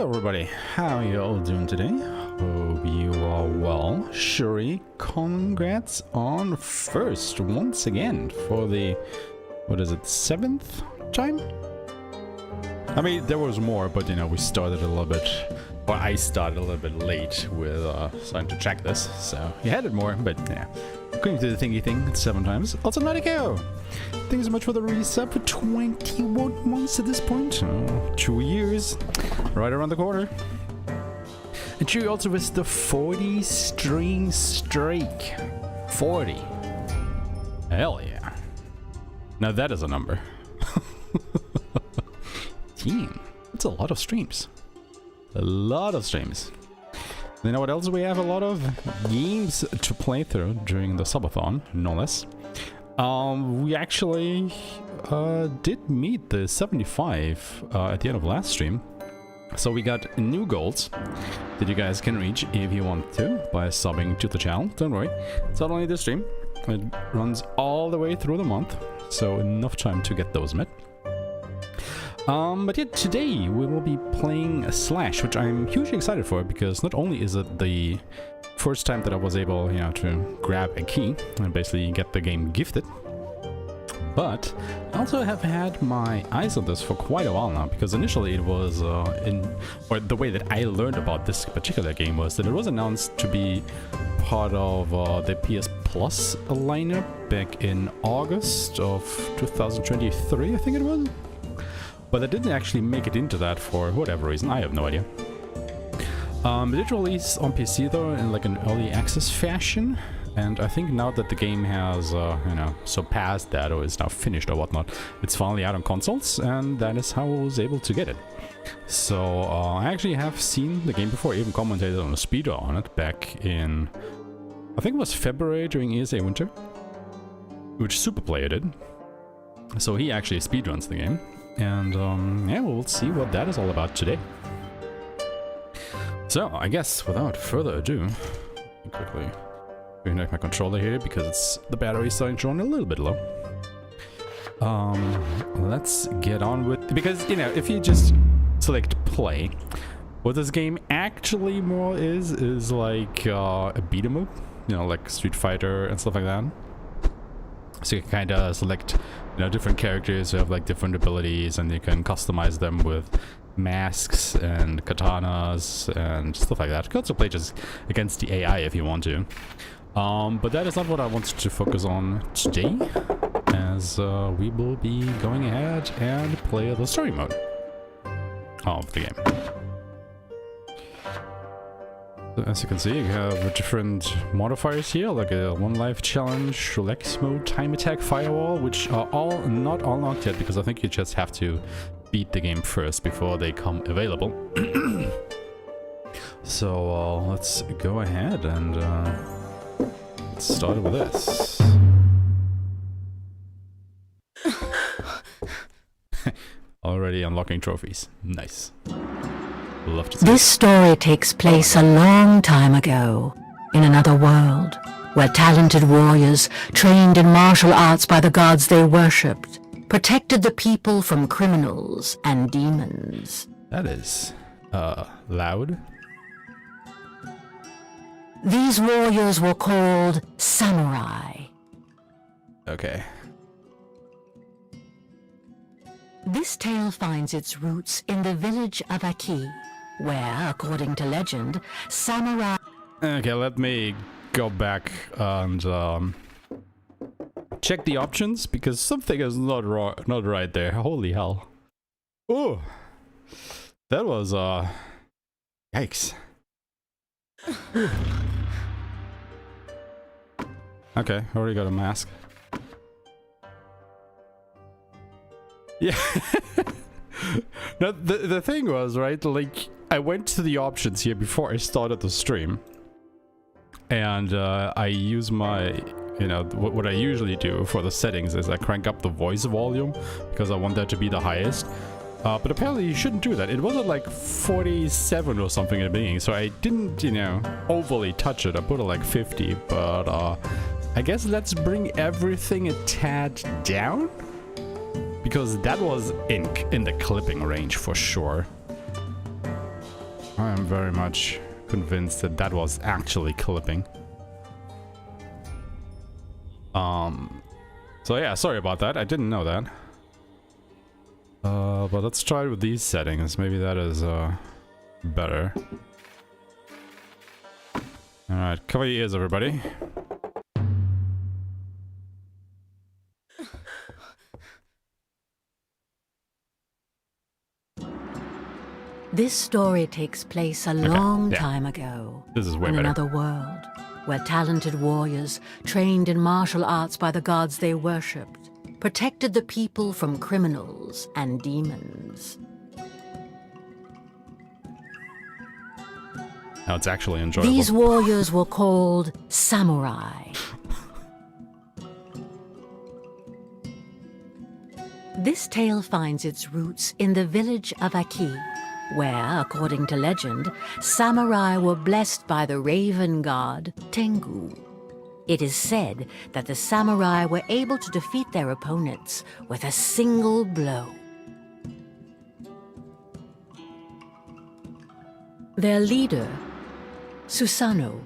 Hello everybody, how you all doing today? Hope you are well. Shuri, congrats on first once again for the, what is it, 7th time? I mean, there was more, but you know, we started a little bit, or I started a little bit late with starting to check this, so you had it more, but yeah. According to the thingy thing, it's 7 times. Also, Nioh! Thank you so much for the resub for 21 months at this point. Oh, 2 years. Right around the corner. And Chewy also with the 40 stream streak. 40. Hell yeah. Now that is a number. Team. That's a lot of streams. A lot of streams. You know what else we have? A lot of games to play through during the Subathon, no less. We actually did meet the 75 at the end of last stream. So we got new goals that you guys can reach if you want to by subbing to the channel. Don't worry, it's not only this stream. It runs all the way through the month, so enough time to get those met. But yeah, today we will be playing Sclash, which I'm hugely excited for because not only is it the first time that I was able, you know, to grab a key and basically get the game gifted, but I also have had my eyes on this for quite a while now, because initially it was or the way that I learned about this particular game was that it was announced to be part of the PS Plus lineup back in August of 2023, I think it was. But I didn't actually make it into that for whatever reason, I have no idea. It did release on PC though in like an early access fashion, and I think now that the game has, you know, surpassed that or is now finished or whatnot, it's finally out on consoles, and that is how I was able to get it. So I actually have seen the game before, even commentated on a speedrun on it back in, I think it was February during ESA Winter, which Superplayer did. So he actually speedruns the game. And yeah, we'll see what that is all about today. So, I guess without further ado, let me quickly reconnect my controller here because the battery is starting to run a little bit low. Let's get on with, because you know, if you just select play, what this game actually more is like a beat 'em up, you know, like Street Fighter and stuff like that. So you can kind of select, you know, different characters who have like different abilities, and you can customize them with masks and katanas and stuff like that. You can also play just against the AI if you want to. But that is not what I wanted to focus on today, as we will be going ahead and play the story mode of the game. As you can see, you have different modifiers here, like a 1 life challenge, relax mode, time attack, firewall, which are all not unlocked yet, because I think you just have to beat the game first before they come available. So let's go ahead and start with this. Already unlocking trophies. Nice. Love to see this story takes place a long time ago, in another world, where talented warriors, trained in martial arts by the gods they worshipped, protected the people from criminals and demons. That is, loud. These warriors were called samurai. Okay. This tale finds its roots in the village of Aki, where, according to legend, samurai... Okay, let me go back and check the options, because something is not right there. Holy hell. Oh, that was, yikes. Okay, already got a mask. Yeah. Now, the thing was, right, like, I went to the options here before I started the stream, and I use my, you know, what I usually do for the settings is I crank up the voice volume, because I want that to be the highest. But apparently you shouldn't do that. It wasn't like 47 or something in the beginning, so I didn't, you know, overly touch it. I put it like 50, but I guess let's bring everything a tad down, because that was in the clipping range for sure. I am very much convinced that that was actually clipping. So yeah, sorry about that. I didn't know that. But let's try it with these settings. Maybe that is better. Alright, cover your ears, everybody. This story takes place a long time ago. This is way in better. another world, where talented warriors, trained in martial arts by the gods they worshipped, protected the people from criminals and demons. Now it's actually enjoyable. These warriors were called samurai. This tale finds its roots in the village of Aki, where, according to legend, samurai were blessed by the raven god Tengu. It is said that the samurai were able to defeat their opponents with a single blow. Their leader, Susanoo,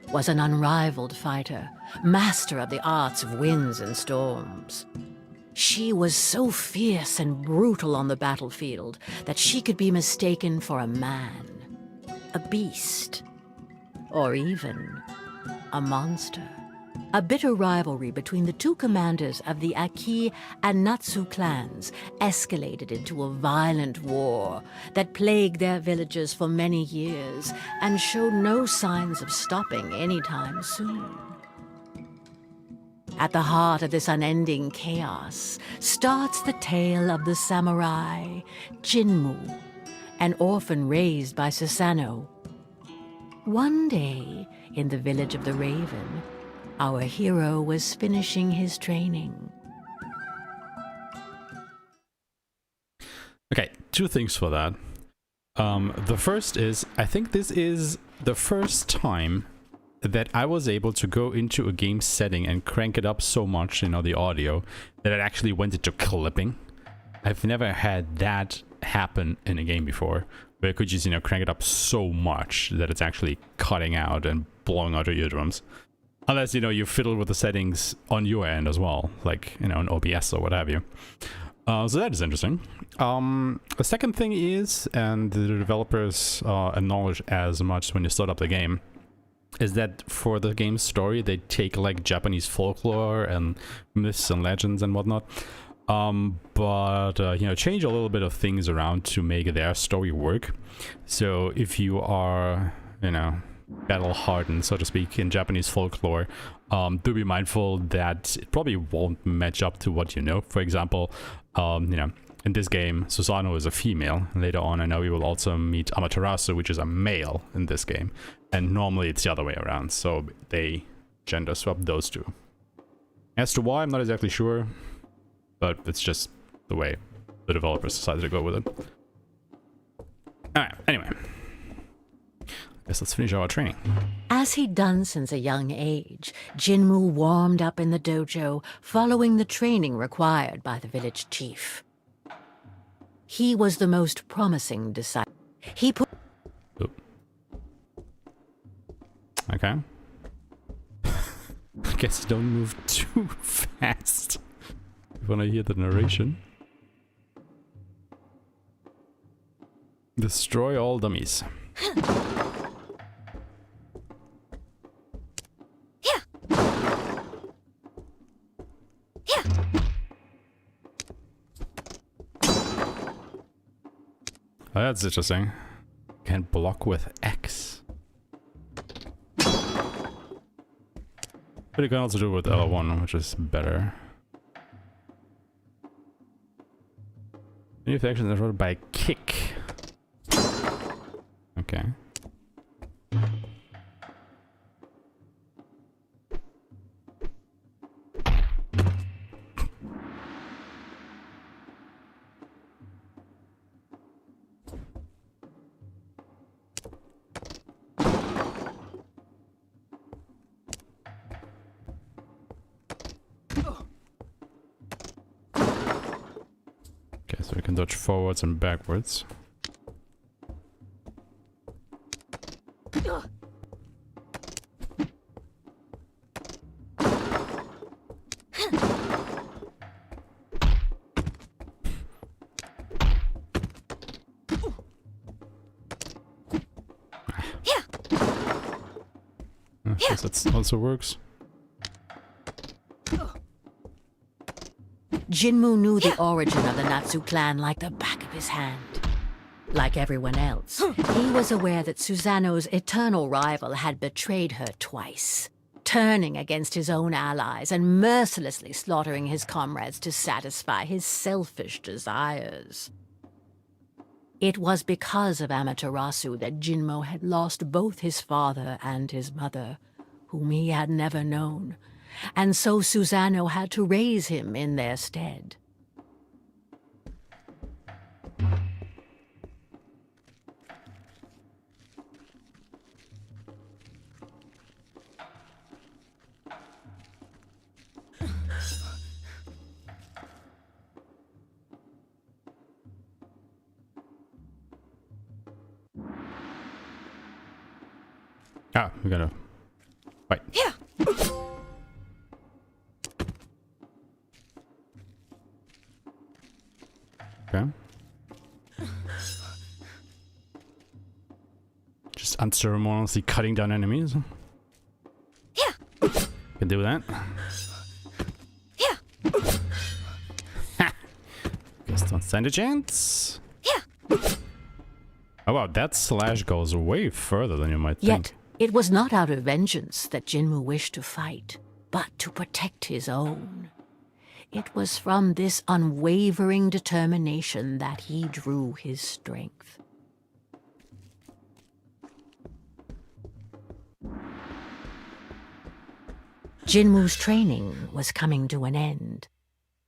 was an unrivaled fighter, master of the arts of winds and storms. She was so fierce and brutal on the battlefield that she could be mistaken for a man, a beast, or even a monster. A bitter rivalry between the two commanders of the Aki and Natsu clans escalated into a violent war that plagued their villages for many years and showed no signs of stopping anytime soon. At the heart of this unending chaos starts the tale of the samurai Jinmu, an orphan raised by Susanoo. One day, in the village of the Raven, our hero was finishing his training. Okay, two things for that. The first is, I think this is the first time that I was able to go into a game setting and crank it up so much, you know, the audio, that it actually went into clipping. I've never had that happen in a game before, where it could just, you know, crank it up so much that it's actually cutting out and blowing out your eardrums. Unless, you know, you fiddle with the settings on your end as well, like, you know, an OBS or what have you. So that is interesting. The second thing is, and the developers acknowledge as much when you start up the game, is that for the game's story, they take like Japanese folklore and myths and legends and whatnot, but you know, change a little bit of things around to make their story work. So if you are, you know, battle hardened, so to speak, in Japanese folklore, do be mindful that it probably won't match up to what you know. For example, you know, in this game, Susanoo is a female. Later on, I know we will also meet Amaterasu, which is a male in this game. And normally it's the other way around, so they gender swap those two. As to why, I'm not exactly sure, but it's just the way the developers decided to go with it. Alright, anyway. Guess let's finish our training. As he'd done since a young age, Jinmu warmed up in the dojo, following the training required by the village chief. He was the most promising disciple. He put... Okay. I guess don't move too fast. You wanna hear the narration? Destroy all dummies. Oh, that's interesting. Can block with X. But you can also do it with L1, which is better. Any of the actions are controlled by kick. Okay. So we can dodge forwards and backwards. guess that also works. Jinmu knew the origin of the Natsu clan like the back of his hand. Like everyone else, he was aware that Susanoo's eternal rival had betrayed her twice, turning against his own allies and mercilessly slaughtering his comrades to satisfy his selfish desires. It was because of Amaterasu that Jinmu had lost both his father and his mother, whom he had never known, and so Susanoo had to raise him in their stead. Ah, we gotta fight. Yeah. Okay. Just unceremoniously cutting down enemies. Yeah. Can do that. Yeah. Ha! Guess don't stand a chance. Yeah. Oh wow, that slash goes way further than you might think. Yet, it was not out of vengeance that Jinmu wished to fight, but to protect his own. It was from this unwavering determination that he drew his strength. Jinmu's training was coming to an end,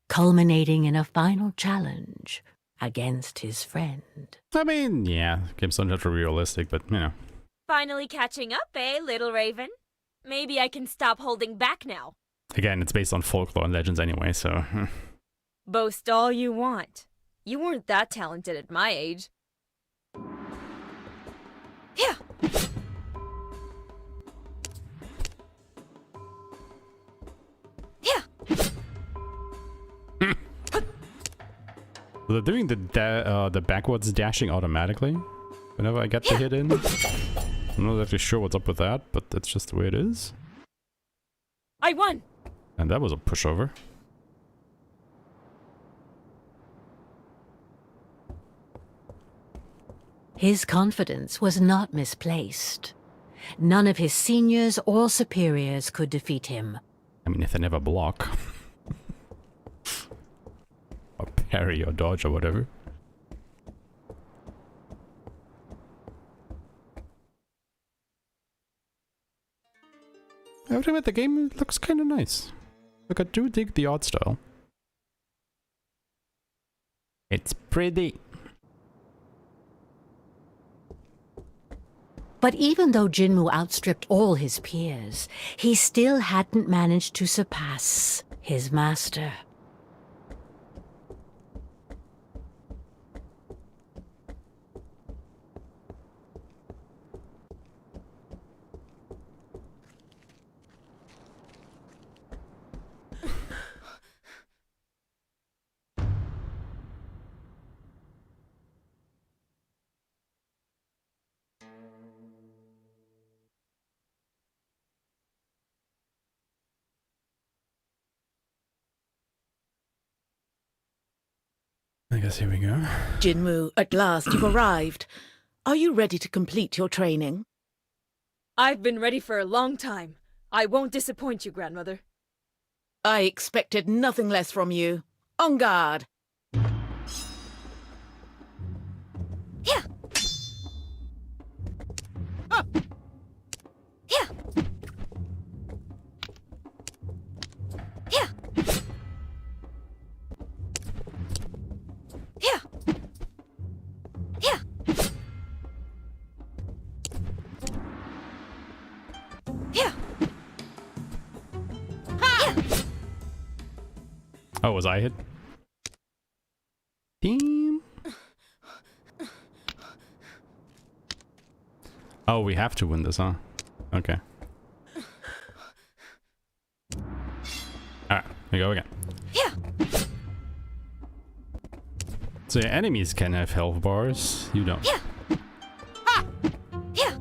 culminating in a final challenge against his friend. I mean, yeah, game's not that realistic, but you know. Finally catching up, eh, little Raven? Maybe I can stop holding back now. Again, it's based on folklore and legends anyway, so... Boast all you want. You weren't that talented at my age. Yeah. Yeah. They're doing the backwards dashing automatically whenever I get the hit in. I'm not actually sure what's up with that, but that's just the way it is. I won. And that was a pushover. His confidence was not misplaced. None of his seniors or superiors could defeat him. I mean, if they never block. Or parry or dodge or whatever. I have to admit, the game looks kind of nice. Look, I do dig the art style. It's pretty. But even though Jinmu outstripped all his peers, he still hadn't managed to surpass his master. I guess here we go. Jinmu, at last you've arrived. Are you ready to complete your training? I've been ready for a long time. I won't disappoint you, grandmother. I expected nothing less from you. On guard! Yeah. Yeah. Yeah. Yeah. Yeah. Yeah. Ha! Oh, was I hit? Team. Oh, we have to win this, huh? Okay. Alright, here we go again. Yeah. So your enemies can have health bars, you don't. Yeah. Ha! Yeah.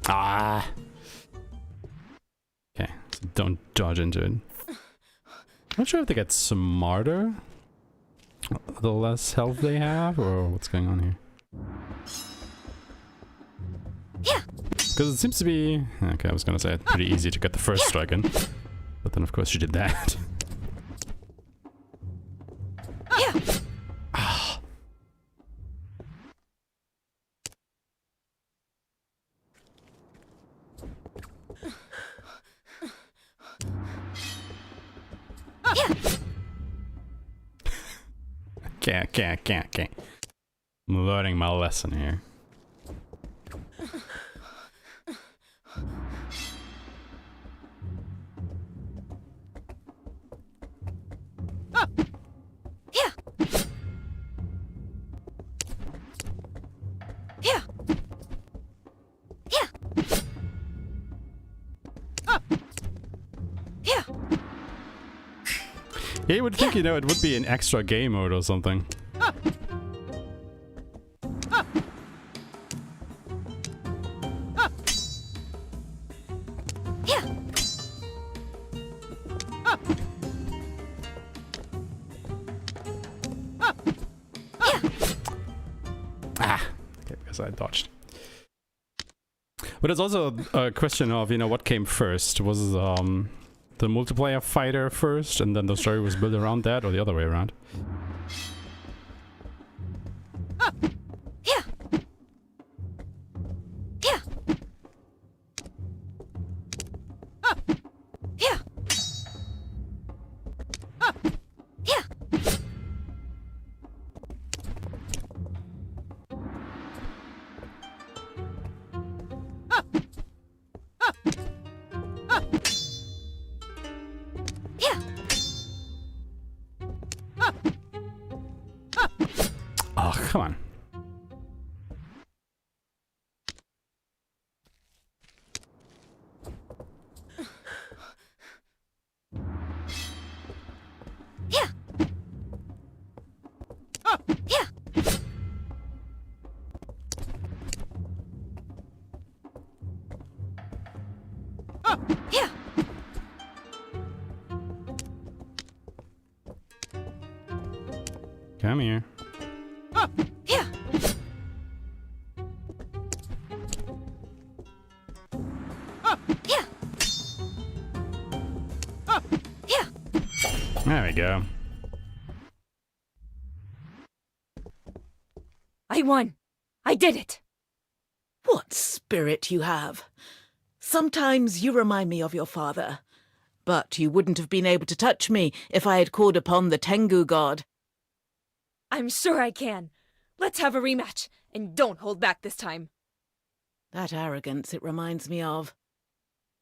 Ah. Okay, so don't dodge into it. I'm not sure if they get smarter the less health they have, or what's going on here. Because it seems to be... Okay, I was gonna say it's pretty easy to get the first strike in. But then of course she did that. Can't. I'm learning my lesson here. Yeah, you would think, you know, it would be an extra game mode or something. Okay, because I dodged. But it's also a question of, you know, what came first? Was the multiplayer fighter first, and then the story was built around that, or the other way around? Oh, come on. Come here. There we go. I won! I did it! What spirit you have. Sometimes you remind me of your father. But you wouldn't have been able to touch me if I had called upon the Tengu god. I'm sure I can. Let's have a rematch, and don't hold back this time. That arrogance it reminds me of.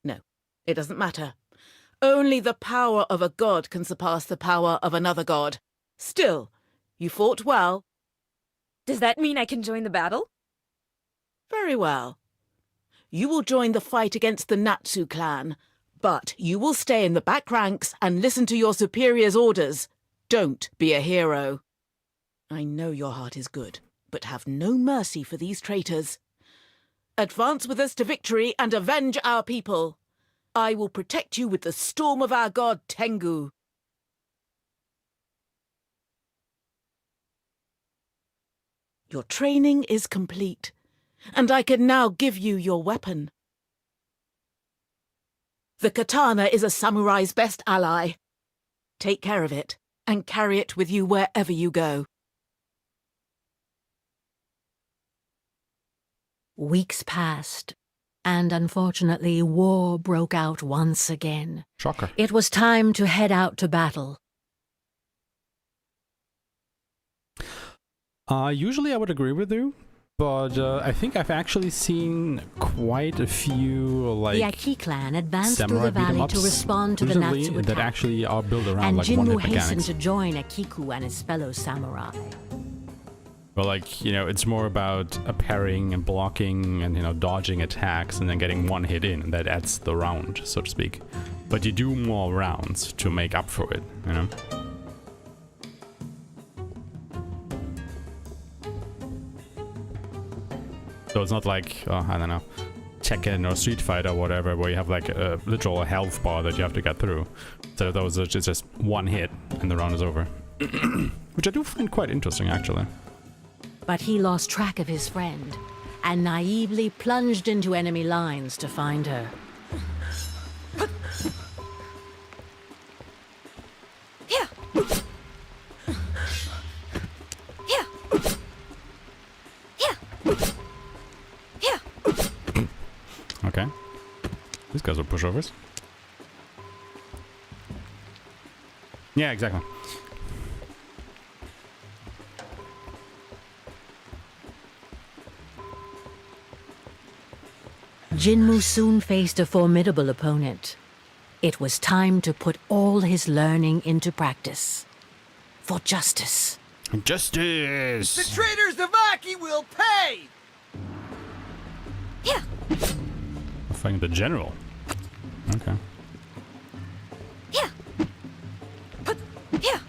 No, it doesn't matter. Only the power of a god can surpass the power of another god. Still, you fought well. Does that mean I can join the battle? Very well. You will join the fight against the Natsu clan, but you will stay in the back ranks and listen to your superior's orders. Don't be a hero. I know your heart is good, but have no mercy for these traitors. Advance with us to victory and avenge our people. I will protect you with the storm of our god Tengu. Your training is complete, and I can now give you your weapon. The katana is a samurai's best ally. Take care of it, and carry it with you wherever you go. Weeks passed, and unfortunately war broke out once again. Shocker. It was time to head out to battle. Usually I would agree with you, but I think I've actually seen quite a few, like, The Aki clan advanced through samurai the valley to beat-em-ups respond to the recently Natsu that attack, actually are built around and like Jinmu one-hit hastened mechanics. to join Akiku and his fellow samurai. But like, you know, it's more about parrying and blocking and, you know, dodging attacks and then getting one hit in, and that adds the round, so to speak. But you do more rounds to make up for it, you know? So it's not like, I don't know, Tekken or Street Fighter or whatever, where you have like a literal health bar that you have to get through. So those are just one hit and the round is over. Which I do find quite interesting, actually. But he lost track of his friend and naively plunged into enemy lines to find her. Yeah. Yeah. Yeah. Yeah. Okay. These guys are pushovers. Yeah, exactly. Jinmu soon faced a formidable opponent. It was time to put all his learning into practice. For justice. Justice! The traitors of Aki will pay! Yeah. I'm fighting the general. Okay. Yeah. Yeah. Yeah.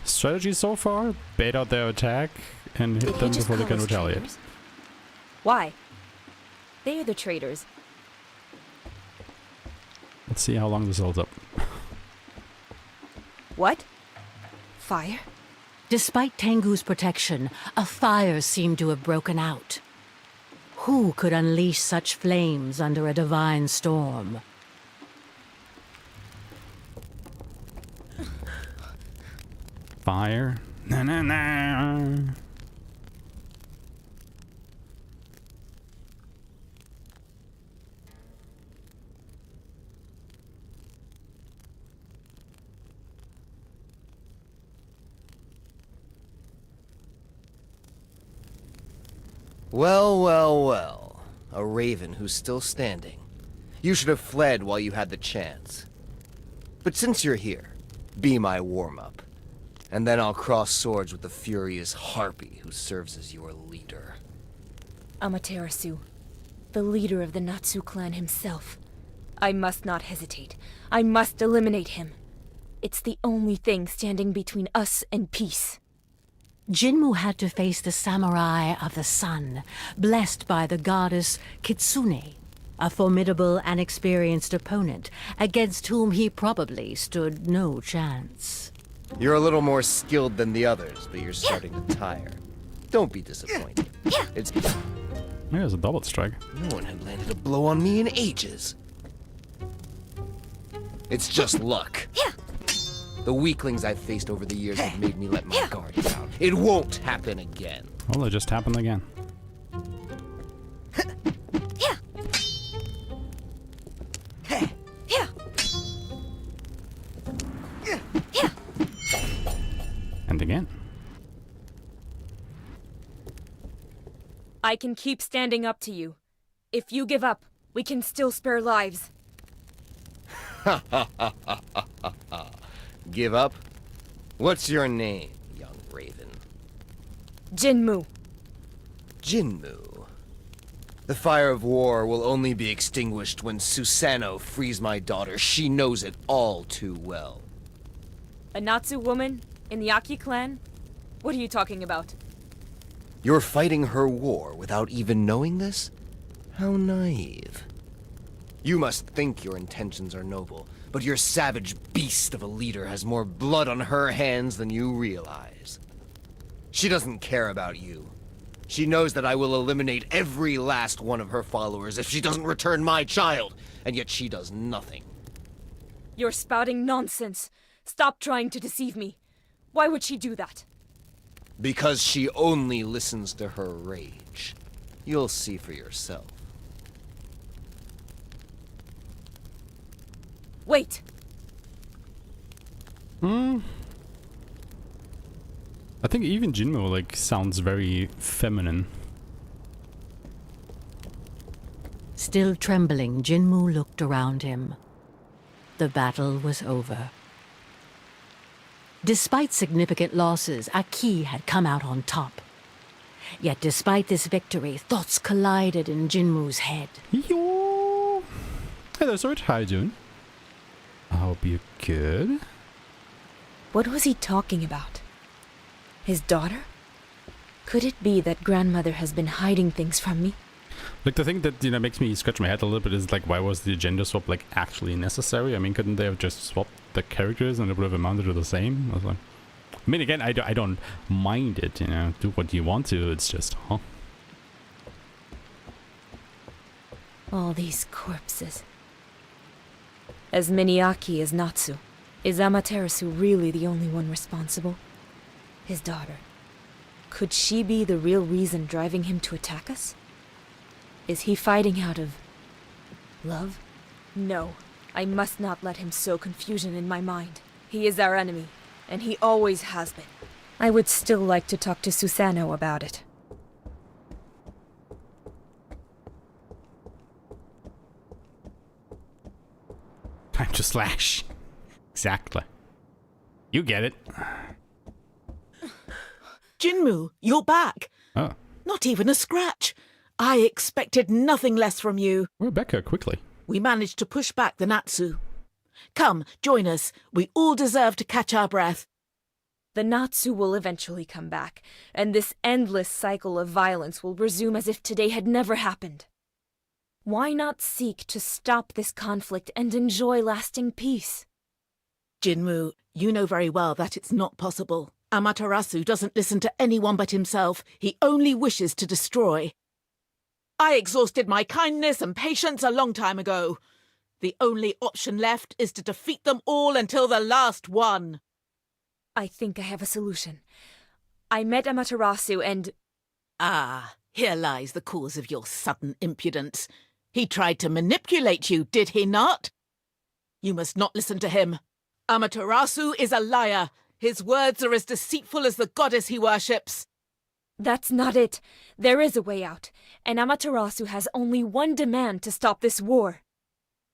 Strategy so far? Bait out their attack and hit them before they can retaliate. Why? They are the traitors. Let's see how long this holds up. What? Fire? Despite Tengu's protection, a fire seemed to have broken out. Who could unleash such flames under a divine storm? Fire. Na na na. Well, well, well. A raven who's still standing. You should have fled while you had the chance. But since you're here, be my warm-up. And then I'll cross swords with the furious harpy who serves as your leader. Amaterasu, the leader of the Natsu clan himself. I must not hesitate. I must eliminate him. It's the only thing standing between us and peace. Jinmu had to face the samurai of the sun, blessed by the goddess Kitsune, a formidable and experienced opponent against whom he probably stood no chance. You're a little more skilled than the others, but you're starting to tire. Don't be disappointed. It's... Maybe there's a double strike. No one had landed a blow on me in ages. It's just luck. The weaklings I've faced over the years have made me let my guard down. It won't happen again. Well, it just happened again. And again. I can keep standing up to you. If you give up, we can still spare lives. Give up? What's your name, young raven? Jinmu. Jinmu. The fire of war will only be extinguished when Susanoo frees my daughter. She knows it all too well. A Natsu woman? In the Aki clan? What are you talking about? You're fighting her war without even knowing this? How naive. You must think your intentions are noble, but your savage beast of a leader has more blood on her hands than you realize. She doesn't care about you. She knows that I will eliminate every last one of her followers if she doesn't return my child, and yet she does nothing. You're spouting nonsense. Stop trying to deceive me. Why would she do that? Because she only listens to her rage. You'll see for yourself. Wait! I think even Jinmu, like, sounds very feminine. Still trembling, Jinmu looked around him. The battle was over. Despite significant losses, Aki had come out on top. Yet despite this victory, thoughts collided in Jinmu's head. Yo! Hello, Sword. How you doing? I hope you're good. What was he talking about? His daughter? Could it be that grandmother has been hiding things from me? Like, the thing that, makes me scratch my head a little bit is, like, why was the gender swap, like, actually necessary? I mean, couldn't they have just swapped the characters and it would have amounted to the same? I was like, I mean, again, I don't mind it, do what you want to, it's just, huh? All these corpses. As many Aki as Natsu. Is Amaterasu really the only one responsible? His daughter. Could she be the real reason driving him to attack us? Is he fighting out of love? No, I must not let him sow confusion in my mind. He is our enemy, and he always has been. I would still like to talk to Susanoo about it. Time to slash. Exactly. You get it. Jinmu, you're back. Oh, Not even a scratch. I expected nothing less from you. we're back here quickly. We managed to push back the Natsu. Come, join us. We all deserve to catch our breath. The Natsu will eventually come back, and this endless cycle of violence will resume as if today had never happened. Why not seek to stop this conflict and enjoy lasting peace? Jinmu, you know very well that it's not possible. Amaterasu doesn't listen to anyone but himself. He only wishes to destroy. I exhausted my kindness and patience a long time ago. The only option left is to defeat them all until the last one. I think I have a solution. I met Amaterasu and... Ah, here lies the cause of your sudden impudence. He tried to manipulate you, did he not? You must not listen to him. Amaterasu is a liar. His words are as deceitful as the goddess he worships. That's not it. There is a way out, and Amaterasu has only one demand to stop this war.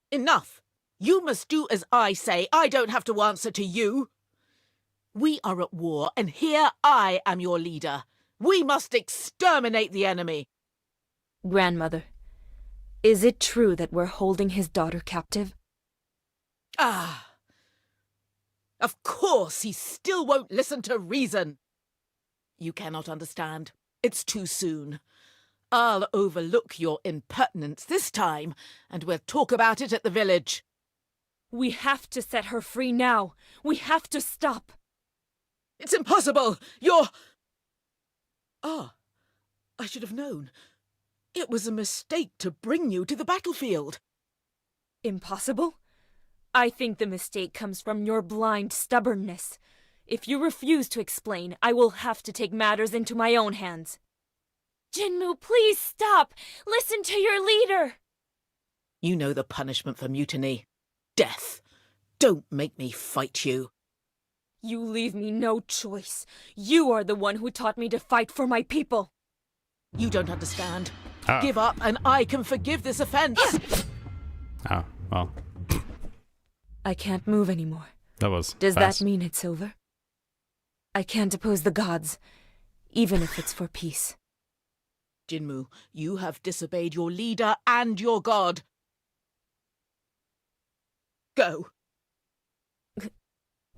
Enough! You must do as I say. I don't have to answer to you. We are at war, and here I am your leader. We must exterminate the enemy. Grandmother, is it true that we're holding his daughter captive? Ah! Of course he still won't listen to reason. You cannot understand. It's too soon. I'll overlook your impertinence this time, and we'll talk about it at the village. We have to set her free now. We have to stop. It's impossible! You're... Ah, I should have known. It was a mistake to bring you to the battlefield. Impossible? I think the mistake comes from your blind stubbornness. If you refuse to explain, I will have to take matters into my own hands. Jinmu, please stop! Listen to your leader! You know the punishment for mutiny. Death. Don't make me fight you. You leave me no choice. You are the one who taught me to fight for my people. You don't understand. Ah. Give up and I can forgive this offense. Oh, well, I can't move anymore. that was Does fast. that mean it's over? I can't oppose the gods, even if it's for peace. Jinmu, you have disobeyed your leader and your god. Go.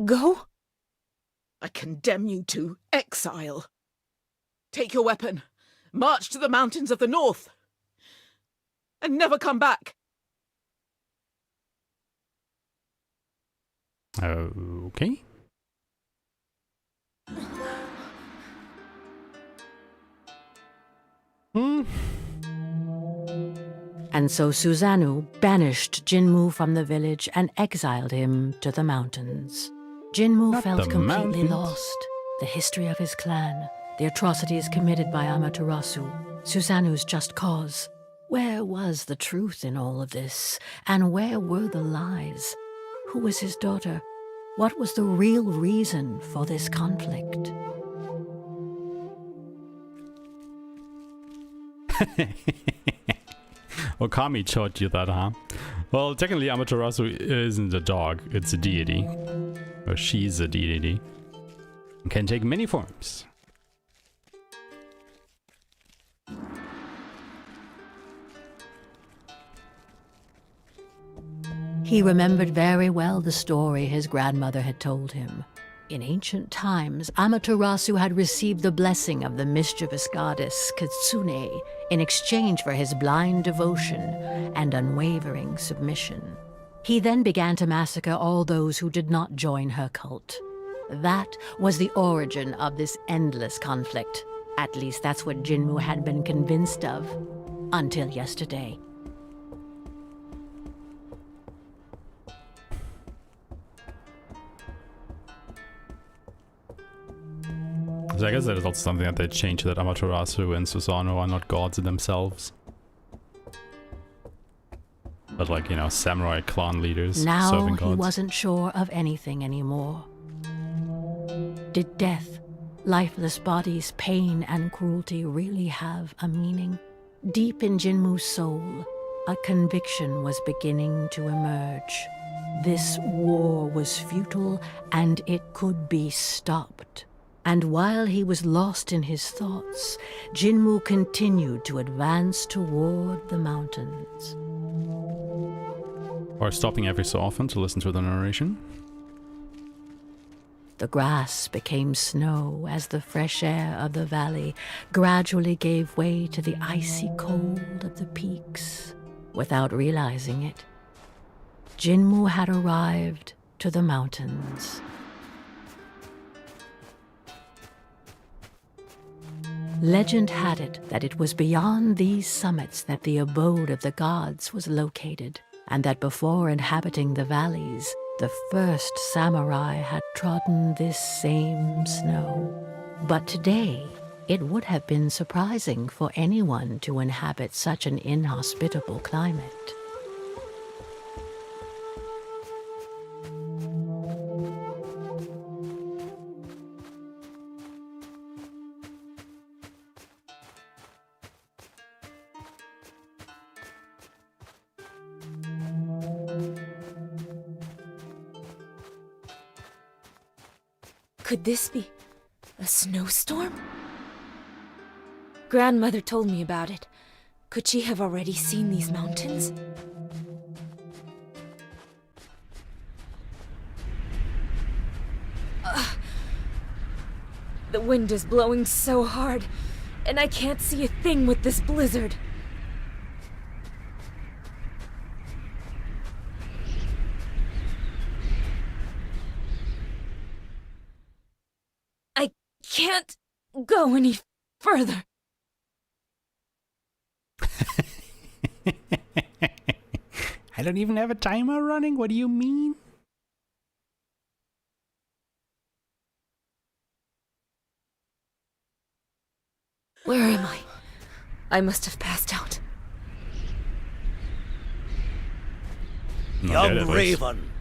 Go? I condemn you to exile. Take your weapon, march to the mountains of the north, and never come back. Okay. And so Susanoo banished Jinmu from the village and exiled him to the mountains. Jinmu Not felt the completely mountains. lost. The history of his clan, the atrocities committed by Amaterasu, Susanoo's just cause. Where was the truth in all of this? And where were the lies? Who was his daughter? What was the real reason for this conflict? Okami taught you that, huh? Well, technically Amaterasu isn't a dog, it's a deity. Or she's a deity. And can take many forms. He remembered very well the story his grandmother had told him. In ancient times, Amaterasu had received the blessing of the mischievous goddess Kitsune in exchange for his blind devotion and unwavering submission. He then began to massacre all those who did not join her cult. That was the origin of this endless conflict. At least that's what Jinmu had been convinced of, until yesterday. So I guess that is also something that they changed, that Amaterasu and Susanoo are not gods themselves. But like, you know, samurai clan leaders Now serving he gods. wasn't sure of anything anymore. Did death, lifeless bodies, pain and cruelty really have a meaning? Deep in Jinmu's soul, a conviction was beginning to emerge. This war was futile and it could be stopped. And while he was lost in his thoughts, Jinmu continued to advance toward the mountains. Or stopping every so often to listen to the narration. The grass became snow as the fresh air of the valley gradually gave way to the icy cold of the peaks. Without realizing it, Jinmu had arrived to the mountains. Legend had it that it was beyond these summits that the abode of the gods was located, and that before inhabiting the valleys, the first samurai had trodden this same snow. But today, it would have been surprising for anyone to inhabit such an inhospitable climate. Could this be a snowstorm? Grandmother told me about it. Could she have already seen these mountains? The wind is blowing so hard, and I can't see a thing with this blizzard. I can't go any further. I don't even have a timer running? What do you mean? Where am I? I must have passed out. Not yet, Young at least. Raven,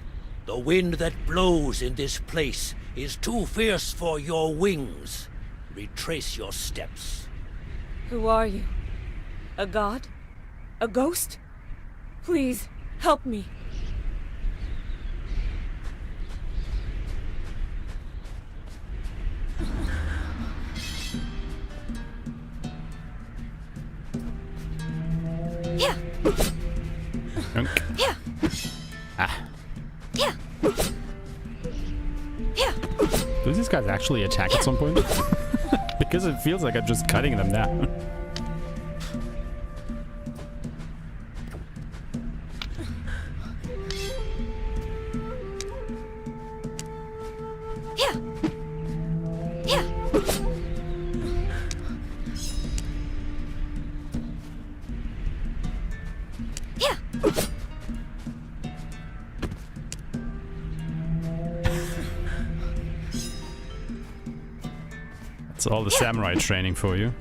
the wind that blows in this place is too fierce for your wings. Retrace your steps. Who are you? A god? A ghost? Please, help me. Yeah. Unk. Yeah. Ah. Yeah. Yeah. Do these guys actually attack at some point? Because it feels like I'm just cutting them down. Yeah. Yeah. Yeah. That's all the samurai training for you.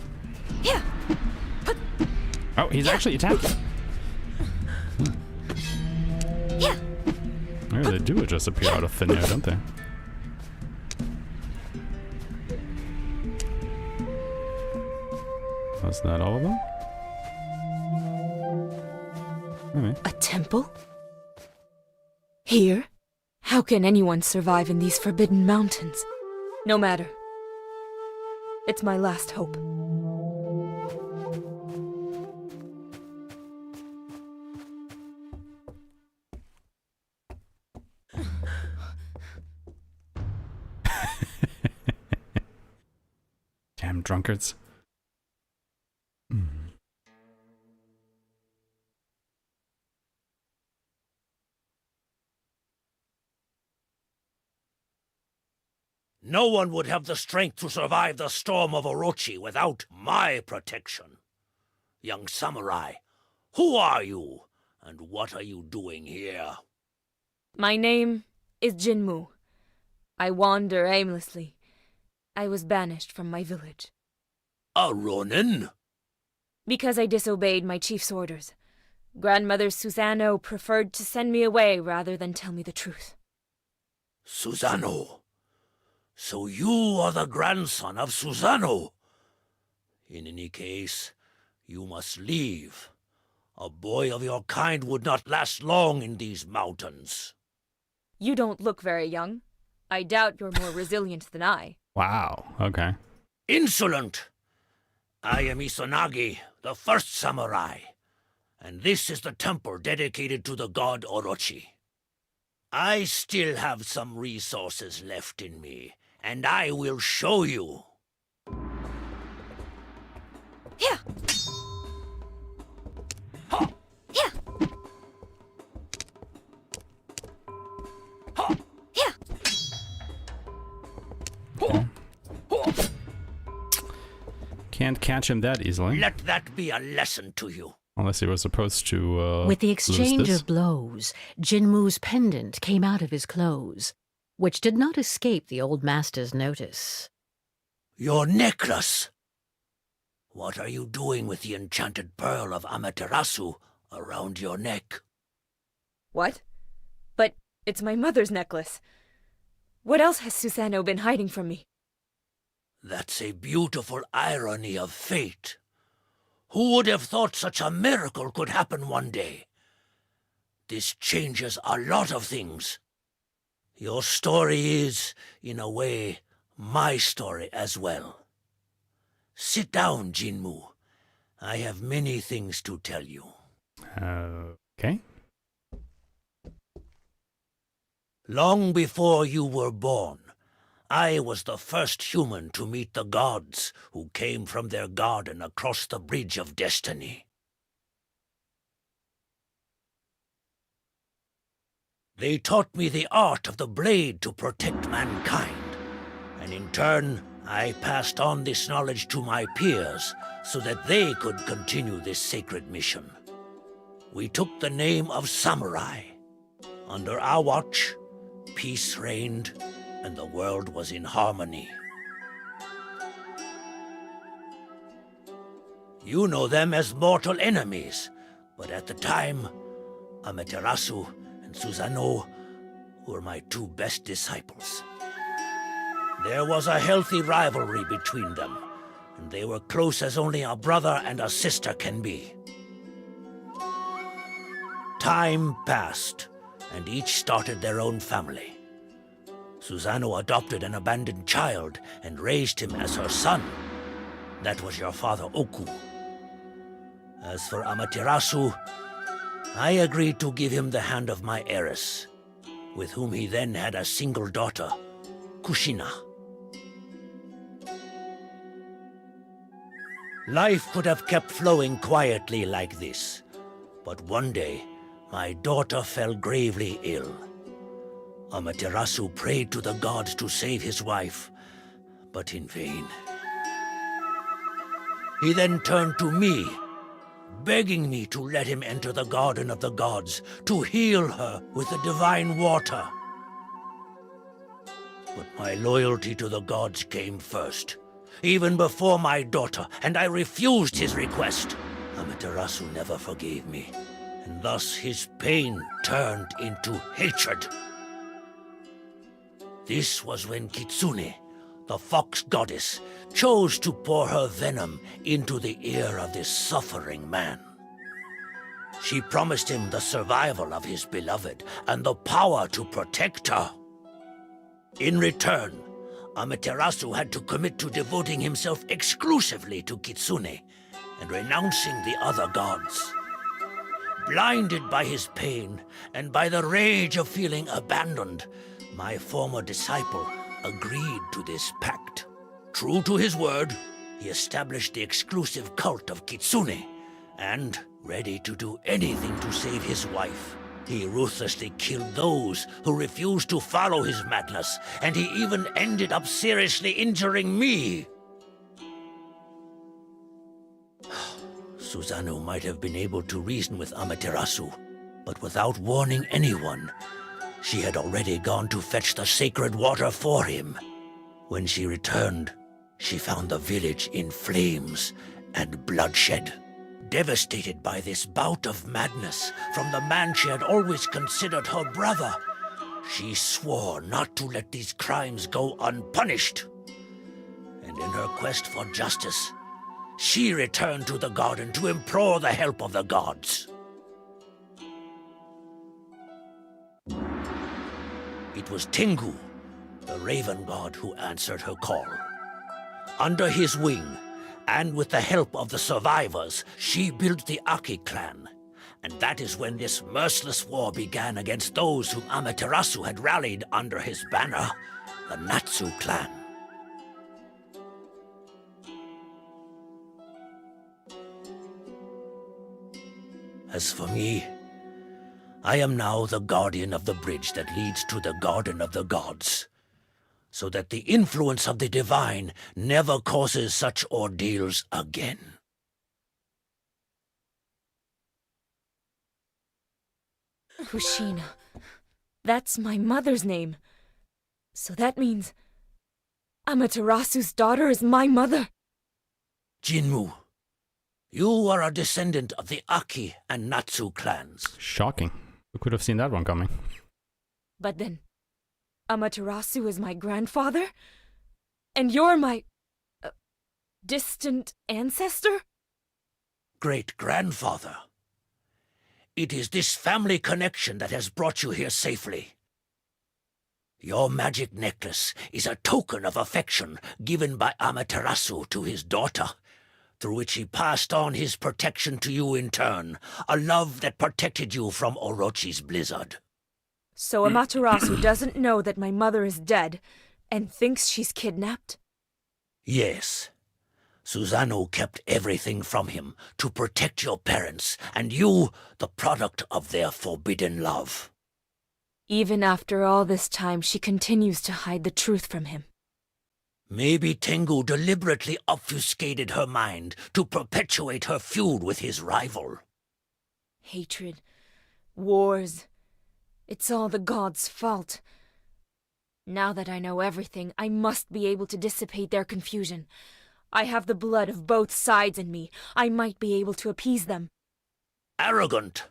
Yeah. Oh, he's actually attacking. Yeah. Oh, they do just appear out of thin air, don't they? Was that all of them? Maybe. A temple? Here? How can anyone survive in these forbidden mountains? No matter. It's my last hope. Damn drunkards. No one would have the strength to survive the storm of Orochi without my protection. Young samurai, who are you, and what are you doing here? My name is Jinmu. I wander aimlessly. I was banished from my village. A Ronin? Because I disobeyed my chief's orders. Grandmother Susanoo preferred to send me away rather than tell me the truth. Susanoo? So you are the grandson of Susanoo? In any case, you must leave. A boy of your kind would not last long in these mountains. You don't look very young. I doubt you're more resilient than I. Wow, okay. Insolent! I am Izanagi, the first samurai, and this is the temple dedicated to the god Orochi. I still have some resources left in me, and I will show you. Here! Ha! Here! Ha! Here! Can't catch him that easily. Let that be a lesson to you. Unless he was supposed to, With the lose exchange this. of blows, Jinmu's pendant came out of his clothes, which did not escape the old master's notice. Your necklace! What are you doing with the enchanted pearl of Amaterasu around your neck? What? But it's my mother's necklace. What else has Susanoo been hiding from me? That's a beautiful irony of fate. Who would have thought such a miracle could happen one day? This changes a lot of things. Your story is, in a way, my story as well. Sit down, Jinmu. I have many things to tell you. Okay. Long before you were born, I was the first human to meet the gods who came from their garden across the Bridge of Destiny. They taught me the art of the blade to protect mankind, and in turn, I passed on this knowledge to my peers so that they could continue this sacred mission. We took the name of samurai. Under our watch, peace reigned, and the world was in harmony. You know them as mortal enemies, but at the time, Amaterasu and Susanoo were my two best disciples. There was a healthy rivalry between them, and they were close as only a brother and a sister can be. Time passed, and each started their own family. Susanoo adopted an abandoned child and raised him as her son. That was your father Oku. As for Amaterasu, I agreed to give him the hand of my heiress, with whom he then had a single daughter, Kushina. Life could have kept flowing quietly like this, but one day, my daughter fell gravely ill. Amaterasu prayed to the gods to save his wife, but in vain. He then turned to me, begging me to let him enter the garden of the gods to heal her with the divine water. But my loyalty to the gods came first, even before my daughter, and I refused his request. Amaterasu never forgave me, and thus his pain turned into hatred. This was when Kitsune, the fox goddess, chose to pour her venom into the ear of this suffering man. She promised him the survival of his beloved and the power to protect her. In return, Amaterasu had to commit to devoting himself exclusively to Kitsune and renouncing the other gods. Blinded by his pain and by the rage of feeling abandoned, my former disciple agreed to this pact. True to his word, he established the exclusive cult of Kitsune, and, ready to do anything to save his wife, he ruthlessly killed those who refused to follow his madness, and he even ended up seriously injuring me. Susanoo might have been able to reason with Amaterasu, but without warning anyone, she had already gone to fetch the sacred water for him. When she returned, she found the village in flames and bloodshed. Devastated by this bout of madness from the man she had always considered her brother, she swore not to let these crimes go unpunished. And in her quest for justice, she returned to the garden to implore the help of the gods. It was Tengu, the raven god, who answered her call. Under his wing, and with the help of the survivors, she built the Aki clan. And that is when this merciless war began against those whom Amaterasu had rallied under his banner, the Natsu clan. As for me, I am now the guardian of the bridge that leads to the Garden of the Gods, so that the influence of the divine never causes such ordeals again. Kushina. That's my mother's name. So that means Amaterasu's daughter is my mother. Jinmu, you are a descendant of the Aki and Natsu clans. Shocking. Who could have seen that one coming? But then, Amaterasu is my grandfather? And you're my... distant ancestor? Great-grandfather. It is this family connection that has brought you here safely. Your magic necklace is a token of affection given by Amaterasu to his daughter, through which he passed on his protection to you in turn, a love that protected you from Orochi's blizzard. So Amaterasu doesn't know that my mother is dead, and thinks she's kidnapped? Yes. Susanoo kept everything from him to protect your parents, and you, the product of their forbidden love. Even after all this time, she continues to hide the truth from him. Maybe Tengu deliberately obfuscated her mind to perpetuate her feud with his rival. Hatred, wars, it's all the gods' fault. Now that I know everything, I must be able to dissipate their confusion. I have the blood of both sides in me. I might be able to appease them. Arrogant!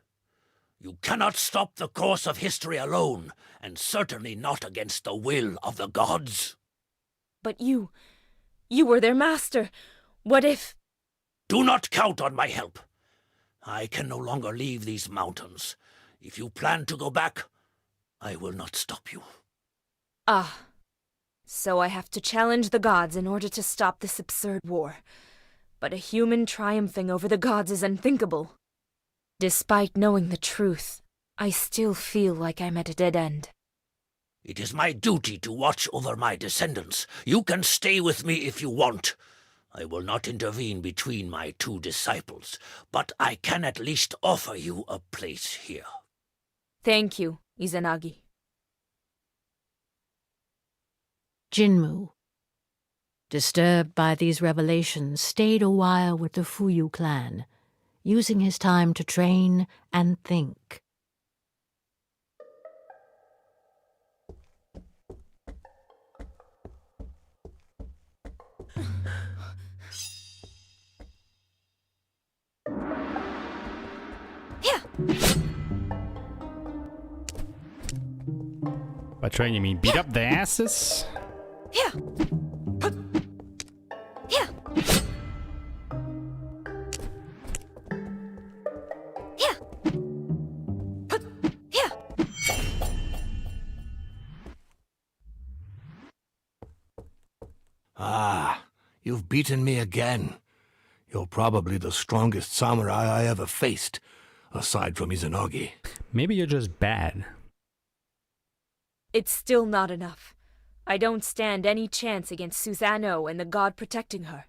You cannot stop the course of history alone, and certainly not against the will of the gods. But you were their master. What if... Do not count on my help. I can no longer leave these mountains. If you plan to go back, I will not stop you. Ah. So I have to challenge the gods in order to stop this absurd war. But a human triumphing over the gods is unthinkable. Despite knowing the truth, I still feel like I'm at a dead end. It is my duty to watch over my descendants. You can stay with me if you want. I will not intervene between my two disciples, but I can at least offer you a place here. Thank you, Izanagi. Jinmu, disturbed by these revelations, stayed a while with the Fuyu clan, using his time to train and think. By train you mean beat up the asses? Yeah. Yeah. Yeah. Ah, you've beaten me again. You're probably the strongest samurai I ever faced, aside from Izanagi. Maybe you're just bad. It's still not enough. I don't stand any chance against Susanoo and the god protecting her.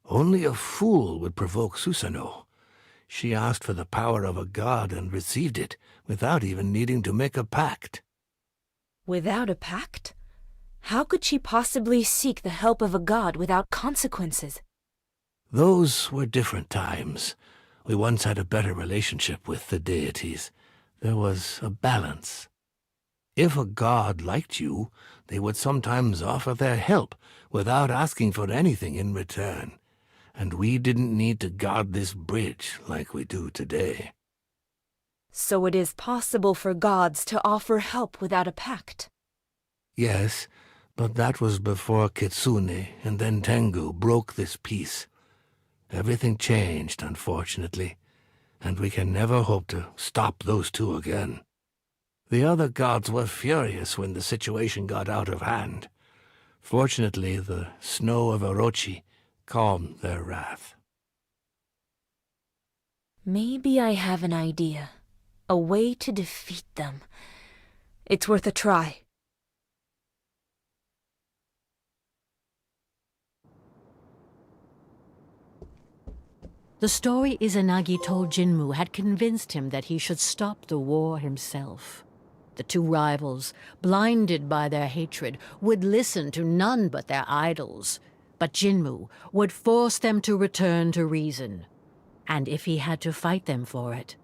Only a fool would provoke Susanoo. She asked for the power of a god and received it, without even needing to make a pact. Without a pact? How could she possibly seek the help of a god without consequences? Those were different times. We once had a better relationship with the deities. There was a balance. If a god liked you, they would sometimes offer their help without asking for anything in return. And we didn't need to guard this bridge like we do today. So it is possible for gods to offer help without a pact? Yes, but that was before Kitsune and then Tengu broke this peace. Everything changed, unfortunately, and we can never hope to stop those two again. The other gods were furious when the situation got out of hand. Fortunately, the snow of Orochi calmed their wrath. Maybe I have an idea. A way to defeat them. It's worth a try. The story Izanagi told Jinmu had convinced him that he should stop the war himself. The two rivals, blinded by their hatred, would listen to none but their idols. But Jinmu would force them to return to reason. And if he had to fight them for it,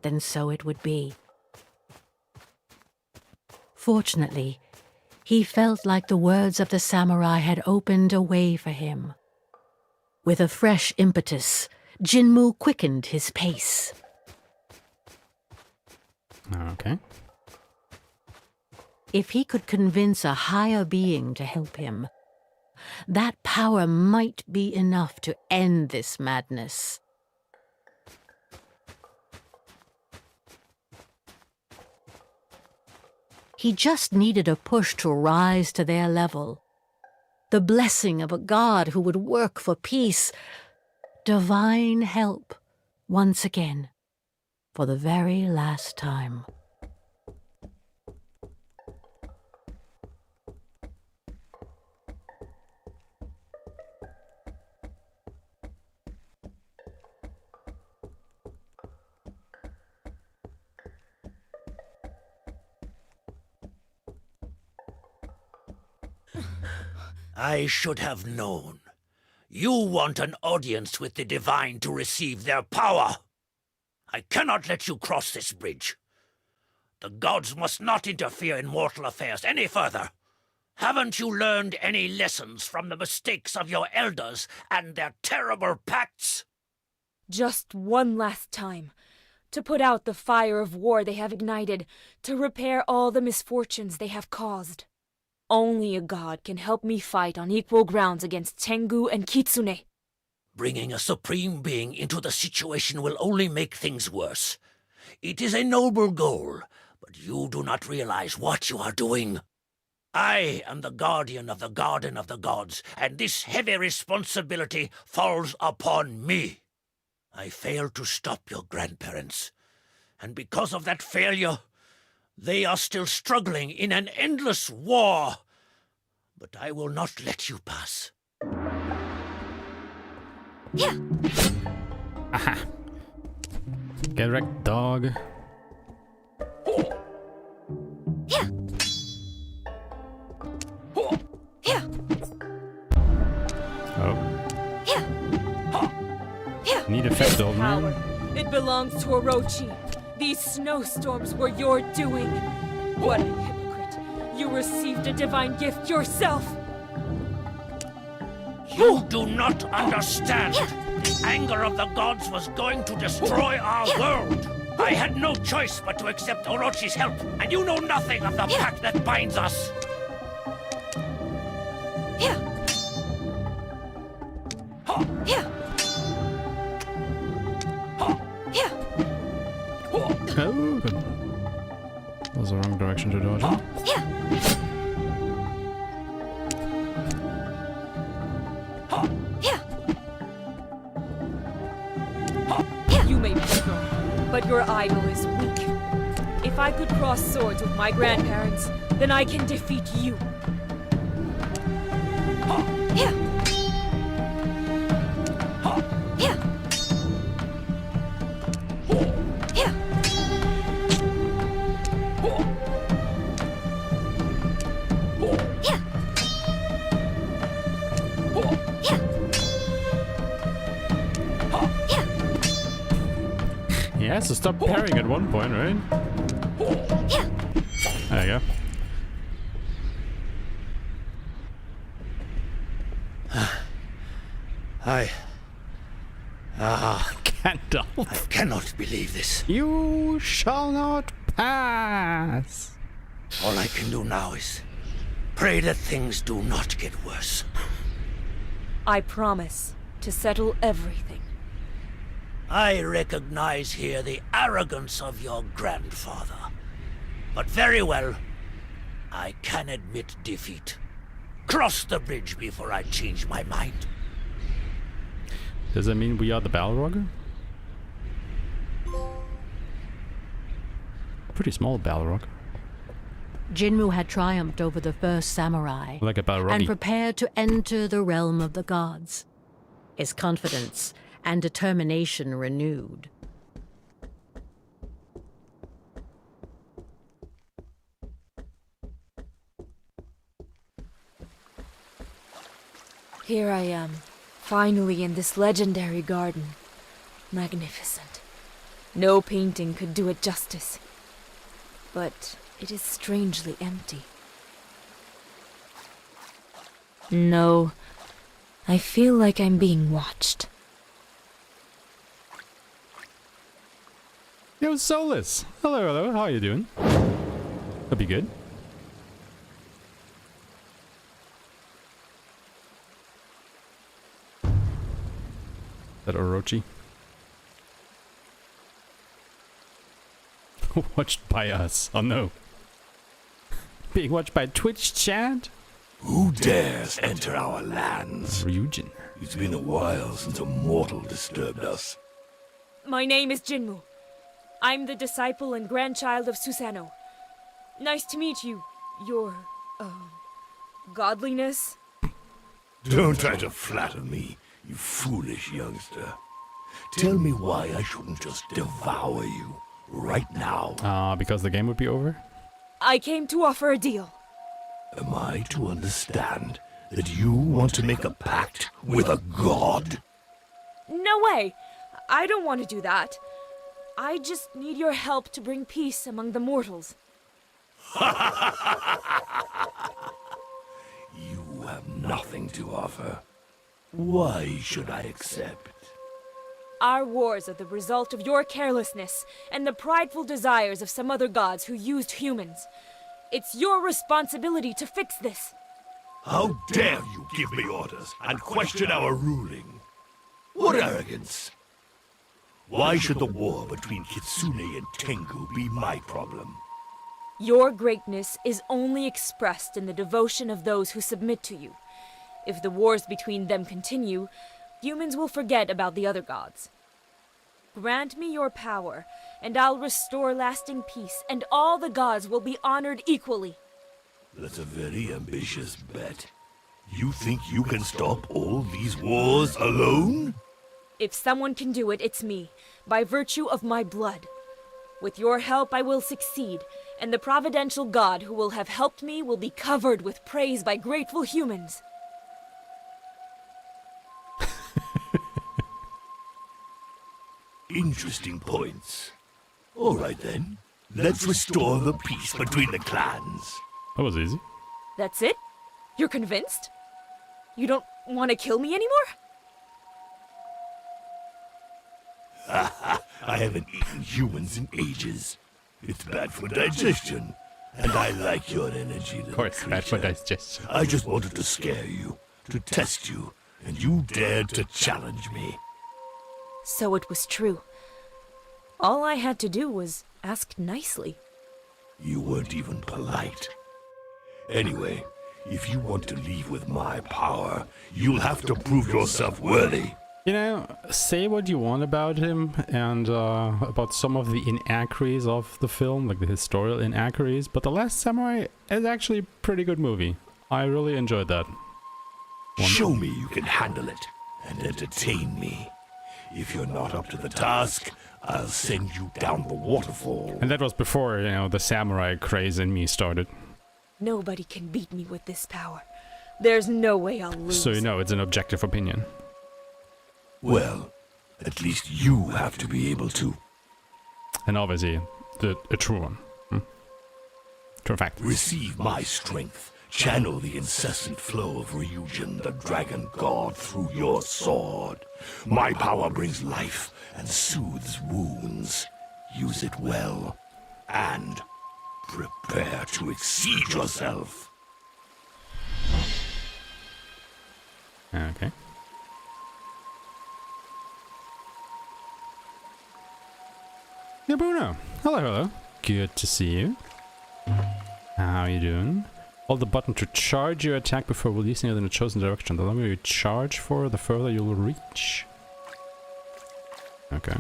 then so it would be. Fortunately, he felt like the words of the samurai had opened a way for him. With a fresh impetus, Jinmu quickened his pace. Okay. If he could convince a higher being to help him, that power might be enough to end this madness. He just needed a push to rise to their level. The blessing of a god who would work for peace. Divine help, once again, for the very last time. I should have known. You want an audience with the divine to receive their power. I cannot let you cross this bridge. The gods must not interfere in mortal affairs any further. Haven't you learned any lessons from the mistakes of your elders and their terrible pacts? Just one last time. To put out the fire of war they have ignited. To repair all the misfortunes they have caused. Only a god can help me fight on equal grounds against Tengu and Kitsune. Bringing a supreme being into the situation will only make things worse. It is a noble goal, but you do not realize what you are doing. I am the guardian of the Garden of the Gods, and this heavy responsibility falls upon me. I failed to stop your grandparents, and because of that failure, they are still struggling in an endless war. But I will not let you pass. Yeah. Aha. Get wrecked, dog. Yeah. Yeah. Oh. Yeah. Yeah. Need effect, old Power. man. It belongs to Orochi. These snowstorms were your doing. What a hypocrite. You received a divine gift yourself. You do not understand. The anger of the gods was going to destroy our world. I had no choice but to accept Orochi's help, and you know nothing of the pact that binds us. Yeah. Yeah. Yeah. Oh, good. That was the wrong direction to dodge. Yeah. your idol is weak. If I could cross swords with my grandparents, then I can defeat you. Yeah. Yeah. Yeah. He has to stop parrying at one point, right? There you go. Gandalf. I cannot believe this. You shall not pass. All I can do now is pray that things do not get worse. I promise to settle everything. I recognize here the arrogance of your grandfather. But very well, I can admit defeat. Cross the bridge before I change my mind. Does that mean we are the Balrog? Pretty small Balrog. Jinmu had triumphed over the first samurai Like a Balrog. and prepared to enter the realm of the gods. His confidence and determination renewed. Here I am, finally in this legendary garden. Magnificent. No painting could do it justice. But it is strangely empty. No, I feel like I'm being watched. Yo, Solus! Hello, hello, how are you doing? That'd be good. That Orochi? Watched by us. Oh no. Being watched by Twitch chat? Who dares enter our lands? Ryujin. It's been a while since a mortal disturbed us. My name is Jinmu. I'm the disciple and grandchild of Susanoo. Nice to meet you, your, godliness. Don't try to flatter me, you foolish youngster. Tell me why I shouldn't just devour you right now. Because the game would be over? I came to offer a deal. Am I to understand that you want to make a pact with a god? No way! I don't want to do that. I just need your help to bring peace among the mortals. You have nothing to offer. Why should I accept? Our wars are the result of your carelessness and the prideful desires of some other gods who used humans. It's your responsibility to fix this. How dare you give me orders and question our ruling? What arrogance! Why should the war between Kitsune and Tengu be my problem? Your greatness is only expressed in the devotion of those who submit to you. If the wars between them continue, humans will forget about the other gods. Grant me your power, and I'll restore lasting peace, and all the gods will be honored equally. That's a very ambitious bet. You think you can stop all these wars alone? If someone can do it, it's me, by virtue of my blood. With your help, I will succeed, and the providential god who will have helped me will be covered with praise by grateful humans. Interesting points. All right then, let's restore the peace between the clans. That was easy. That's it? You're convinced? You don't want to kill me anymore? I haven't eaten humans in ages. It's bad for digestion. And I like your energy, little Of course, bad for creature. digestion. I just wanted to scare you, to test you, and you dared to challenge me. So it was true. All I had to do was ask nicely. You weren't even polite. Anyway, if you want to leave with my power, you'll have to prove yourself worthy. You know, say what you want about him and about some of the inaccuracies of the film, like the historical inaccuracies, but The Last Samurai is actually a pretty good movie. I really enjoyed that. Show me you can handle it and entertain me. If you're not up to the task, I'll send you down the waterfall. And that was before, you know, the samurai craze in me started. Nobody can beat me with this power. There's no way I'll lose. So you know it's an objective opinion. Well, at least you have to be able to. And obviously, a true one. True fact. Receive my strength. Channel the incessant flow of Ryujin, the dragon god, through your sword. My power brings life and soothes wounds. Use it well. And prepare to exceed yourself. Okay. Yeah, Bruno. Hello, hello. Good to see you. How you doing? Hold the button to charge your attack before releasing it in a chosen direction. The longer you charge for, the further you'll reach. Okay.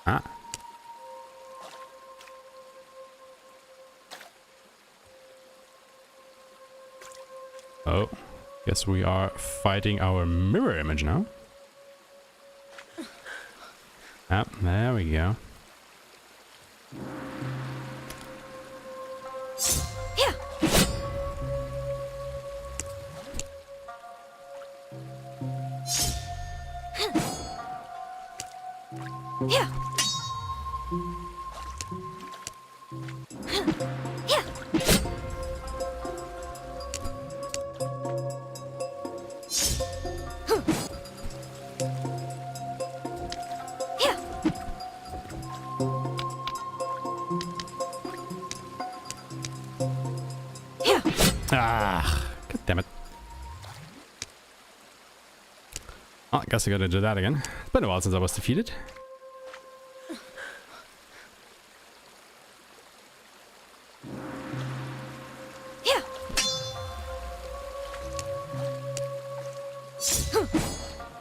Ah. Oh. Guess we are fighting our mirror image now. Ah, there we go. Yeah. Yeah. Yeah. Ah, god damn it. Oh, I guess I gotta do that again. It's been a while since I was defeated. Yeah.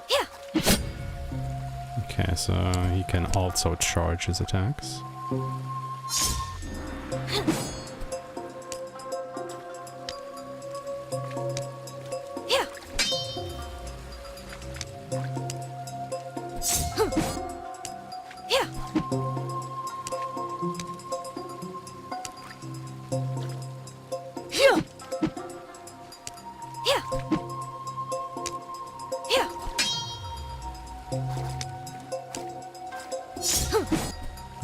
Yeah. Okay, so he can also charge his attacks.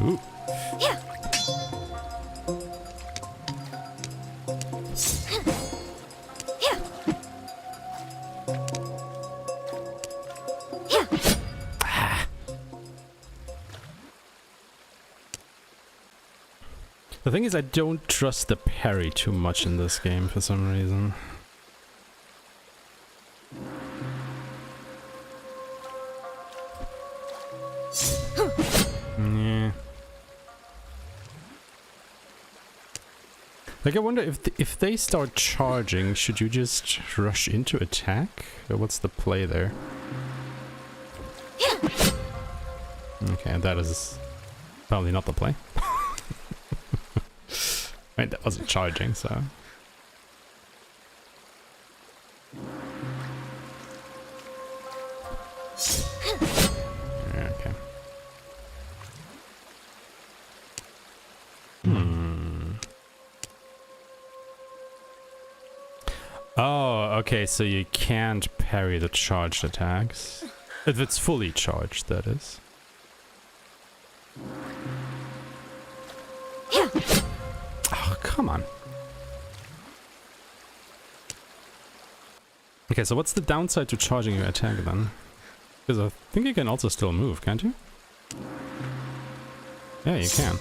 Ooh. Yeah. Yeah. Yeah. The thing is, I don't trust the parry too much in this game for some reason. Yeah. Like, I wonder if they start charging, should you just rush into attack? Or what's the play there? Okay, that is probably not the play. Wait, that wasn't charging, so... Okay. Oh, okay, so you can't parry the charged attacks. If it's fully charged, that is. Oh, come on. Okay, so what's the downside to charging your attack then? Because I think you can also still move, can't you? Yeah, you can.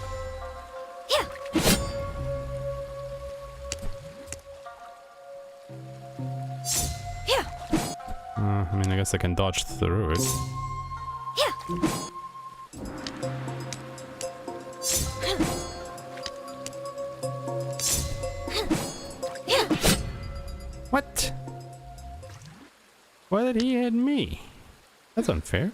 I mean, I guess I can dodge through it. What? that he hit me? That's unfair.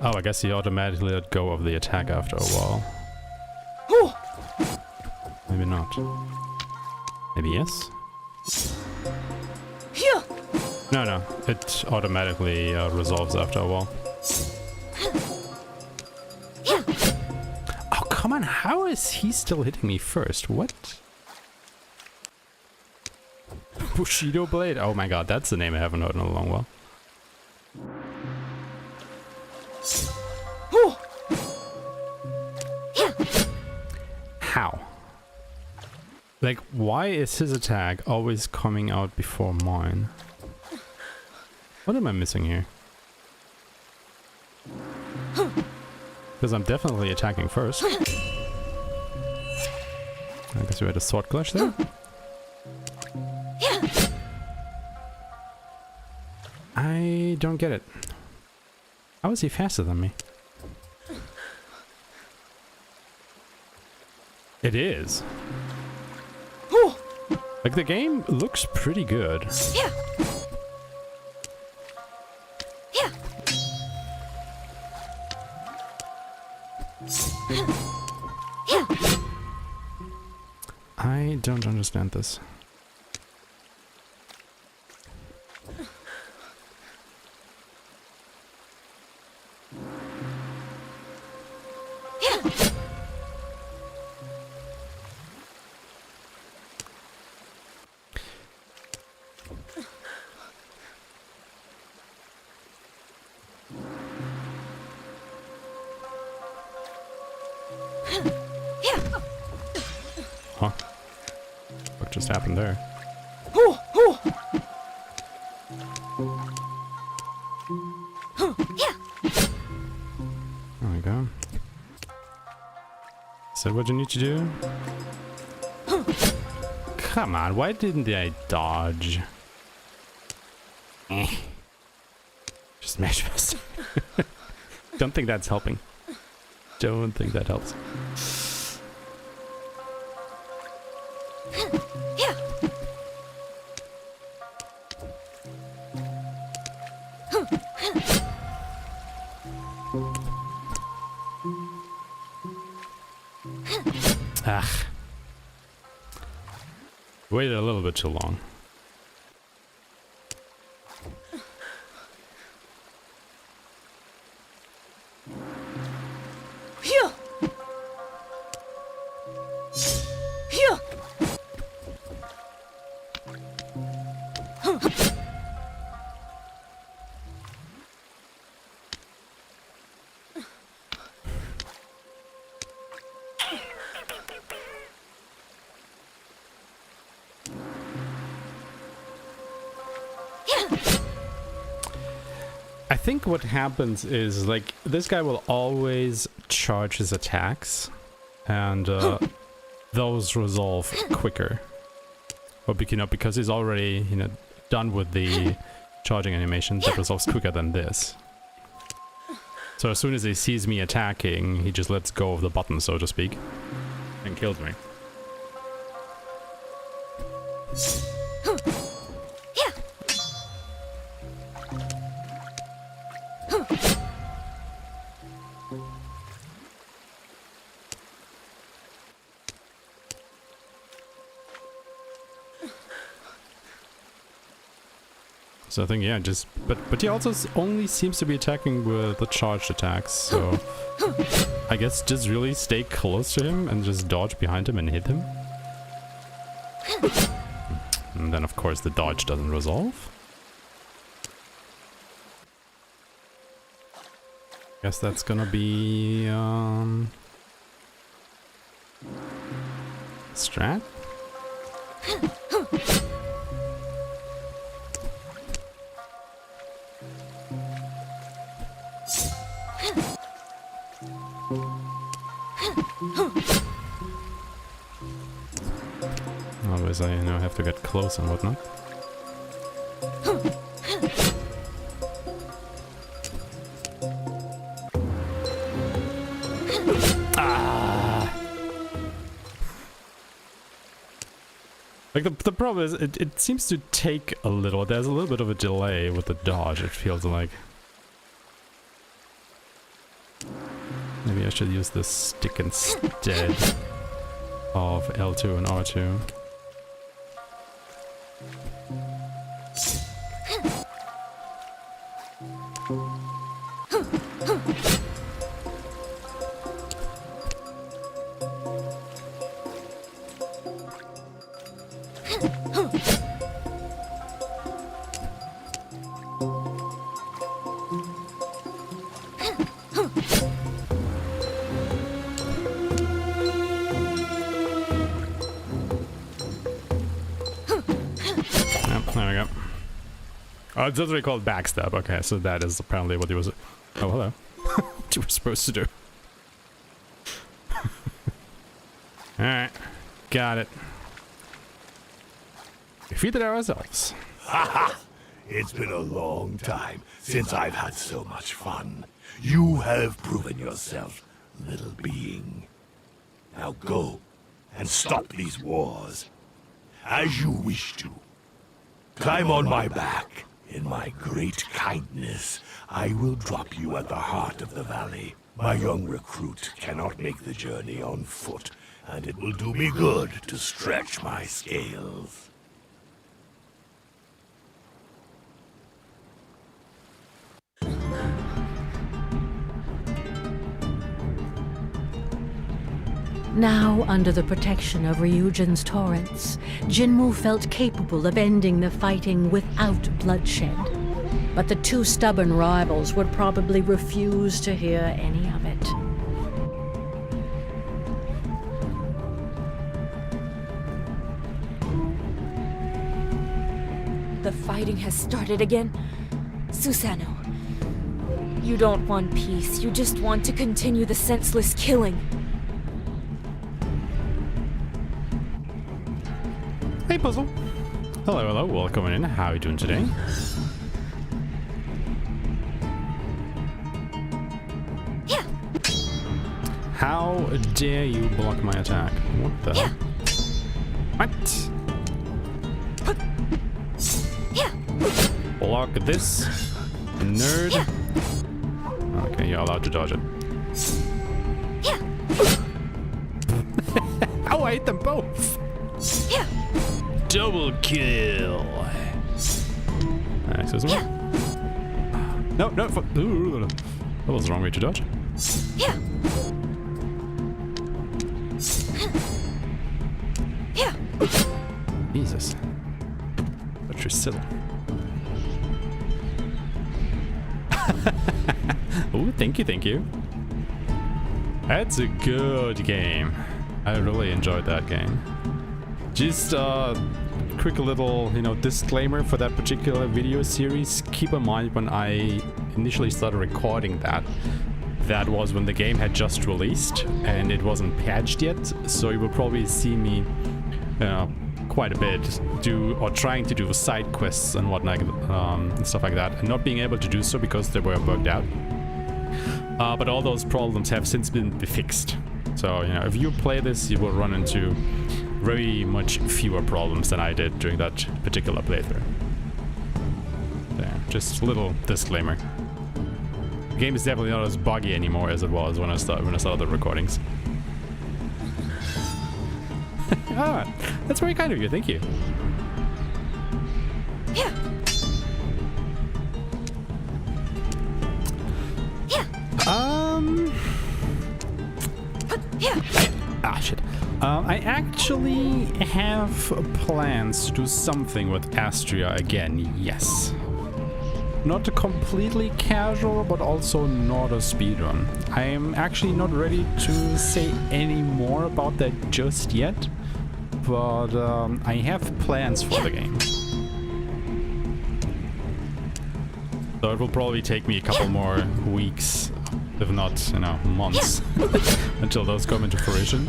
Oh, I guess he automatically let go of the attack after a while. Maybe not. Maybe yes? No, it automatically resolves after a while. Oh, come on, how is he still hitting me first? What? Bushido Blade? Oh my god, that's the name I haven't heard in a long while. How? Like, why is his attack always coming out before mine? What am I missing here? Because I'm definitely attacking first. I guess we had a sword clash there. I don't get it. How is he faster than me? It is. Like, the game looks pretty good. I don't understand this. Huh? What just happened there? There we go. Is that what you need to do? Come on, why didn't I dodge? Just smash fast. Don't think that's helping. Don't think that helps. Ah. Waited a little bit too long. I think what happens is, like, this guy will always charge his attacks, and those resolve quicker. Or, because he's already, done with the charging animation, that resolves quicker than this. So as soon as he sees me attacking, he just lets go of the button, so to speak, and kills me. So I think, yeah, but he also only seems to be attacking with the charged attacks, so I guess just really stay close to him and just dodge behind him and hit him. And then of course the dodge doesn't resolve. Guess that's gonna be strat? Otherwise I have to get close and whatnot. Like the problem is it seems to take a little. There's a little bit of a delay with the dodge, it feels like. Maybe I should use this stick instead of L2 and R2. There we go. Oh, it's literally called backstab. Okay, so that is apparently what he was. Oh, hello. What you were supposed to do. Alright. Got it. Defeated ourselves. Ha! It's been a long time since I've had so much fun. You have proven yourself, little being. Now go and stop these wars. As you wish to. Climb on my back. In my great kindness, I will drop you at the heart of the valley. My young recruit cannot make the journey on foot, and it will do me good to stretch my scales. Now, under the protection of Ryujin's torrents, Jinmu felt capable of ending the fighting without bloodshed. But the two stubborn rivals would probably refuse to hear any of it. The fighting has started again. Susanoo, you don't want peace, you just want to continue the senseless killing. Hey, Puzzle. Hello, hello. Welcome in. How are you doing today? Yeah. How dare you block my attack? What the? Yeah. What? Yeah. Block this, nerd. Yeah. Okay, you're allowed to dodge it. Yeah. Oh, I hit them both. Yeah. Double kill. Excuse me. Yeah. No, no. That was the wrong way to dodge. Yeah. Yeah. Jesus. But you're silly. Oh, thank you, thank you. That's a good game. I really enjoyed that game. Just quick little, disclaimer for that particular video series. Keep in mind when I initially started recording that was when the game had just released and it wasn't patched yet. So you will probably see me quite a bit trying to do side quests and whatnot, and stuff like that, and not being able to do so because they were bugged out. But all those problems have since been fixed. So, if you play this, you will run into very much fewer problems than I did during that particular playthrough. There, just a little disclaimer. The game is definitely not as buggy anymore as it was when I started the recordings. Ah, that's very kind of you, thank you. Yeah. Yeah. Yeah. Shit. I actually have plans to do something with Astria again, yes. Not a completely casual, but also not a speedrun. I am actually not ready to say any more about that just yet, but I have plans for the game. So it will probably take me a couple more weeks, if not, months, until those come into fruition.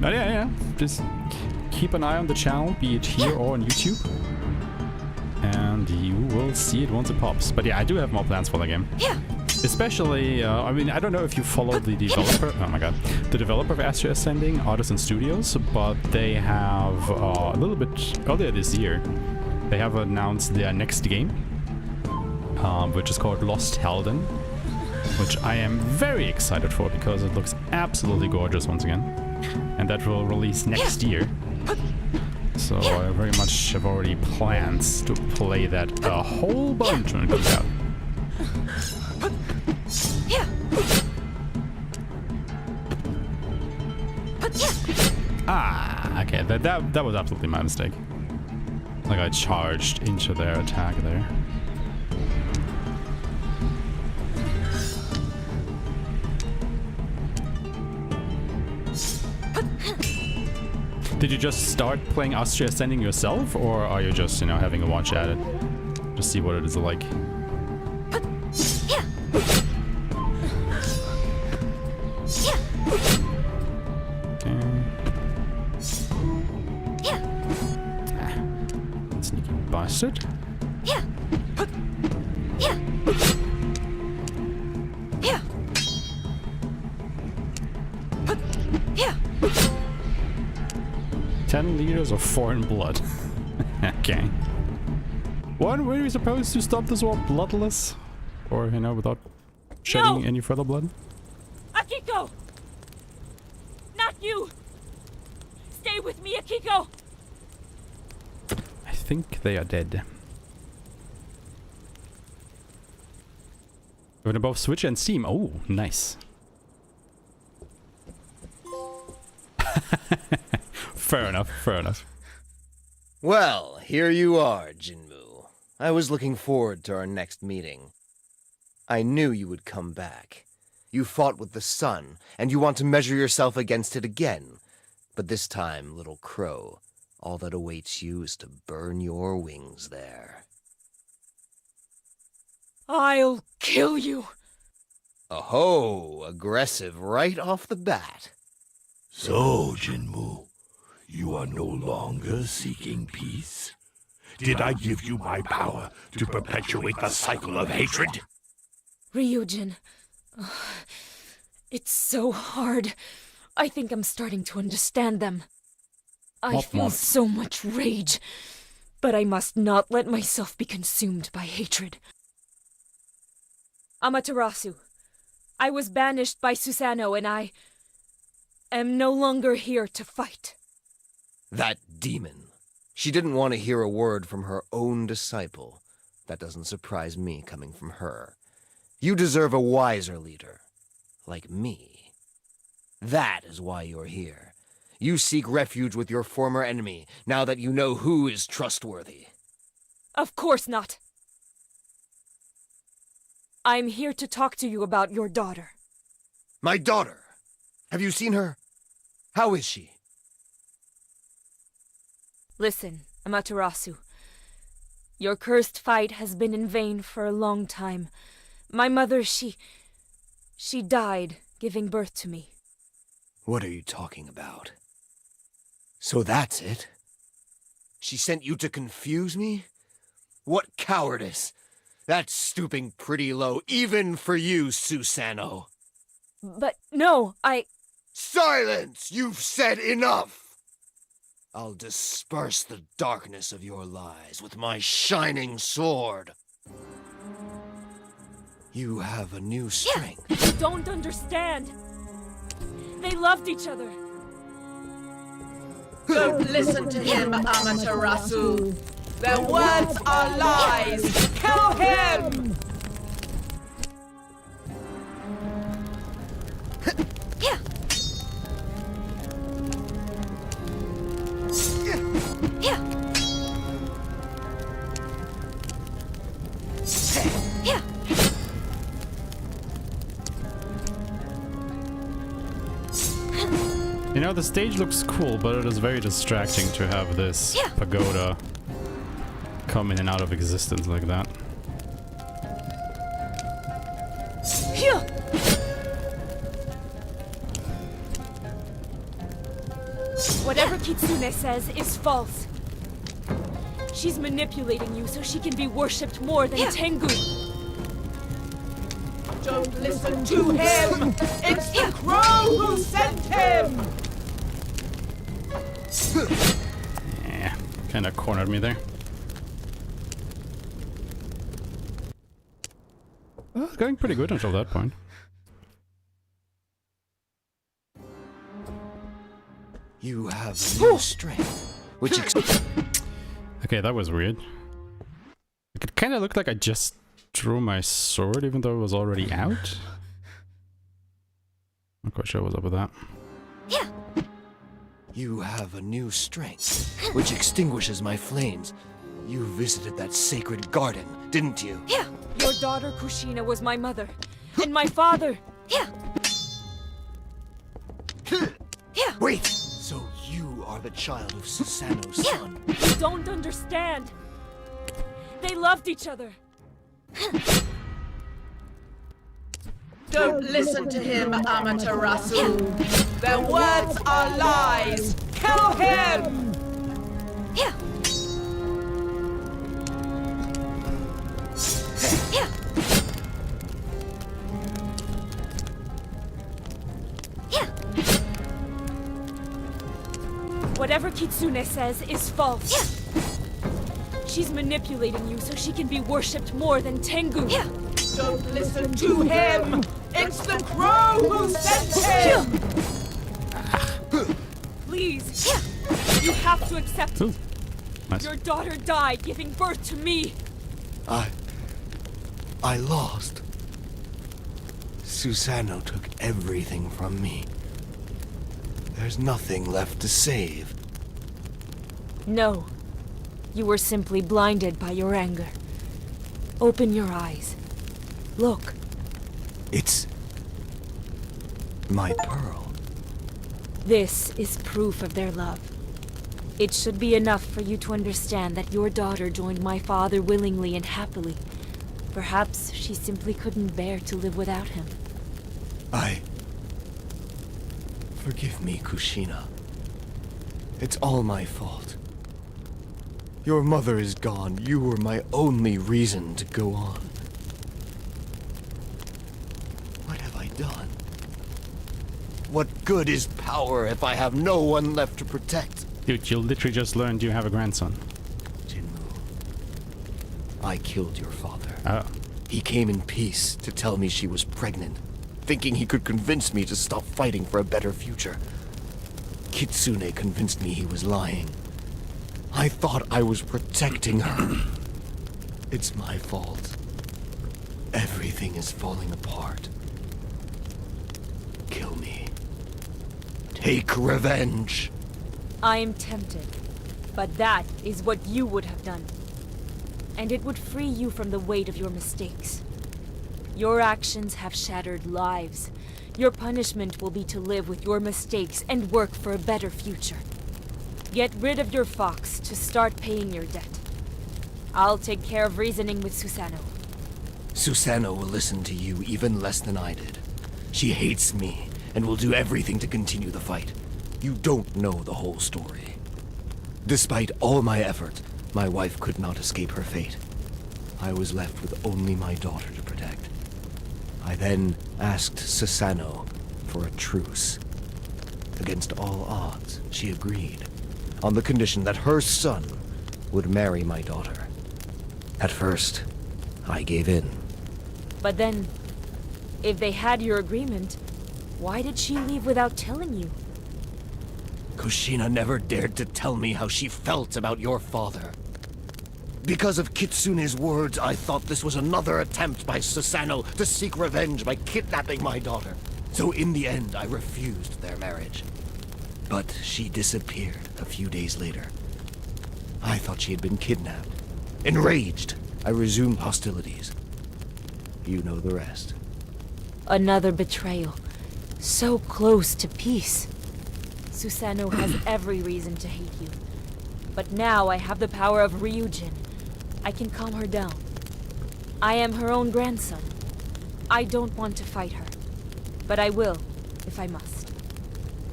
But yeah, just keep an eye on the channel, be it here or on YouTube, and you will see it once it pops. But yeah, I do have more plans for the game. Yeah. Especially, I mean, I don't know if you follow the developer. Oh my god, the developer of Astro Ascending, Artisan Studios, but they have a little bit earlier this year, they have announced their next game, which is called Lost Helden, which I am very excited for because it looks absolutely gorgeous once again, and that will release next year. So I very much have already plans to play that a whole bunch when it comes out. Ah, okay, that was absolutely my mistake. Like I charged into their attack there. Did you just start playing Astro Ascending yourself, or are you just, you know, having a watch at it? Just see what it is like. Sneaky bastard. Yeah. 10 liters of foreign blood. Okay. What were we supposed to stop this war bloodless? Or, you know, without shedding any further blood? Akiko! Not you! Stay with me, Akiko! I think they are dead. We're both Switch and Steam. Oh, nice. Fair enough, fair enough. Well, here you are, Jinmu. I was looking forward to our next meeting. I knew you would come back. You fought with the sun, and you want to measure yourself against it again. But this time, little crow, all that awaits you is to burn your wings there. I'll kill you! Oh, aggressive right off the bat. So, Jinmu, you are no longer seeking peace? Did I give you my power to perpetuate the cycle of hatred? Ryujin. It's so hard. I think I'm starting to understand them. I feel so much rage, but I must not let myself be consumed by hatred. Amaterasu, I was banished by Susanoo and I am no longer here to fight. That demon. She didn't want to hear a word from her own disciple. That doesn't surprise me coming from her. You deserve a wiser leader. Like me. That is why you're here. You seek refuge with your former enemy, now that you know who is trustworthy. Of course not. I'm here to talk to you about your daughter. My daughter? Have you seen her? How is she? Listen, Amaterasu. Your cursed fight has been in vain for a long time. My mother, she died giving birth to me. What are you talking about? So that's it? She sent you to confuse me? What cowardice! That's stooping pretty low, even for you, Susanoo. But no, Silence! You've said enough! I'll disperse the darkness of your lies with my shining sword. You have a new strength. You don't understand. They loved each other. Don't listen to him, Amaterasu. Their words are lies. Kill him! Yeah. Yeah. Yeah. You know, the stage looks cool, but it is very distracting to have this pagoda come in and out of existence like that. Whatever Kitsune says is false. She's manipulating you so she can be worshipped more than Tengu. Don't listen to him! It's the crow who sent him! Yeah, kind of cornered me there. Well, going pretty good until that point. You have new strength, which Okay, that was weird. It kind of looked like I just drew my sword even though it was already out. Not quite sure what's up with that. You have a new strength, which extinguishes my flames. You visited that sacred garden, didn't you? Your daughter Kushina was my mother, and my father. Wait! So you are the child of Susanoo's son? You don't understand. They loved each other. Don't listen to him, Amaterasu! Their words are lies! Kill him! Whatever Kitsune says is false. She's manipulating you so she can be worshipped more than Tengu. Don't listen to him! It's the crow who sent him! Please. You have to accept it. Ooh, nice. Your daughter died giving birth to me. I lost. Susanoo took everything from me. There's nothing left to save. No. You were simply blinded by your anger. Open your eyes. Look. It's my pearl. This is proof of their love. It should be enough for you to understand that your daughter joined my father willingly and happily. Perhaps she simply couldn't bear to live without him. Forgive me, Kushina. It's all my fault. Your mother is gone. You were my only reason to go on. What have I done? What good is power if I have no one left to protect? Dude, you literally just learned you have a grandson. Jinmu, I killed your father. Oh. He came in peace to tell me she was pregnant, thinking he could convince me to stop fighting for a better future. Kitsune convinced me he was lying. I thought I was protecting her. It's my fault. Everything is falling apart. Kill me. Take revenge. I am tempted, but that is what you would have done. And it would free you from the weight of your mistakes. Your actions have shattered lives. Your punishment will be to live with your mistakes and work for a better future. Get rid of your fox to start paying your debt. I'll take care of reasoning with Susanoo. Susanoo will listen to you even less than I did. She hates me and will do everything to continue the fight. You don't know the whole story. Despite all my effort, my wife could not escape her fate. I was left with only my daughter to protect. I then asked Susanoo for a truce. Against all odds, she agreed, on the condition that her son would marry my daughter. At first, I gave in. But then, if they had your agreement, why did she leave without telling you? Kushina never dared to tell me how she felt about your father. Because of Kitsune's words, I thought this was another attempt by Susanoo to seek revenge by kidnapping my daughter. So in the end, I refused their marriage. But she disappeared a few days later. I thought she had been kidnapped. Enraged, I resumed hostilities. You know the rest. Another betrayal. So close to peace. Susanoo has every reason to hate you. But now I have the power of Ryujin. I can calm her down. I am her own grandson. I don't want to fight her. But I will, if I must.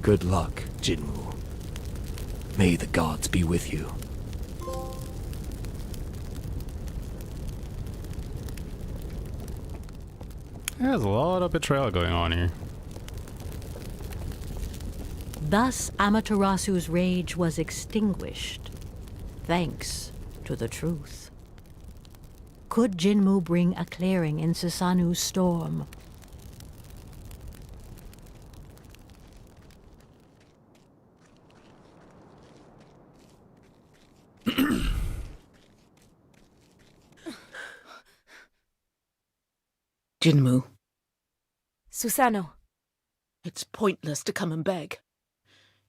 Good luck, Jinmu. May the gods be with you. There's a lot of betrayal going on here. Thus Amaterasu's rage was extinguished, thanks to the truth. Could Jinmu bring a clearing in Susanu's storm? Jinmu, Susano. it's pointless to come and beg.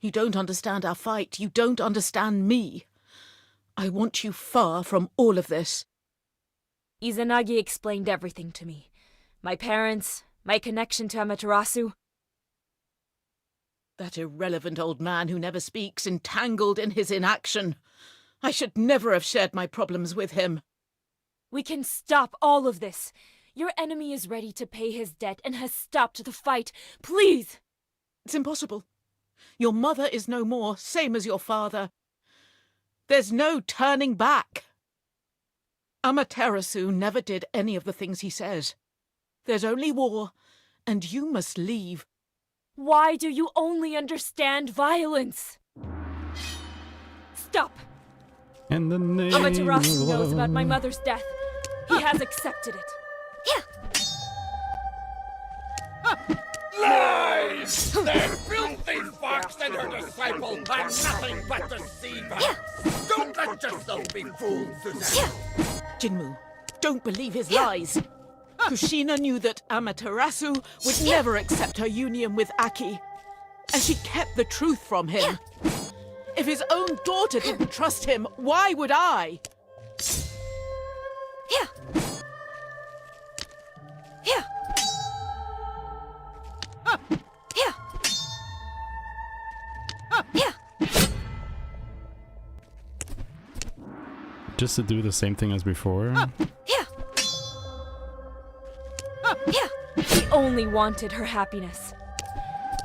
You don't understand our fight. You don't understand me. I want you far from all of this. Izanagi explained everything to me. My parents, my connection to Amaterasu. That irrelevant old man who never speaks, entangled in his inaction. I should never have shared my problems with him. We can stop all of this. Your enemy is ready to pay his debt and has stopped the fight. Please! It's impossible. Your mother is no more, same as your father. There's no turning back. Amaterasu never did any of the things he says. There's only war, and you must leave. Why do you only understand violence? Stop! In the name Amaterasu of knows about my love. mother's death. He has accepted it. Lies! That filthy fox and her disciple are nothing but deceivers! Don't let yourself be fooled, Susanoo! Jinmu, don't believe his lies. Kushina knew that Amaterasu would never accept her union with Aki, and she kept the truth from him. If his own daughter didn't trust him, why would I? Just to do the same thing as before. He only wanted her happiness.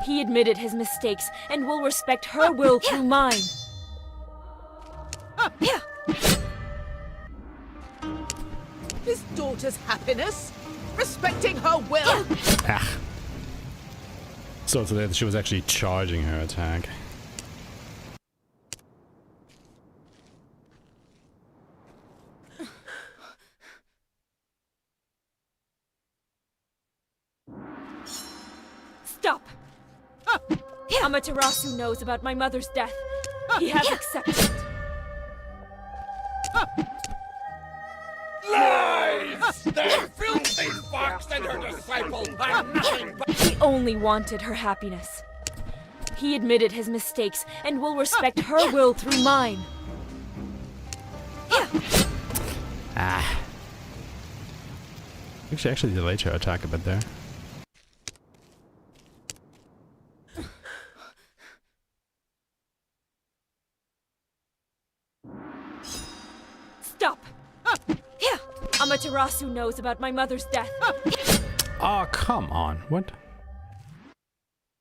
He admitted his mistakes and will respect her will through mine. His daughter's happiness? Respecting her will? Ah. So that she was actually charging her attack. Stop! Amaterasu knows about my mother's death. He has accepted it. Lies! That filthy fox and her disciple are nothing but... He only wanted her happiness. He admitted his mistakes and will respect her will through mine. Ah. She actually delayed her attack a bit there. Stop! Amaterasu knows about my mother's death. Oh, come on. What?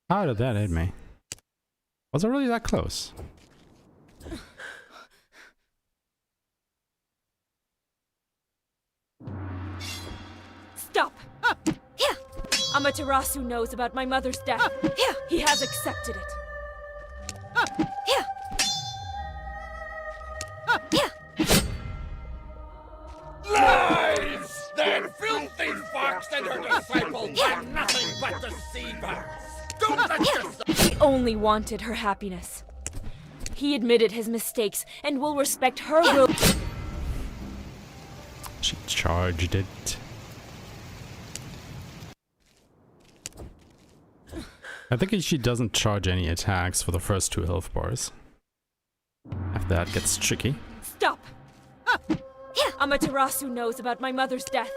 How did that hit me? Was it really that close? Stop! Amaterasu knows about my mother's death. He has accepted it. Lies! That filthy fox and her disciple are nothing but deceivers! Don't let yourself... He only wanted her happiness. He admitted his mistakes and will respect her will. She charged it. I think she doesn't charge any attacks for the first 2 health bars. After that gets tricky. Stop! Amaterasu knows about my mother's death.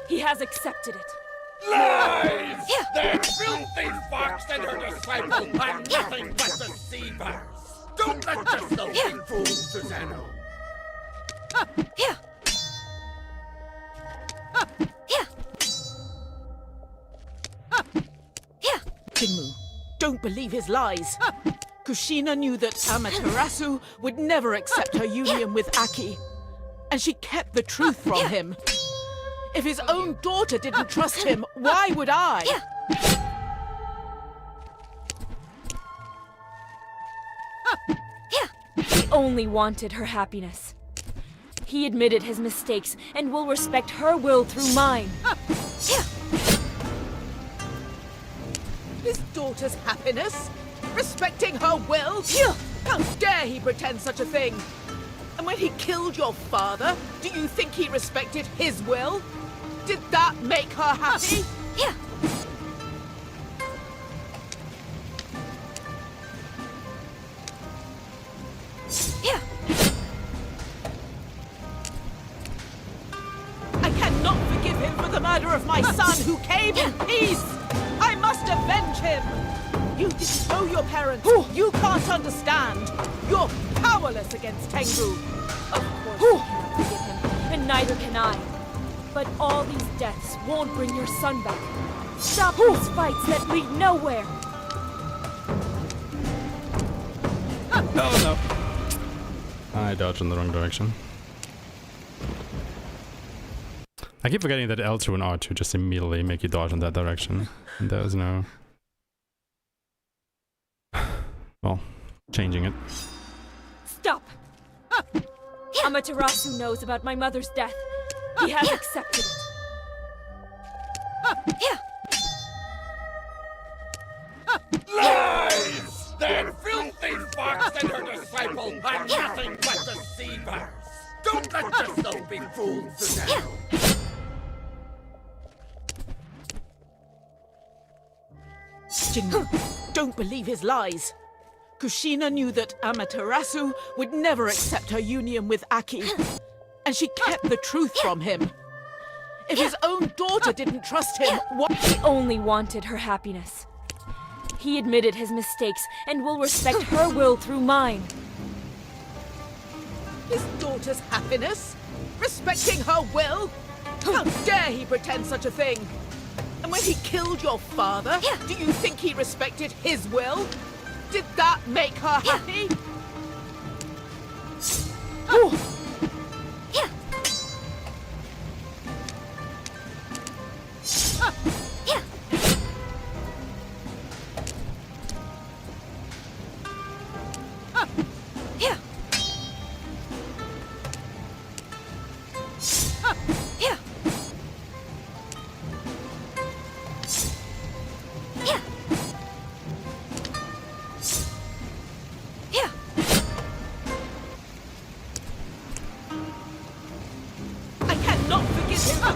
He has accepted it. Lies! That filthy fox and her disciple are nothing but deceivers! Don't let yourself be fooled, Susanoo! Jinmu, don't believe his lies. Kushina knew that Amaterasu would never accept her union with Aki, and she kept the truth from him. If his own daughter didn't trust him, why would I? He only wanted her happiness. He admitted his mistakes and will respect her will through mine. His daughter's happiness? Respecting her will? How dare he pretend such a thing? And when he killed your father, do you think he respected his will? Did that make her happy? I cannot forgive him for the murder of my son who came in peace! I must avenge him! You didn't know your parents. You can't understand. You're powerless against Tengu. Of course you cannot forgive him, and neither can I. But all these deaths won't bring your son back. Stop these fights that lead nowhere. Oh no. I dodged in the wrong direction. I keep forgetting that L2 and R2 just immediately make you dodge in that direction. And there's no... Well, changing it. Stop! Amaterasu knows about my mother's death. He has accepted it. Lies! That filthy fox and her disciple are nothing but deceivers! Don't let yourself be fooled, Susanoo! Jinmu, don't believe his lies. Kushina knew that Amaterasu would never accept her union with Aki, and she kept the truth from him. If his own daughter didn't trust him, what? He only wanted her happiness. He admitted his mistakes and will respect her will through mine. His daughter's happiness? Respecting her will? How dare he pretend such a thing? And when he killed your father, do you think he respected his will? Did that make her happy?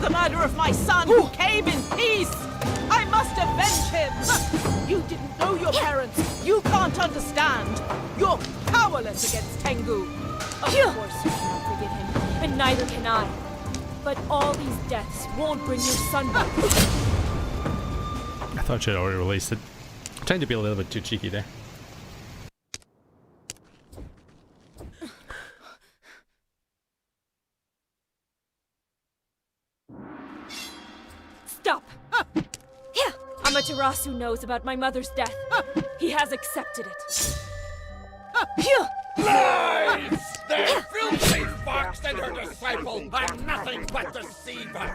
The murder of my son who came in peace! I must avenge him! You didn't know your parents. You can't understand. You're powerless against Tengu. Of course you cannot forgive him, and neither can I. But all these deaths won't bring your son back. I thought she had already released it. I'm trying to be a little bit too cheeky there. Stop! Amaterasu knows about my mother's death. He has accepted it. Lies! That filthy fox and her disciple are nothing but deceivers!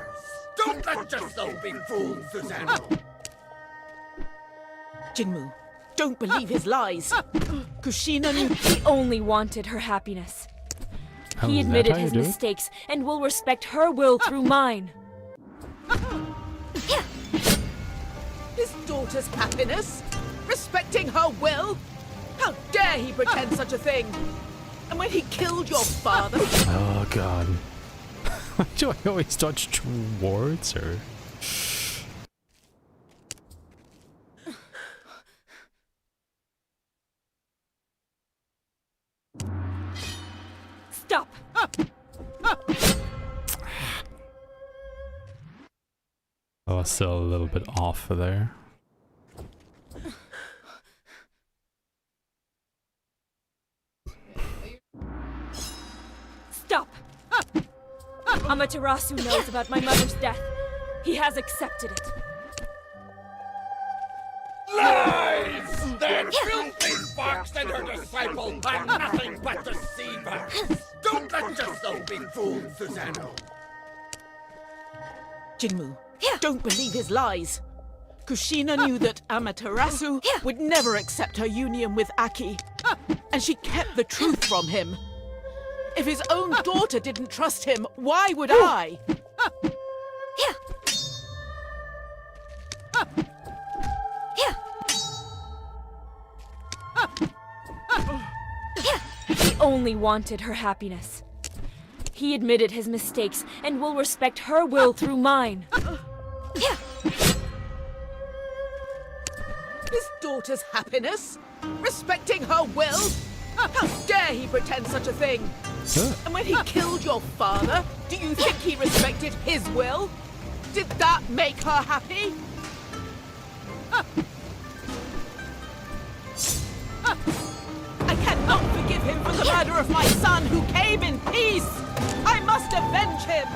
Don't let yourself be fooled, Susanoo! Jinmu, don't believe his lies. Kushina knew He only wanted her happiness. Oh, He is that admitted how you his do it? mistakes and will respect her will through mine. his daughter's happiness? Respecting her will? How dare he pretend such a thing? And when he killed your father... Oh god. Do I always dodge towards her? Stop! Oh, still a little bit off there. Stop! Amaterasu knows about my mother's death. He has accepted it. Lies! That filthy fox and her disciple are nothing but deceivers! Don't let yourself be fooled, Susanoo! Jinmu, don't believe his lies. Kushina knew that Amaterasu would never accept her union with Aki, and she kept the truth from him. If his own daughter didn't trust him, why would I? He only wanted her happiness. He admitted his mistakes and will respect her will through mine. His daughter's happiness? Respecting her will? How dare he pretend such a thing? And when he killed your father, do you think he respected his will? Did that make her happy? I cannot forgive him for the murder of my son who came in peace! I must avenge him!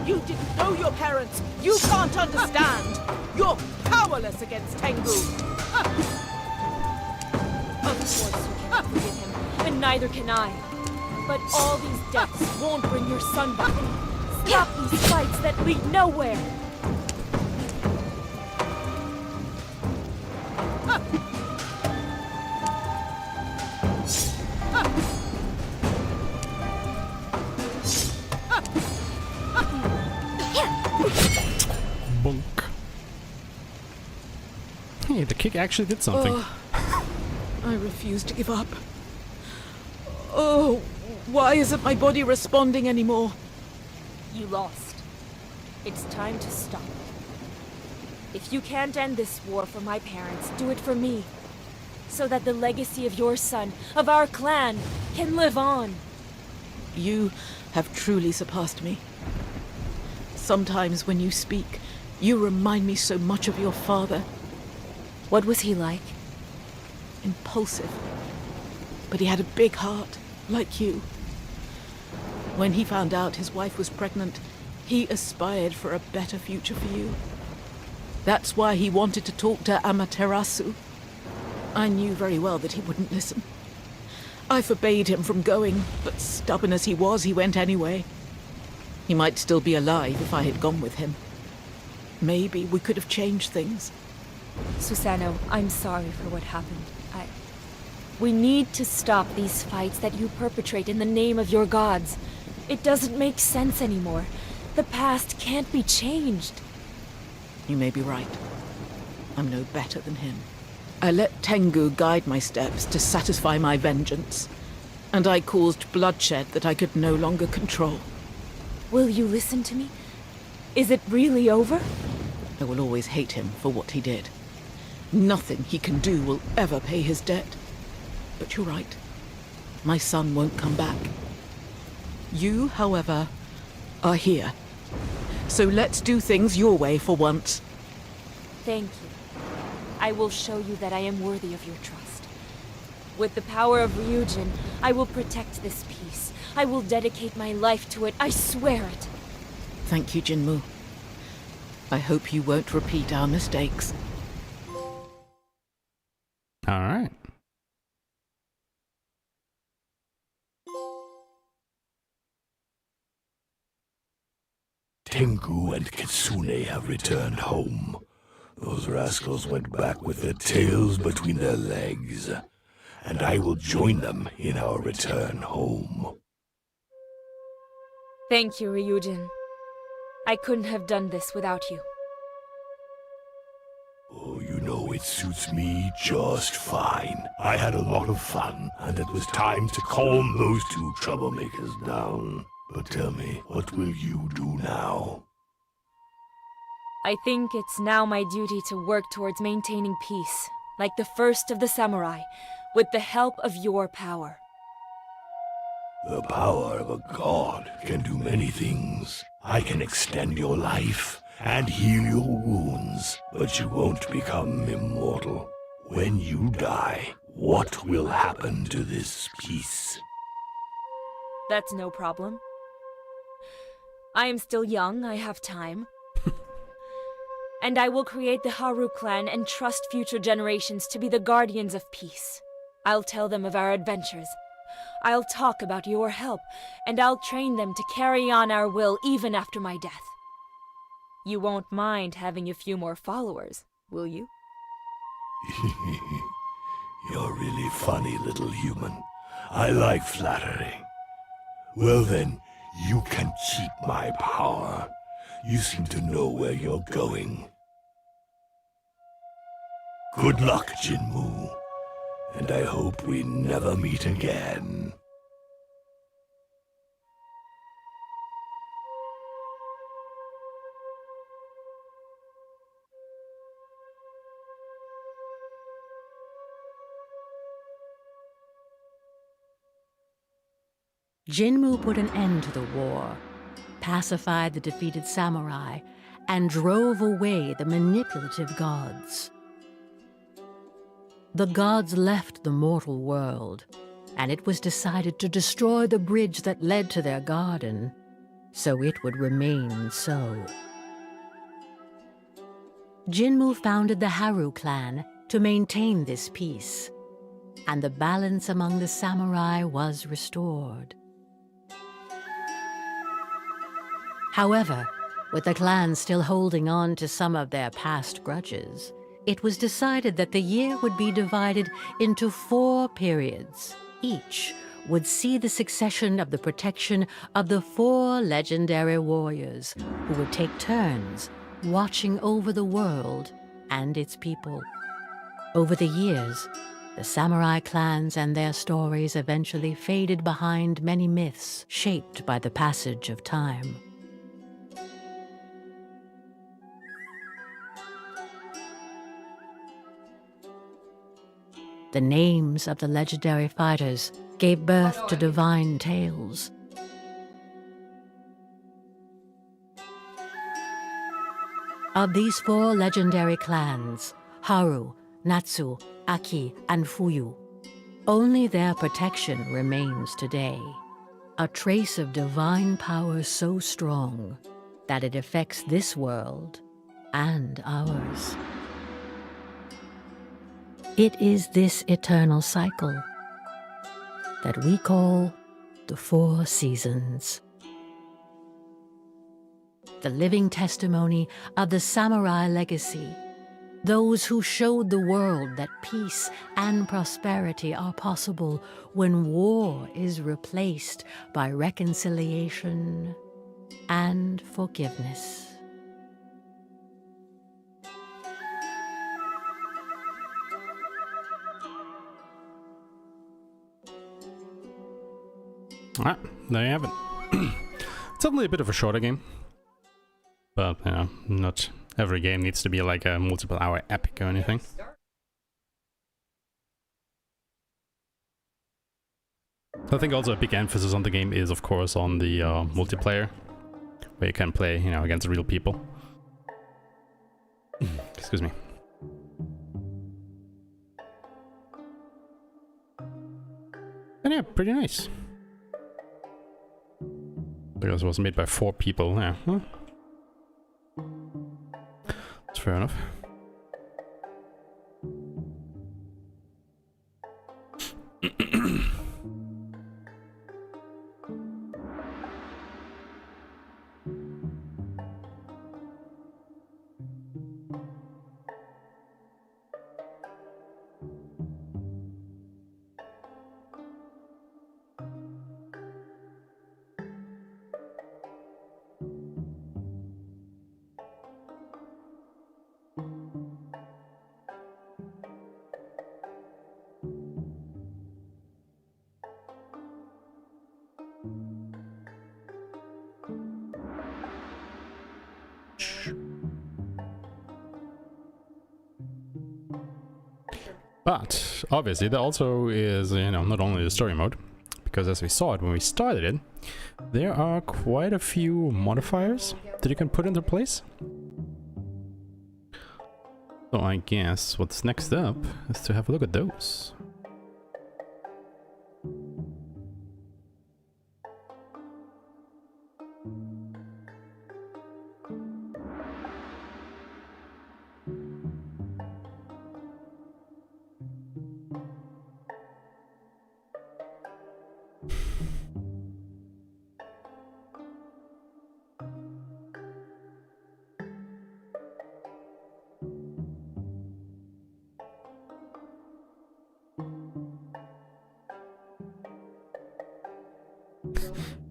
You didn't know your parents. You can't understand. You're powerless against Tengu. Of course you cannot forgive him, and neither can I. But all these deaths won't bring your son back. Stop these fights that lead nowhere! Bonk. Hey, the kick actually did something. I refuse to give up. Oh, why isn't my body responding anymore? You lost. It's time to stop. If you can't end this war for my parents, do it for me. So that the legacy of your son, of our clan, can live on. You have truly surpassed me. Sometimes when you speak, you remind me so much of your father. What was he like? Impulsive. But he had a big heart, like you. When he found out his wife was pregnant, he aspired for a better future for you. That's why he wanted to talk to Amaterasu. I knew very well that he wouldn't listen. I forbade him from going, but stubborn as he was, he went anyway. He might still be alive if I had gone with him. Maybe we could have changed things. Susanoo, I'm sorry for what happened. We need to stop these fights that you perpetrate in the name of your gods. It doesn't make sense anymore. The past can't be changed. You may be right. I'm no better than him. I let Tengu guide my steps to satisfy my vengeance, and I caused bloodshed that I could no longer control. Will you listen to me? Is it really over? I will always hate him for what he did. Nothing he can do will ever pay his debt. But you're right. My son won't come back. You, however, are here. So let's do things your way for once. Thank you. I will show you that I am worthy of your trust. With the power of Ryujin, I will protect this peace. I will dedicate my life to it. I swear it. Thank you, Jinmu. I hope you won't repeat our mistakes. All right. Tengu and Kitsune have returned home. Those rascals went back with their tails between their legs, and I will join them in our return home. Thank you, Ryujin. I couldn't have done this without you. Oh, you know, it suits me just fine. I had a lot of fun, and it was time to calm those two troublemakers down. But tell me, what will you do now? I think it's now my duty to work towards maintaining peace, like the first of the samurai, with the help of your power. The power of a god can do many things. I can extend your life and heal your wounds, but you won't become immortal. When you die, what will happen to this peace? That's no problem. I am still young, I have time. And I will create the Haru clan and trust future generations to be the guardians of peace. I'll tell them of our adventures. I'll talk about your help, and I'll train them to carry on our will even after my death. You won't mind having a few more followers, will you? You're really funny, little human. I like flattery. Well then, you can keep my power. You seem to know where you're going. Good luck, Jinmu. And I hope we never meet again. Jinmu put an end to the war, pacified the defeated samurai, and drove away the manipulative gods. The gods left the mortal world, and it was decided to destroy the bridge that led to their garden, so it would remain so. Jinmu founded the Haru clan to maintain this peace, and the balance among the samurai was restored. However, with the clans still holding on to some of their past grudges, it was decided that the year would be divided into 4 periods. Each would see the succession of the protection of the 4 legendary warriors who would take turns watching over the world and its people. Over the years, the samurai clans and their stories eventually faded behind many myths shaped by the passage of time. The names of the legendary fighters gave birth to divine tales. Of these 4 legendary clans, Haru, Natsu, Aki, and Fuyu, only their protection remains today. A trace of divine power so strong that it affects this world and ours. It is this eternal cycle that we call the 4 seasons. The living testimony of the samurai legacy, those who showed the world that peace and prosperity are possible when war is replaced by reconciliation and forgiveness. Alright, there you have it. It's definitely a bit of a shorter game. But, you know, not every game needs to be like a multiple hour epic or anything. I think also a big emphasis on the game is, of course, on the multiplayer, where you can play, you know, against real people. Excuse me. And yeah, pretty nice. Because it was made by 4 people, yeah. Huh? That's fair enough. But obviously there also is, you know, not only the story mode, because as we saw it when we started it, there are quite a few modifiers that you can put into place. So I guess what's next up is to have a look at those.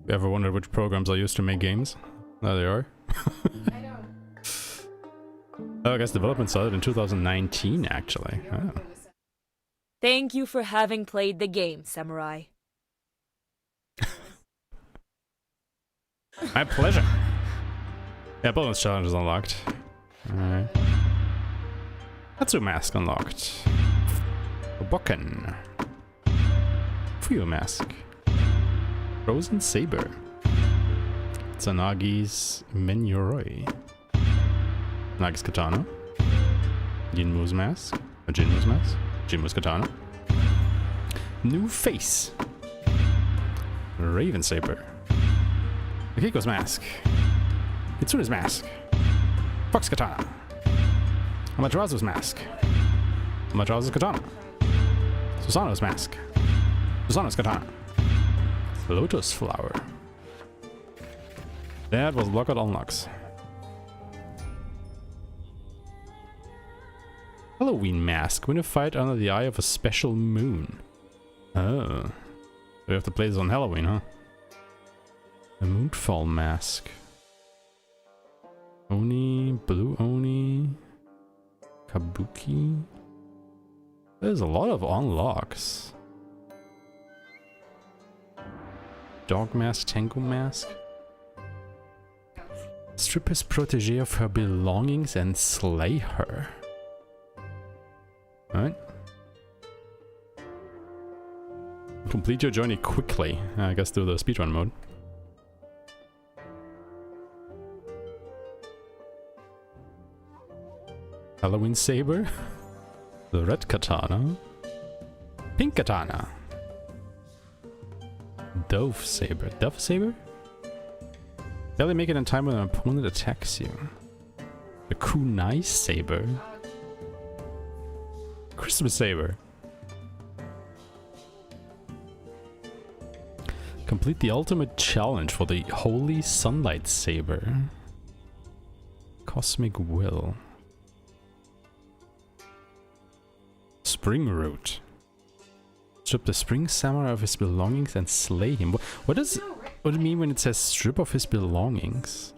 You ever wondered which programs I used to make games? There they are. Oh, I guess development started in 2019, actually. Oh. Thank you for having played the game, Samurai. My pleasure. Yeah, bonus challenge is unlocked. Alright. Natsu mask unlocked. Bokken. Fuyo mask. Frozen saber. Tsanagi's Menyoroi. Nagi's katana. Jinmu's mask. Jinmu's mask. Jinmu's katana. New face. Raven saber. Akiko's mask. Kitsune's mask. Fox katana. Amaterasu's mask. Amaterasu's katana. Susanoo's mask. Susanoo's katana. Lotus flower. That was lockout unlocks. Halloween mask. Win a fight under the eye of a special moon. Oh. We have to play this on Halloween, huh? A moonfall mask. Oni, blue Oni, Kabuki. There's a lot of unlocks. Dog mask, Tango mask. Strip his protege of her belongings and slay her. Alright. Complete your journey quickly. I guess through the speedrun mode. Halloween saber. The red katana. Pink katana. Dove saber. Dove saber? Barely make it in time when an opponent attacks you. The kunai saber. Christmas saber. Complete the ultimate challenge for the Holy Sunlight Saber. Cosmic Will. Spring Root. Strip the Spring Samurai of his belongings and slay him. What do you mean when it says strip of his belongings?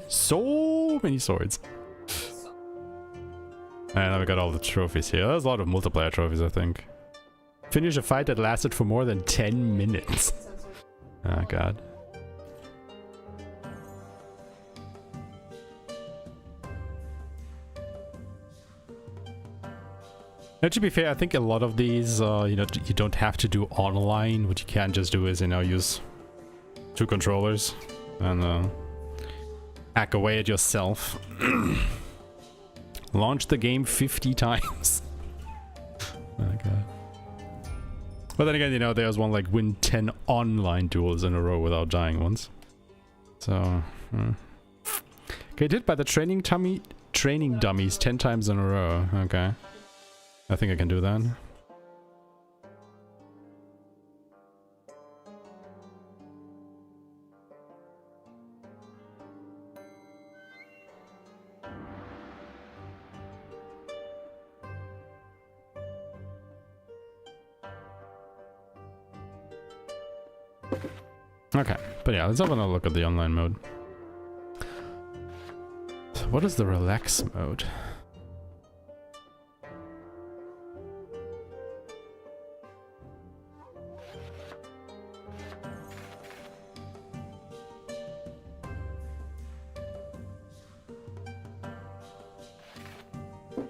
So many swords. And now we got all the trophies here. There's a lot of multiplayer trophies, I think. Finish a fight that lasted for more than 10 minutes. Oh god. Now, to be fair, I think a lot of these, you know, you don't have to do online. What you can just do is, you know, use 2 controllers and hack away at yourself. Launch the game 50 times. Oh god. But then again, you know, there's one like win 10 online duels in a row without dying once. So, get hit by the training dummies 10 times in a row. Okay. I think I can do that. Okay, but yeah, let's have another look at the online mode. So what is the relax mode?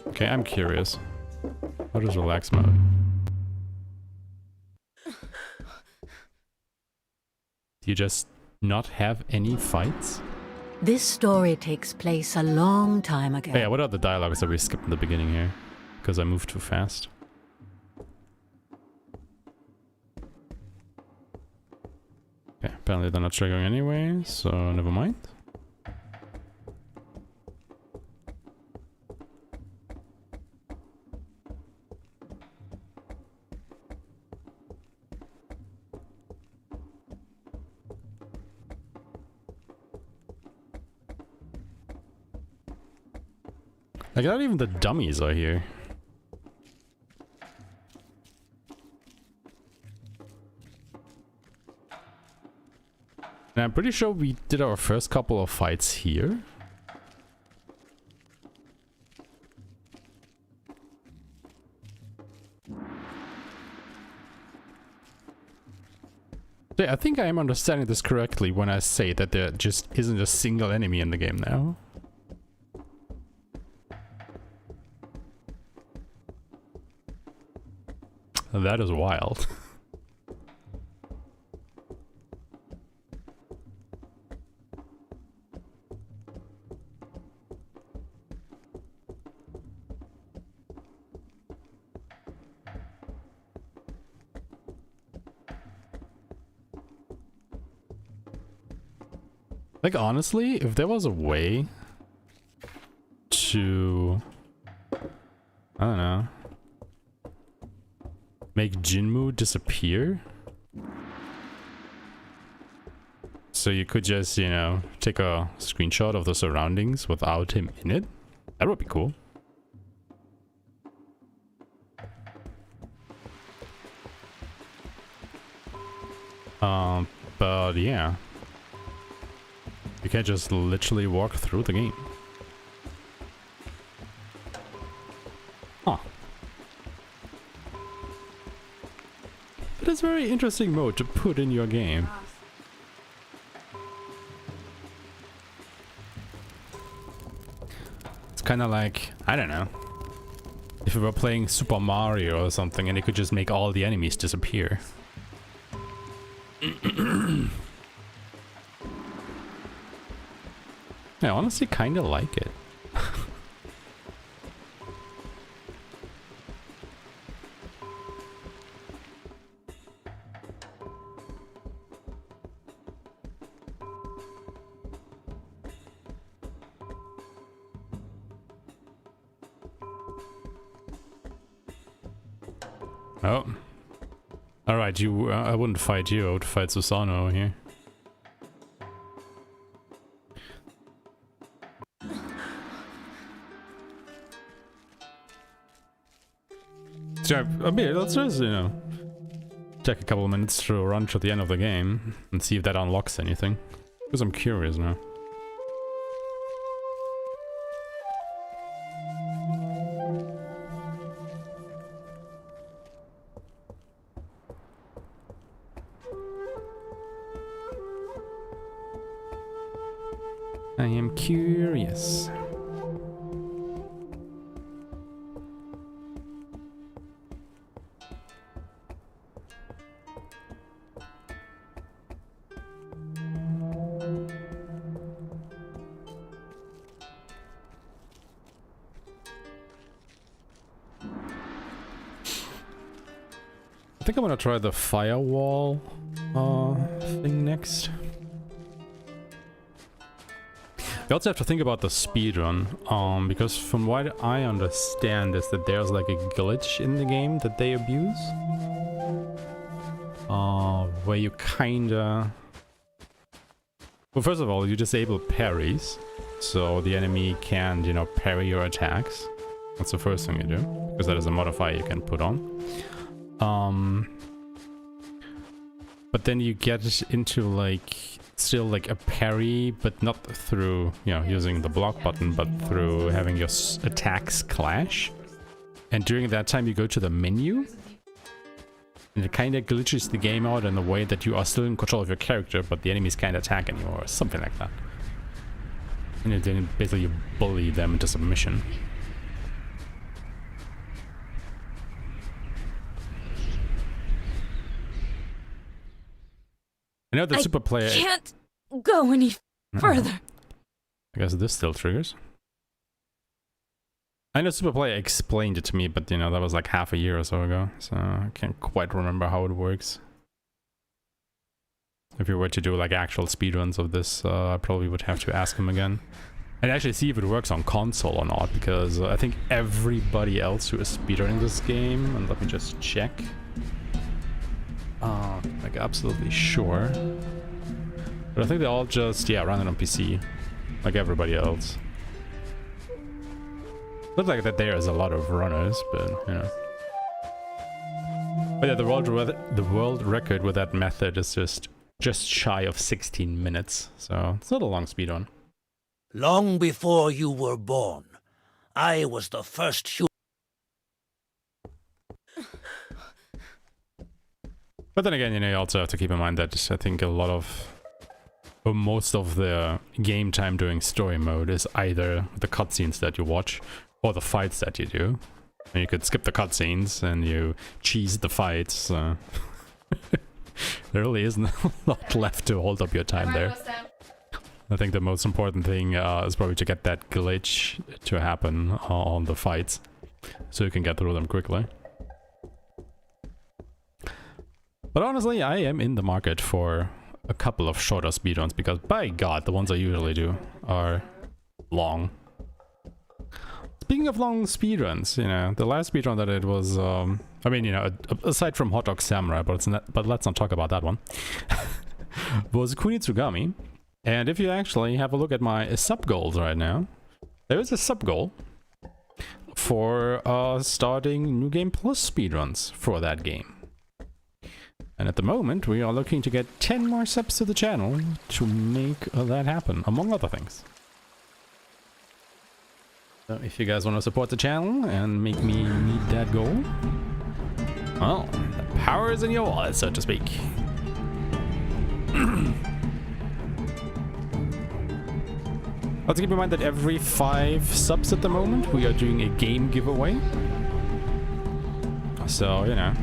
Okay, I'm curious. What is relax mode? Do you just not have any fights? This story takes place a long time ago. Oh yeah, what are the dialogues that we skipped in the beginning here? Because I moved too fast. Okay, apparently they're not triggering anyway, so never mind. Like, not even the dummies are here. And I'm pretty sure we did our first couple of fights here. Yeah, I think I am understanding this correctly when I say that there just isn't a single enemy in the game now. That is wild. Like, honestly, if there was a way to, I don't know, make Jinmu disappear, so you could just, you know, take a screenshot of the surroundings without him in it, that would be cool. But yeah. You can't just literally walk through the game. Huh. That is a very interesting mode to put in your game. It's kind of like, I don't know, if we were playing Super Mario or something and it could just make all the enemies disappear. I honestly kind of like it. Oh. Alright, you. I wouldn't fight you, I would fight Susanoo over here. So, I mean, let's just, you know, take a couple of minutes to run to the end of the game and see if that unlocks anything. Because I'm curious now. I am curious. I think I'm gonna try the firewall thing next. You also have to think about the speedrun, because from what I understand is that there's like a glitch in the game that they abuse. Where you kinda... Well, first of all, you disable parries, so the enemy can, you know, parry your attacks. That's the first thing you do, because that is a modifier you can put on. But then you get into like still like a parry, but not through, you know, using the block button, but through having your attacks clash. And during that time you go to the menu and it kind of glitches the game out in a way that you are still in control of your character, but the enemies can't attack anymore or something like that. And then basically you bully them into submission. I know the super player... I can't go any further. I guess this still triggers. I know super player explained it to me, but you know, that was like half a year or so ago, so I can't quite remember how it works. If you were to do like actual speedruns of this, I probably would have to ask him again. And actually see if it works on console or not, because I think everybody else who is speedrunning this game, and let me just check. Like absolutely sure. But I think they all just, yeah, run it on PC. Like everybody else. Looks like that there is a lot of runners, but you know. But yeah, the world record with that method is just shy of 16 minutes, so it's not a long speedrun. Long before you were born, I was the first human. But then again, you know, you also have to keep in mind that I think a lot of, or most of the game time during story mode is either the cutscenes that you watch or the fights that you do. And you could skip the cutscenes and you cheese the fights. There really isn't a lot left to hold up your time there. I think the most important thing is probably to get that glitch to happen on the fights, so you can get through them quickly. But honestly, I am in the market for a couple of shorter speedruns, because by God, the ones I usually do are long. Speaking of long speedruns, you know, the last speedrun that I did was, I mean, you know, aside from Hot Dog Samurai, but let's not talk about that one, was Kunitsugami. And if you actually have a look at my sub-goals right now, there is a sub-goal for starting New Game Plus speedruns for that game. And at the moment, we are looking to get 10 more subs to the channel to make that happen, among other things. So if you guys want to support the channel and make me meet that goal, well, the power is in your wallet, so to speak. Also keep in mind that every 5 subs at the moment, we are doing a game giveaway. So, you know,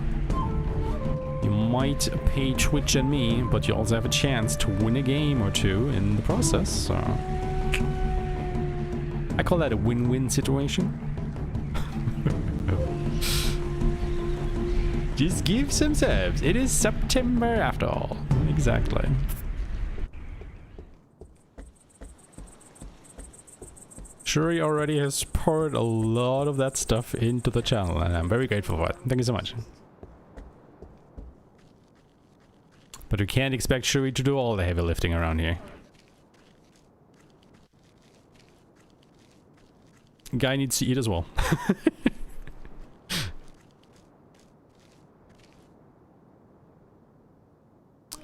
you might pay Twitch and me, but you also have a chance to win a game or two in the process, so I call that a win-win situation. Just give some subs. It is September after all. Exactly. Shuri already has poured a lot of that stuff into the channel, and I'm very grateful for it. Thank you so much. But you can't expect Shuri to do all the heavy lifting around here. Guy needs to eat as well.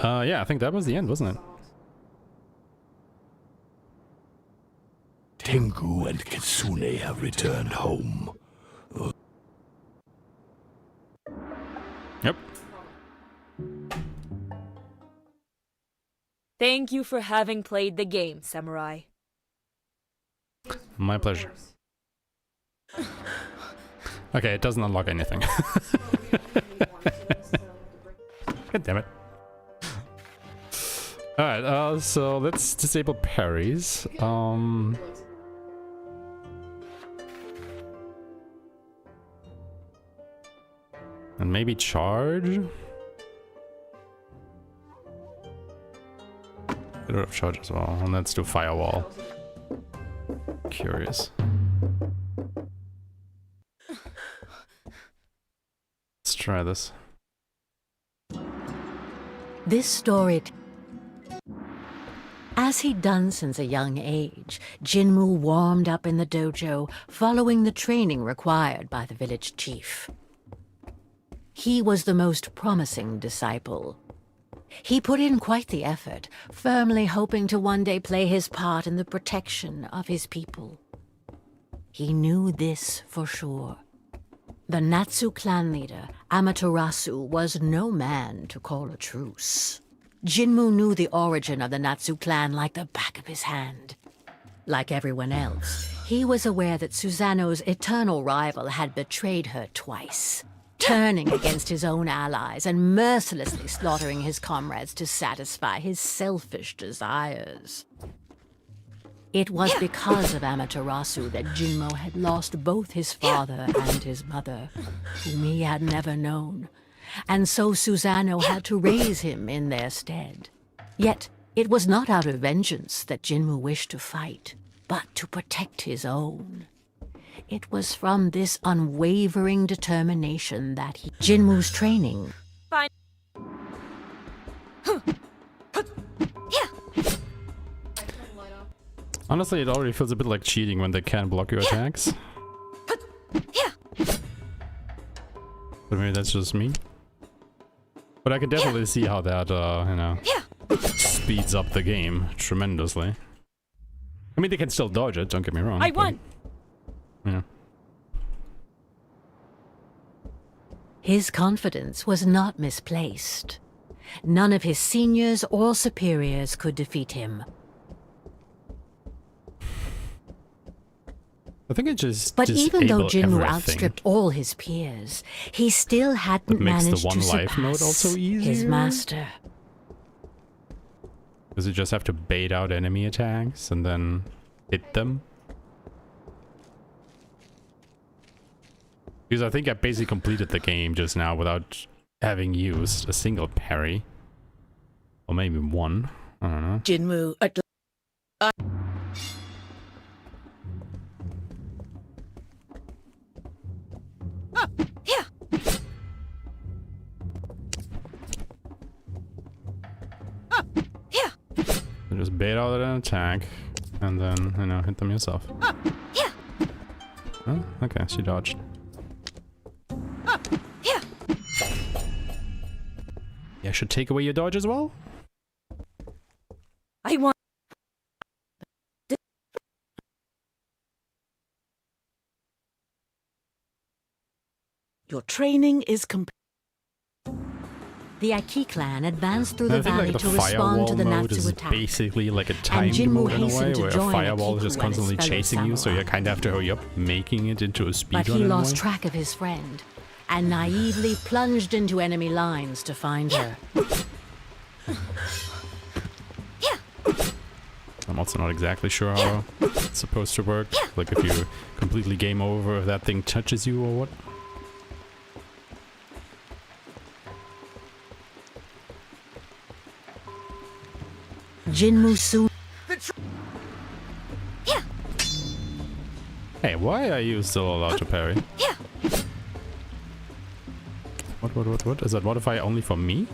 Yeah, I think that was the end, wasn't it? Tengu and Kitsune have returned home. Yep. Thank you for having played the game, Samurai. My pleasure. Okay, it doesn't unlock anything. God damn it. Alright, so let's disable parries. And maybe charge? Get rid of charge as well. And let's do firewall. Curious. Let's try this. This story... As he'd done since a young age, Jinmu warmed up in the dojo, following the training required by the village chief. He was the most promising disciple. He put in quite the effort, firmly hoping to one day play his part in the protection of his people. He knew this for sure. The Natsu clan leader, Amaterasu, was no man to call a truce. Jinmu knew the origin of the Natsu clan like the back of his hand. Like everyone else, he was aware that Susanoo's eternal rival had betrayed her twice, turning against his own allies and mercilessly slaughtering his comrades to satisfy his selfish desires. It was because of Amaterasu that Jinmu had lost both his father and his mother, whom he had never known, and so Susanoo had to raise him in their stead. Yet, it was not out of vengeance that Jinmu wished to fight, but to protect his own. It was from this unwavering determination that Jinmu's training... Fine. Honestly, it already feels a bit like cheating when they can't block your attacks. But maybe that's just me. But I can definitely see how that, you know, speeds up the game tremendously. I mean, they can still dodge it, don't get me wrong. I won! Yeah. His confidence was not misplaced. None of his seniors or superiors could defeat him. I think it just But even though disable Jinmu everything. outstripped all his peers, he still hadn't That makes the managed one to life mode surpass also his easier? master. Does it just have to bait out enemy attacks and then hit them? Because I think I basically completed the game just now without having used a single parry. Or maybe one. I don't know. Jinmu at So just bait out an attack and then, you know, hit them yourself. Oh, okay, she dodged. Yeah, should take away your dodge as well? I won. your training is complete. The Aki clan advanced through the I think valley like to the respond to firewall the mode Natsu is attack. basically like a timed Jinmu mode in a way, hastened to where a join firewall is Akiku just and constantly his fellow chasing you, so you samurai. kind of have to hurry up, making it into a But speedrun he in a lost way. track of his friend and naively plunged into enemy lines to find her. I'm also not exactly sure how it's supposed to work. Like if you completely game over, if that thing touches you or what. Jinmu soon Hey, why are you still allowed to parry? What? Is that modify only for me?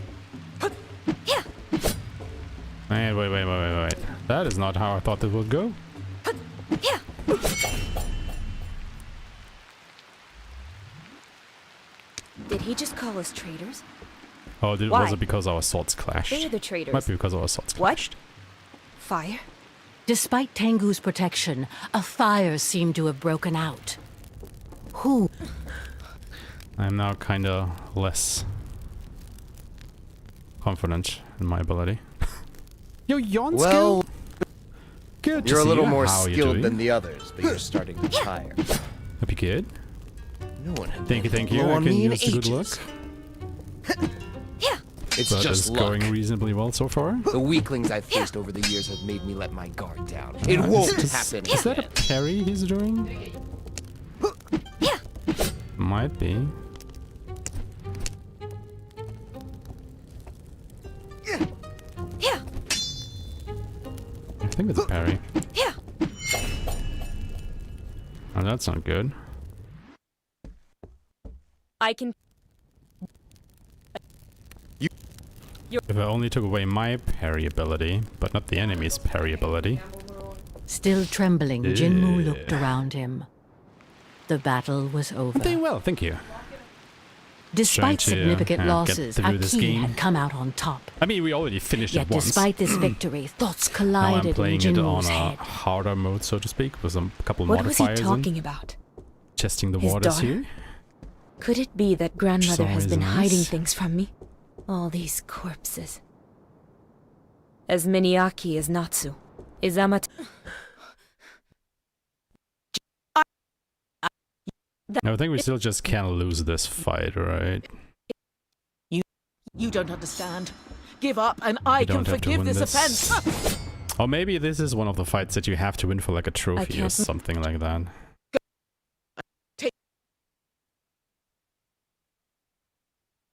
Hey, wait. That is not how I thought this would go. Did he just call us traitors? Oh, was Why? it because our swords clashed? They're the traitors. Might be because our swords What? clashed. Fire? Despite Tengu's protection, a fire seemed to have broken out. Who? I'm now kinda less confident in my ability. Yo, yawn Well, skill? Good to you're a see little you. more How are you skilled doing? than the others, but you're starting to tire. Hope you good. No one had Thank you. been I on can me in use the good luck. ages. It's That just is luck. going reasonably well so far. The weaklings I've faced over the years have made me let my guard down. It won't happen Is that a again. parry he's doing? Might be. I think it's a parry. Oh, that's not good. I can. If I only took away my parry ability, but not the enemy's parry ability. Still trembling, Jinmu looked around him. The battle was over. I'm doing well, thank you. Despite to, significant get losses, through this Aki game. had come out on top. I mean, we already finished Yet it once. despite this victory, thoughts Now I'm collided in playing it on Jinmu's a head. harder mode, so to speak, with a couple What was he modifiers talking in. about? Testing the His waters daughter? here. Could it be that grandmother has always been nice. hiding things from me? All these corpses. As many Aki as Natsu. Is Amaterasu. I think we still just can't lose this fight, right? You don't understand. Give up and I We can don't have to forgive win this this. offense. Or maybe this is one of the fights that you have to win for like a trophy or can't- something like that.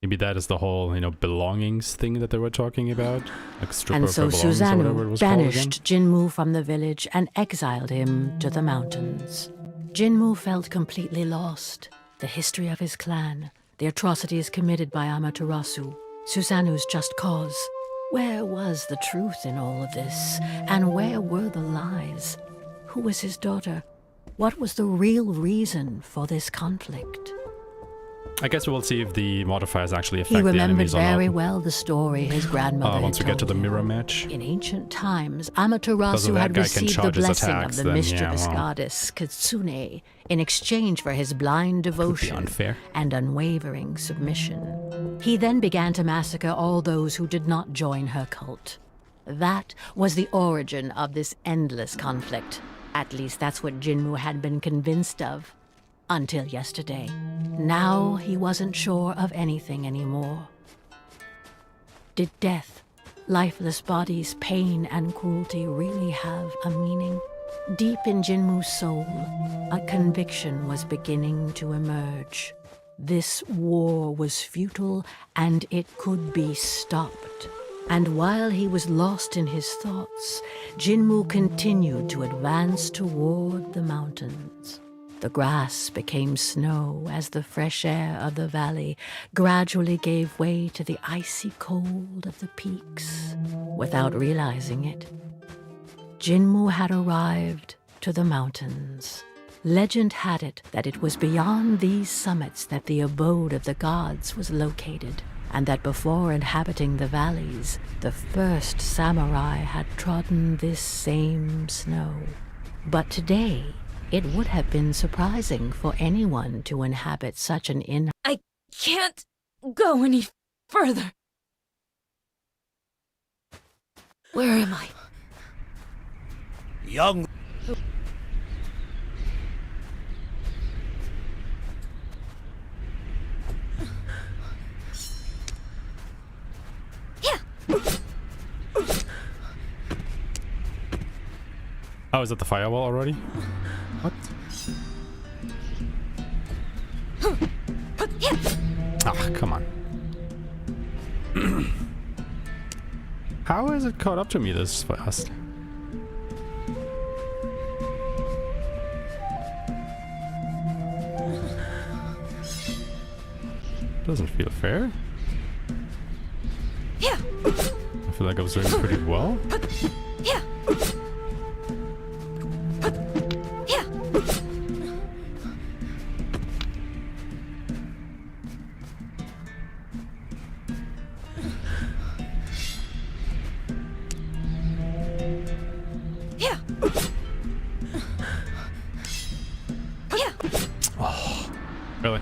Maybe that is the whole, you know, belongings thing that they were talking about. Like stripper And so for belongings or whatever it Susanoo was called again. banished Jinmu from the village and exiled him to the mountains. Jinmu felt completely lost. The history of his clan, the atrocities committed by Amaterasu, Susanoo's just cause. Where was the truth in all of this? And where were the lies? Who was his daughter? What was the real reason for this conflict? I guess we'll see if the modifiers actually He affect the remembered enemies or very not. well the story his grandmother Once we had get to the told mirror him. match. In ancient times, Because Amaterasu if that had guy can received the charge his blessing attacks, of the then, yeah, mischievous well. goddess Kitsune in exchange for his blind devotion unfair. and unwavering submission. He then began to massacre all those who did not join her cult. That was the origin of this endless conflict. At least that's what Jinmu had been convinced of. Until yesterday. Now he wasn't sure of anything anymore. Did death, lifeless bodies, pain, and cruelty really have a meaning? Deep in Jinmu's soul, a conviction was beginning to emerge. This war was futile and it could be stopped. And while he was lost in his thoughts, Jinmu continued to advance toward the mountains. The grass became snow as the fresh air of the valley gradually gave way to the icy cold of the peaks. Without realizing it, Jinmu had arrived to the mountains. Legend had it that it was beyond these summits that the abode of the gods was located, and that before inhabiting the valleys, the first samurai had trodden this same snow. But today, it would have been surprising for anyone to inhabit such an I can't go any further. Where am I? Young... Oh, is that the firewall already? What? Ah, come on. How has it caught up to me this fast? Doesn't feel fair. I feel like I was doing pretty well. Oh, really?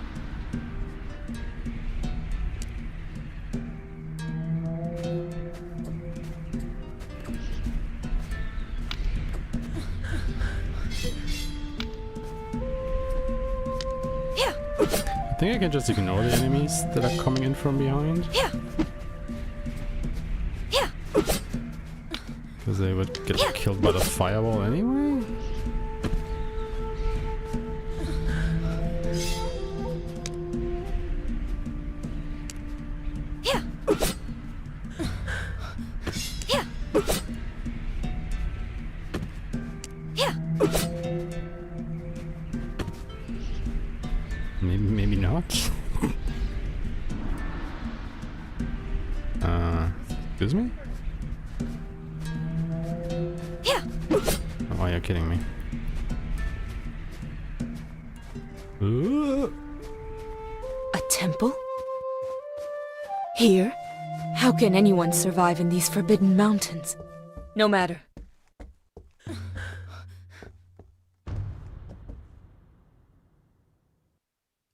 I think I can just ignore the enemies that are coming in from behind. Because they would get killed by the firewall anyway? Maybe not. Excuse me? Oh, you're kidding me. A temple? Here? How can anyone survive in these forbidden mountains? No matter.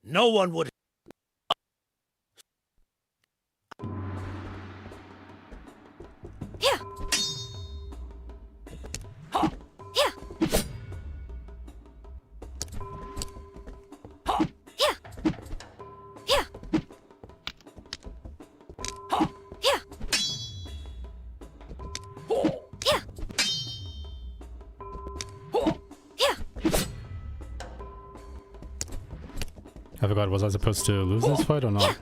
No one would... I forgot, was I supposed to lose this fight or not?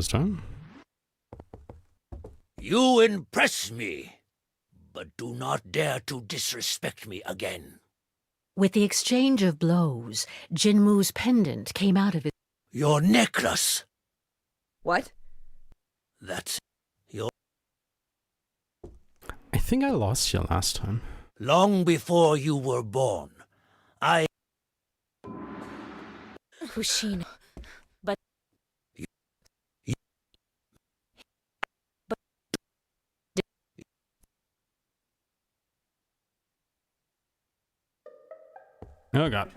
this time. You impress me, but do not dare to disrespect me again. With the exchange of blows, Jinmu's pendant came out of his... Your necklace! What? That's your... I think I lost you last time. Long before you were born, I... Kushina. But... Oh god.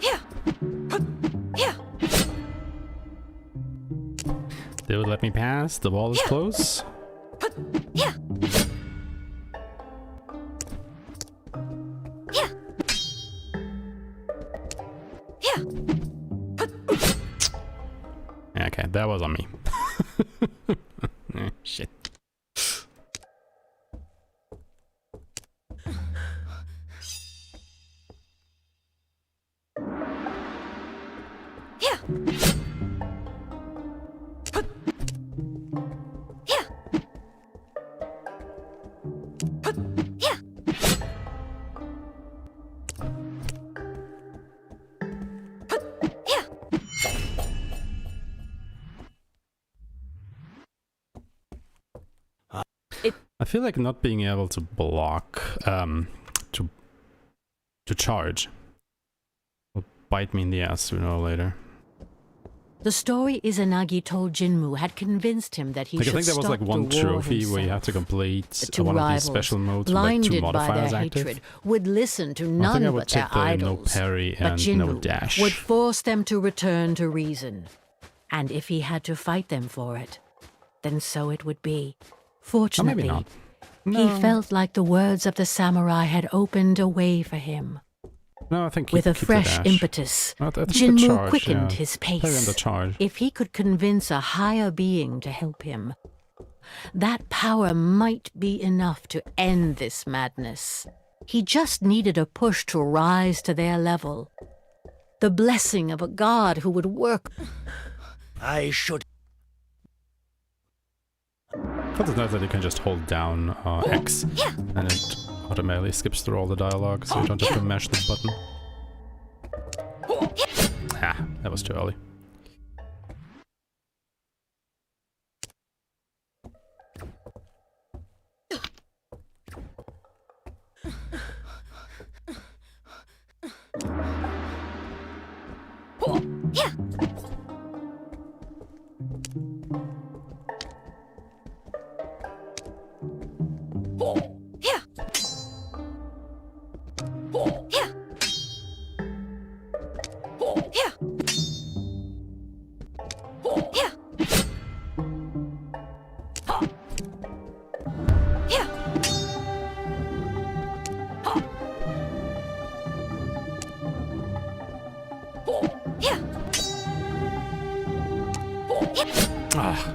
Yeah. Yeah. They would let me pass. The wall is close. Yeah. Yeah. Yeah. Okay, that was on me. Shit. Yeah. Yeah. Yeah. Yeah. I feel like not being able to block, to charge will bite me in the ass sooner or later. The story Izanagi told Jinmu had convinced him that he Like, I should think there was stop like one the war trophy where you himself. have to complete The two one of these rivals, special modes with like 2 blinded by modifiers their active. hatred, would listen to I think none I would but their take the no idols. parry But and Jinmu no dash. would force them to return to reason. And if he had to fight them for it, then so it would be. Or Fortunately, maybe not. he No. felt like the words of the samurai had opened a way for him. No, I think With a keep the fresh dash. impetus, I think the Jinmu charge, quickened yeah. his Play on the pace. charge. If he could convince a higher being to help him, that power might be enough to end this madness. He just needed a push to rise to their level. The blessing of a god who would work... I should... But it's nice that you can just hold down X and it automatically skips through all the dialogue, so you don't have to mash the button. Ah, that was too early. Yeah. Yeah. Yeah. Yeah. Yeah. Yeah. Yeah. Ah.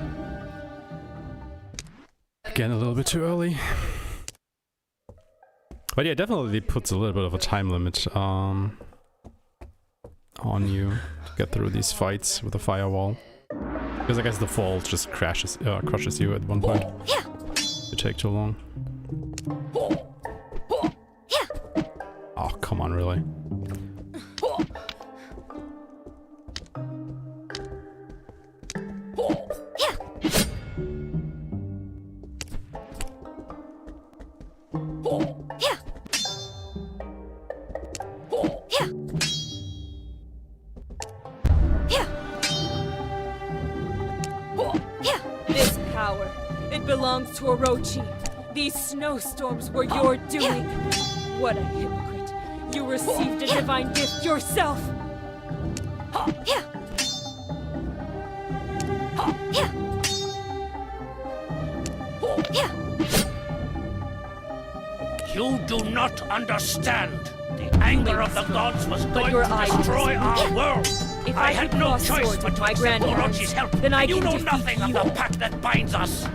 Again, a little bit too early. But yeah, definitely puts a little bit of a time limit on you to get through these fights with the firewall. Because I guess the fall just crushes you at one point. Yeah. You take too long. Yeah. Oh, come on, really? This power, it belongs to Orochi. These snowstorms were your doing. What a hypocrite. You received a divine gift yourself. Yeah. Yeah. Yeah. You do not understand. The anger of the gods was going your to eyes destroy just- our world. If I I had could no cross choice swords but with to my accept grandparents, Orochi's help. then I And you can know defeat nothing of you. the pact that binds us.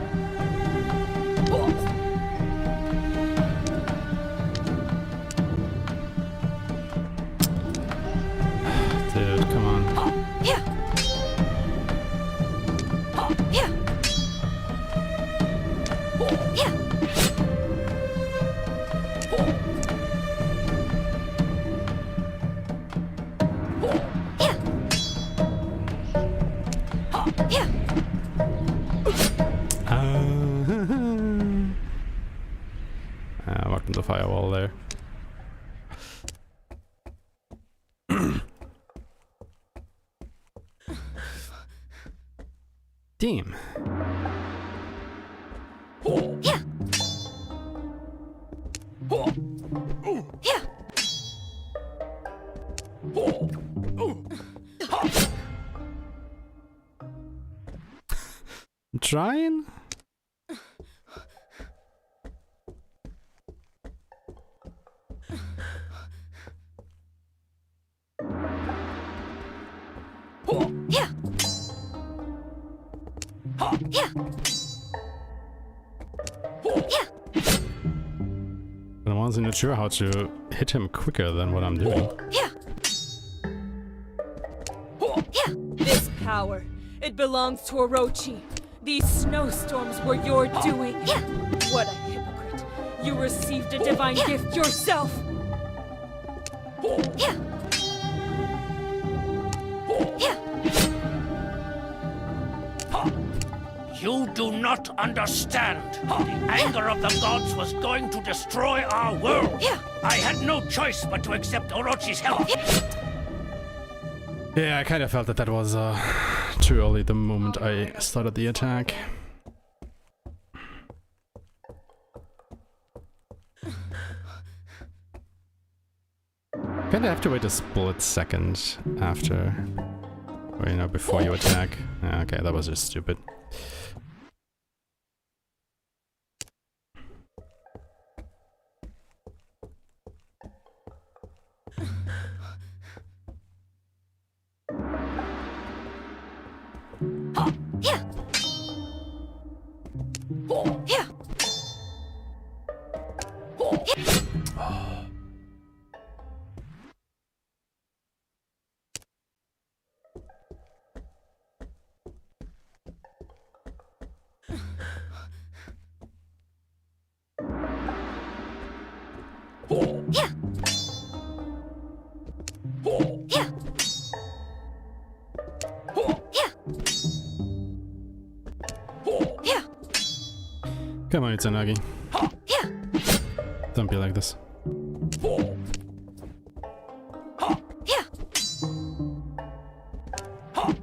firewall there. Damn. Yeah. Yeah. I'm trying. Yeah. Yeah. Yeah. But I'm honestly not sure how to hit him quicker than what I'm doing. Yeah. Yeah. This power, it belongs to Orochi. These snowstorms were your doing. Yeah. What a hypocrite. You received a divine gift yourself. Yeah. Yeah. You do not understand. The anger of the gods was going to destroy our world. Yeah. I had no choice but to accept Orochi's help. Yeah, I kind of felt that that was too early the moment I started the attack. Kinda have to wait a split second after, or, you know, before you attack. Okay, that was just stupid. Yeah. Yeah. Yeah. Yeah. Yeah. Yeah. Come on, Itsunagi. Yeah. Don't be like this. Yeah.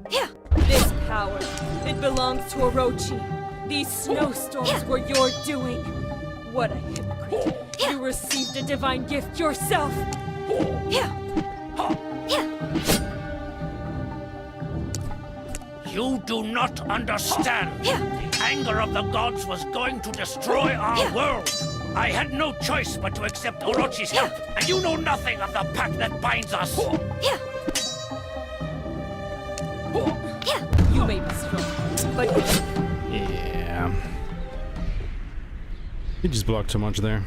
Yeah. This power, it belongs to Orochi. These snowstorms were your doing. What a hypocrite. You received a divine gift yourself. Yeah. Yeah. You do not understand. Yeah. The anger of the gods was going to destroy our world. I had no choice but to accept Orochi's help, and you know nothing of the pact that binds us. Yeah. Yeah. You may be strong, but Yeah. You just blocked too much there.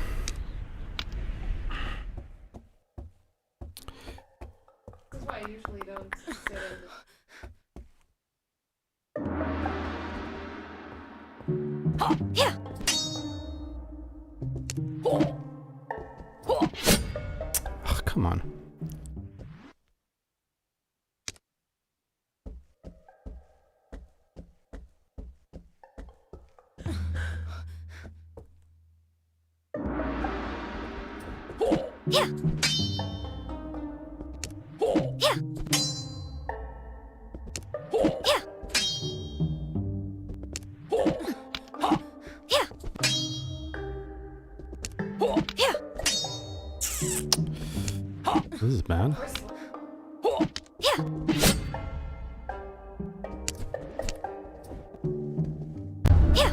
This is why I usually don't sit in yeah. Oh, come on. Yeah. Yeah. Yeah. Yeah. Yeah. This is bad. Yeah. Yeah.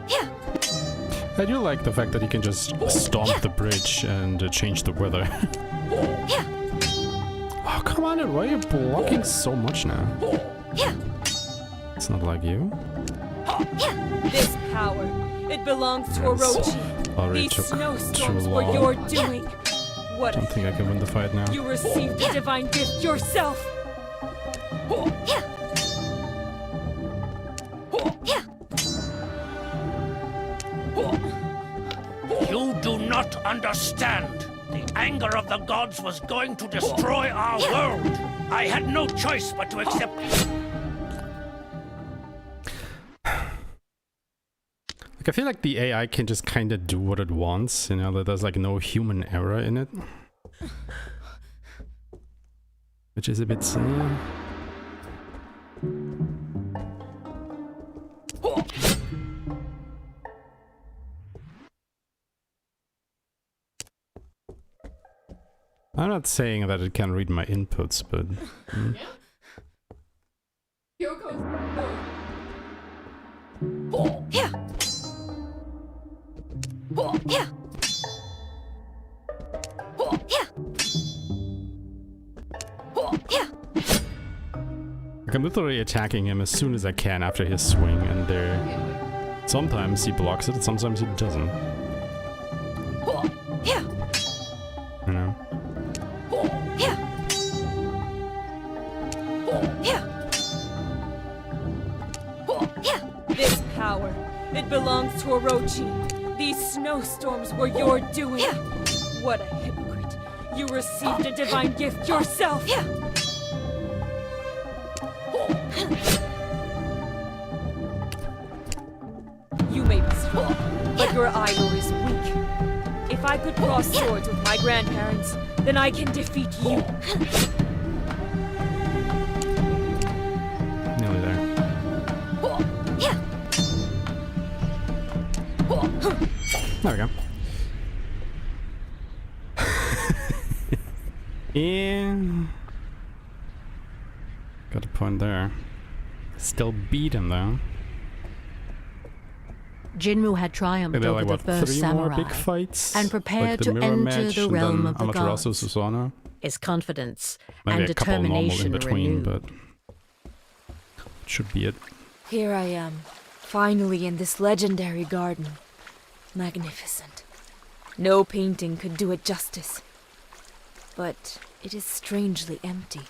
Yeah. I do like the fact that you can just stomp the bridge and change the weather. Yeah. Oh, come on, why are you blocking so much now? Yeah. It's not like you. Yeah. This power, it belongs to Orochi. Already These took snowstorms too were long. your doing. What I don't think I can win the fight now. You received a divine gift yourself. Yeah. Yeah. You do not understand. The anger of the gods was going to destroy our world. I had no choice but to accept. Like, Like, I feel like the AI can just kind of do what it wants, you know, that there's like no human error in it. Which is a bit sad. I'm not saying that it can read my inputs, but... Yeah. Yeah. Like, I'm literally attacking him as soon as I can after his swing, and there... Sometimes he blocks it, and sometimes he doesn't. Yeah. You know? Yeah. Yeah. Yeah. This power, it belongs to Orochi. These snowstorms were your doing. Yeah. What a hypocrite. You received a divine gift yourself. Yeah. You may be strong, but your idol is weak. If I could cross swords with my grandparents, then I can defeat you. Nearly there. There we go. And... got a point there. Still beat him though. Jinmu had triumphed They're over like, the what, first 3 more samurai big fights? and Like prepared the to mirror enter match, the and realm then of the Amaterasu, gods. Susanoo. His confidence Maybe and a couple normal in determination between, renewed. but... should be it. Here I am, finally in this legendary garden. Magnificent. No painting could do it justice. But it is strangely empty.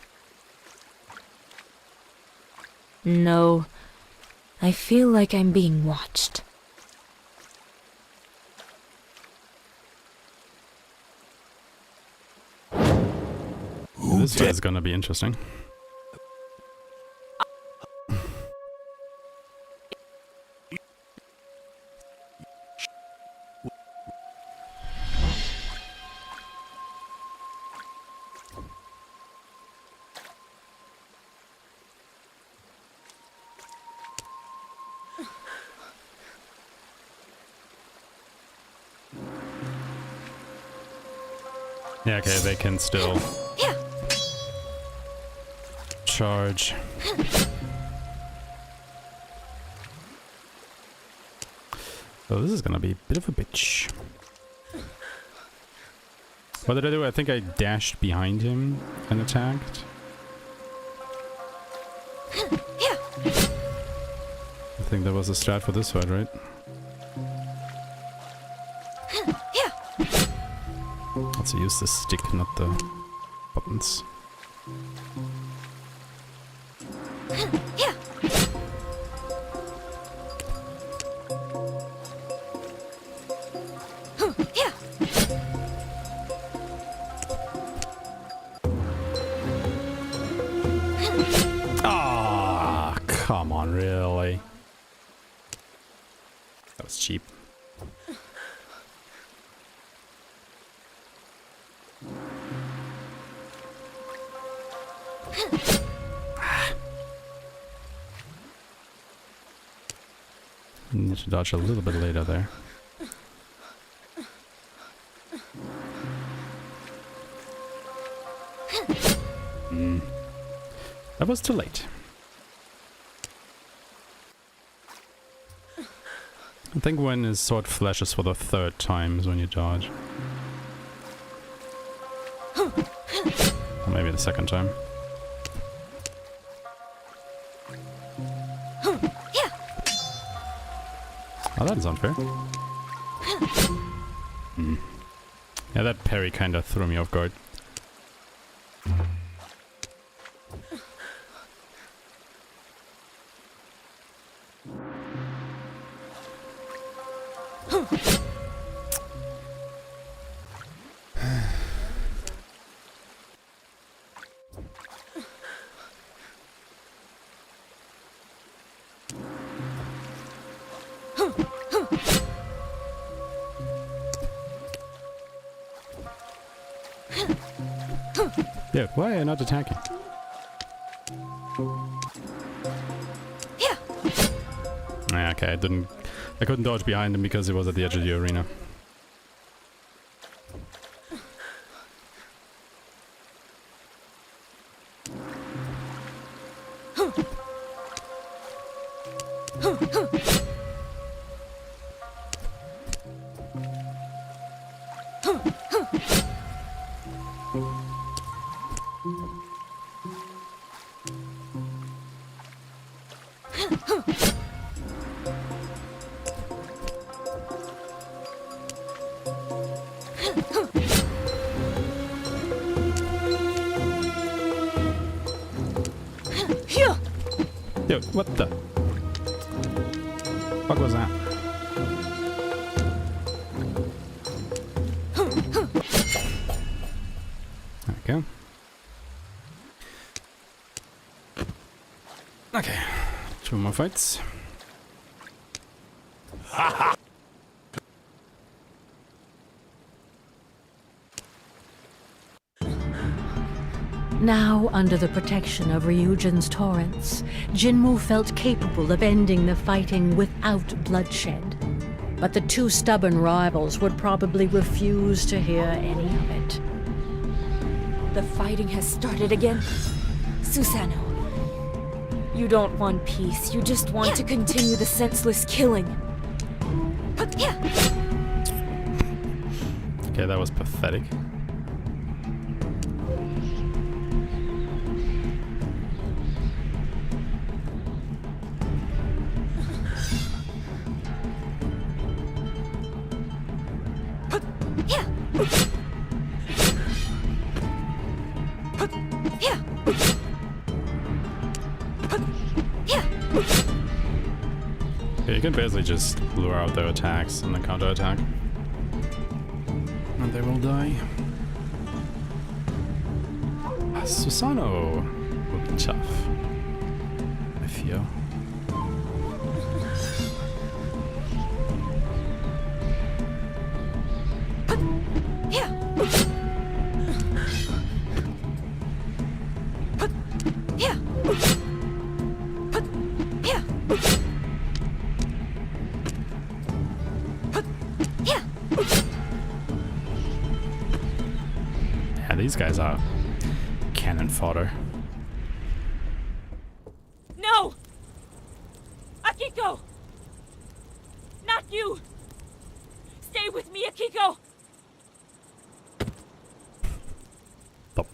No, I feel like I'm being watched. This fight is gonna be interesting. Yeah, okay, they can still charge. So this is gonna be a bit of a bitch. What did I do? I think I dashed behind him and attacked. I think that was a strat for this fight, right? Let's use the stick, not the buttons. Ah, come on, really? That was cheap. Need to dodge a little bit later there. That was too late. I think when his sword flashes for the 3rd time is when you dodge. Or maybe the 2nd time. Oh, that is unfair. Yeah, that parry kind of threw me off guard. Dude, why are you not attacking? Yeah, okay, I couldn't dodge behind him because he was at the edge of the arena. Dude, what the? What was that? There we go. Okay, 2 more fights. Now, under the protection of Ryujin's torrents, Jinmu felt capable of ending the fighting without bloodshed. But the two stubborn rivals would probably refuse to hear any of it. The fighting has started again. Susanoo. You don't want peace, you just want to continue the senseless killing. Okay, that was pathetic. Yeah, you can basically just lure out their attacks and then counter-attack. And they will die. Susanoo will be tough, I feel. Yeah, these guys are cannon fodder. No! Akiko! Not you! Stay with me, Akiko! Stop.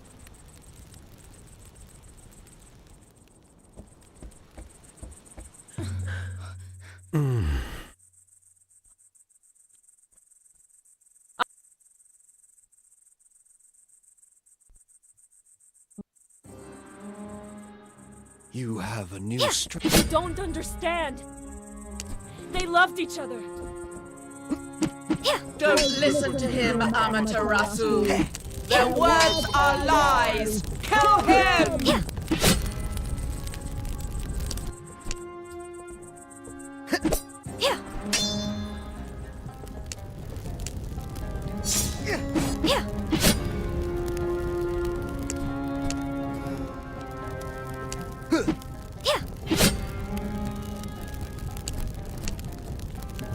You have a new strength. You don't understand! They loved each other! Don't listen to him, Amaterasu. Their words are lies. Kill him!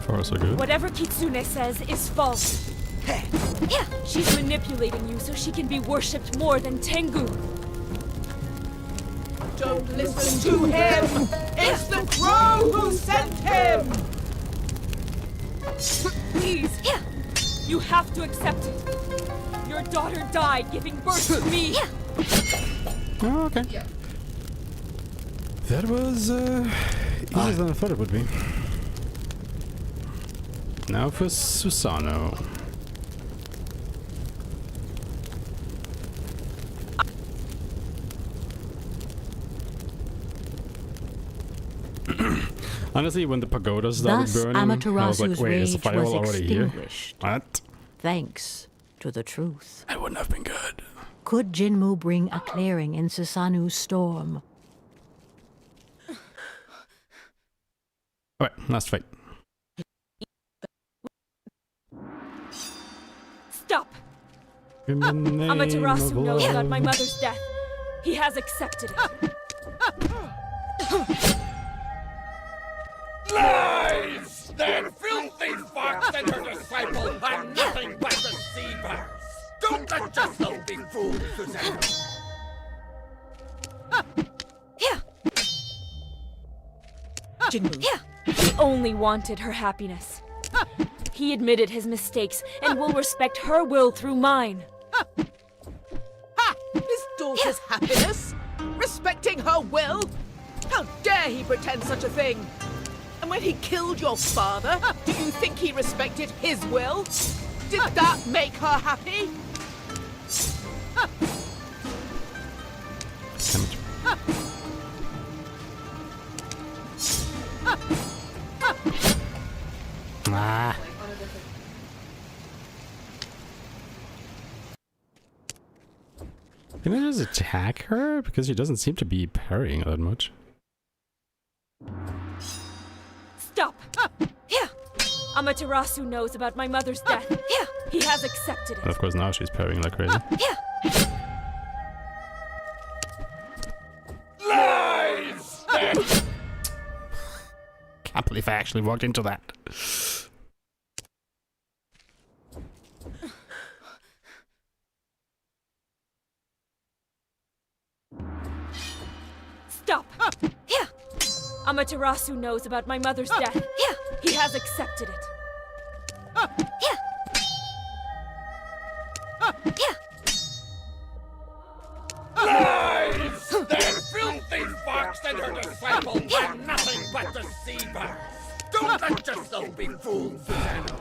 Far so good. Whatever Kitsune says is false. She's manipulating you so she can be worshipped more than Tengu. Don't listen to him! It's the crow who sent him! Please! You have to accept it. Your daughter died giving birth to me! Oh, okay. Yeah. That was easier than I thought it would be. Now for Susanoo. Honestly, when the pagoda started Thus, burning, I was like, Amaterasu's wait, is the rage firewall was already here? extinguished. What? Thanks to the truth. That wouldn't have been good. Could Jinmu bring a clearing in Susanoo's storm? Alright, last fight. Stop! In the name Amaterasu of knows love. about my mother's death. He has accepted it. Lies! That filthy fox and her disciple are nothing but deceivers! Don't let yourself be fooled, Susanna! Jinmu, He only wanted her happiness. He admitted his mistakes and will respect her will through mine. ha! His daughter's happiness? Respecting her will? How dare he pretend such a thing? And when he killed your father, do you think he respected his will? Did that make her happy? Ah. Can I just attack her? Because she doesn't seem to be parrying that much. Stop! Amaterasu knows about my mother's death. He has accepted And it. of course now she's parrying like crazy. Lies! Can't believe I actually walked into that. Stop! Amaterasu knows about my mother's death. He has accepted it. Lies! That filthy fox and her disciple are nothing but deceivers! Don't let yourself be fooled, Susanna!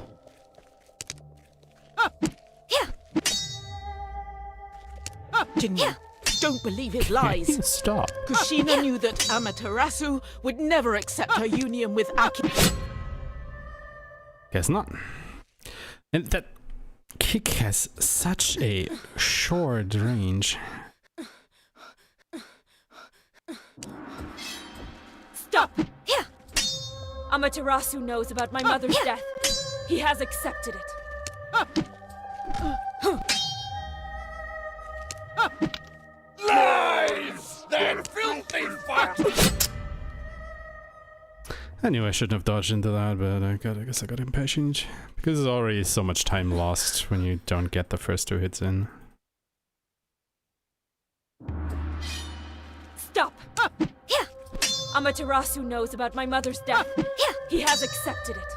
Jinmu, don't believe his lies. Stop. Kushina knew that Amaterasu would never accept her union with Aki. Guess not. And that kick has such a short range. Stop! Amaterasu knows about my mother's death. He has accepted it. Lies! That filthy fox! I knew I shouldn't have dodged into that, but I guess I got impatient. Because there's already so much time lost when you don't get the first two hits in. Stop! Amaterasu knows about my mother's death. He has accepted it.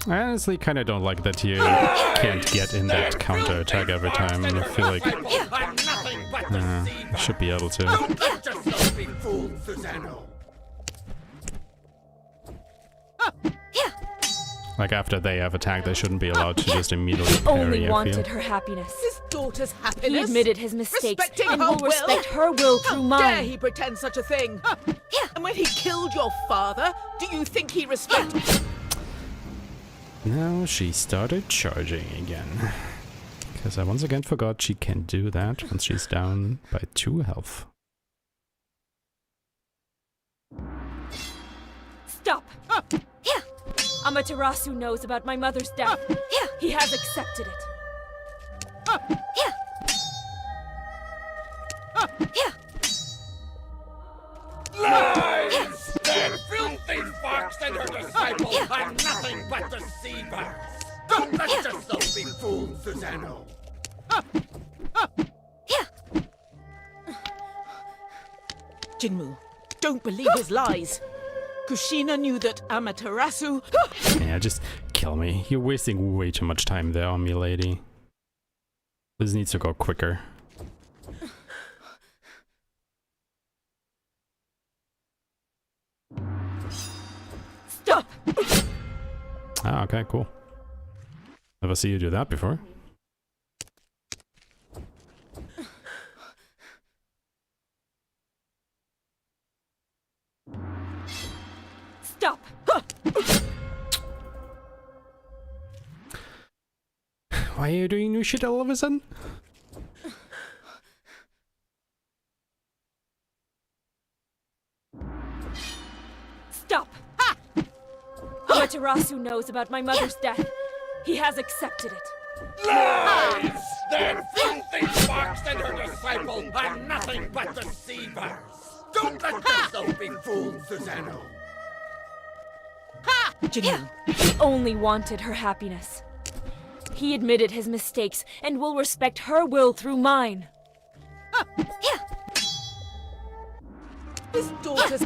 I honestly kind of don't like that you can't get in that counter attack every time. I feel like you should be able to. Don't let yourself be fooled, Susanna! Like after they have attacked, they shouldn't be allowed to just immediately He only parry, I wanted feel. her happiness. His daughter's He happiness? admitted his mistakes Respecting and her will respect her will How through dare mine. he pretend such a thing? And when he killed your father, do you think he respected... Now she started charging again. Because I once again forgot she can do that once she's down by 2 health. Stop! Amaterasu knows about my mother's death. He has accepted it. Lies! That filthy fox and her disciple are nothing but deceivers! Don't let yourself be fooled, Susanna! Jinmu, don't believe his lies. Kushina knew that Amaterasu... Yeah, just kill me. You're wasting way too much time there on me, lady. This needs to go quicker. Stop! Ah, okay, cool. Never see you do that before. Stop! Why are you doing new shit all of a sudden? Stop! Amaterasu knows about my mother's death. He has accepted it. Lies! That filthy fox and her disciple are nothing but deceivers! Don't let yourself be fooled, Susanoo! He only wanted her happiness. He admitted his mistakes and will respect her will through mine. His daughter's...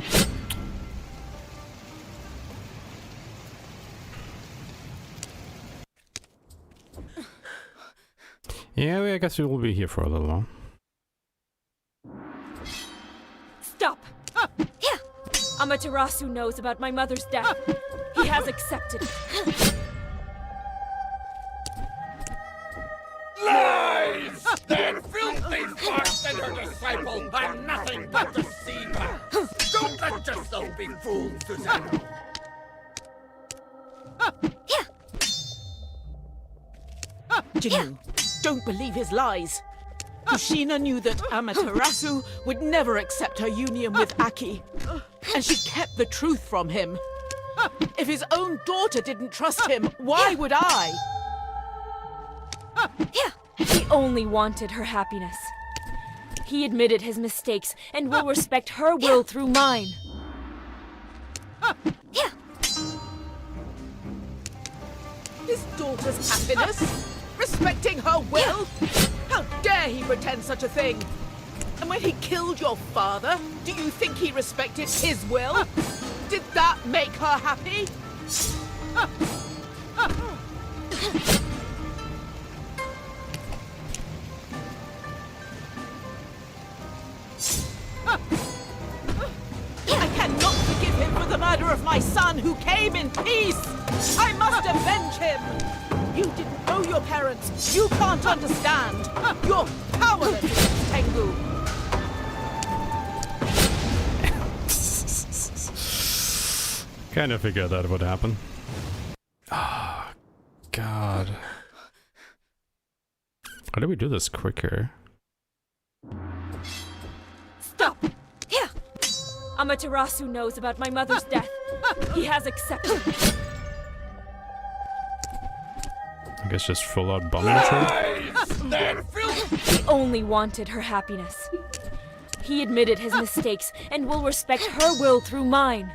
Yeah, I guess we will be here for a little while. Stop! Amaterasu knows about my mother's death. He has accepted it. Lies! That filthy fox and her disciple are nothing but deceivers! Don't let yourself be fooled, Susanoo! Jinyu, don't believe his lies. Kushina knew that Amaterasu would never accept her union with Aki, and she kept the truth from him. If his own daughter didn't trust him, why would I? He only wanted her happiness. He admitted his mistakes and will respect her will through mine. His daughter's happiness? Respecting her will? How dare he pretend such a thing? And when he killed your father, do you think he respected his will? Did that make her happy? I cannot forgive him for the murder of my son who came in peace! I must avenge him! You didn't know your parents. You can't understand. You're powerless against Tengu. Kind of figured that would happen. Ah, God. How do we do this quicker? Stop! Amaterasu knows about my mother's death. He has accepted it. I guess just full out bombing trade? He only wanted her happiness. He admitted his mistakes and will respect her will through mine.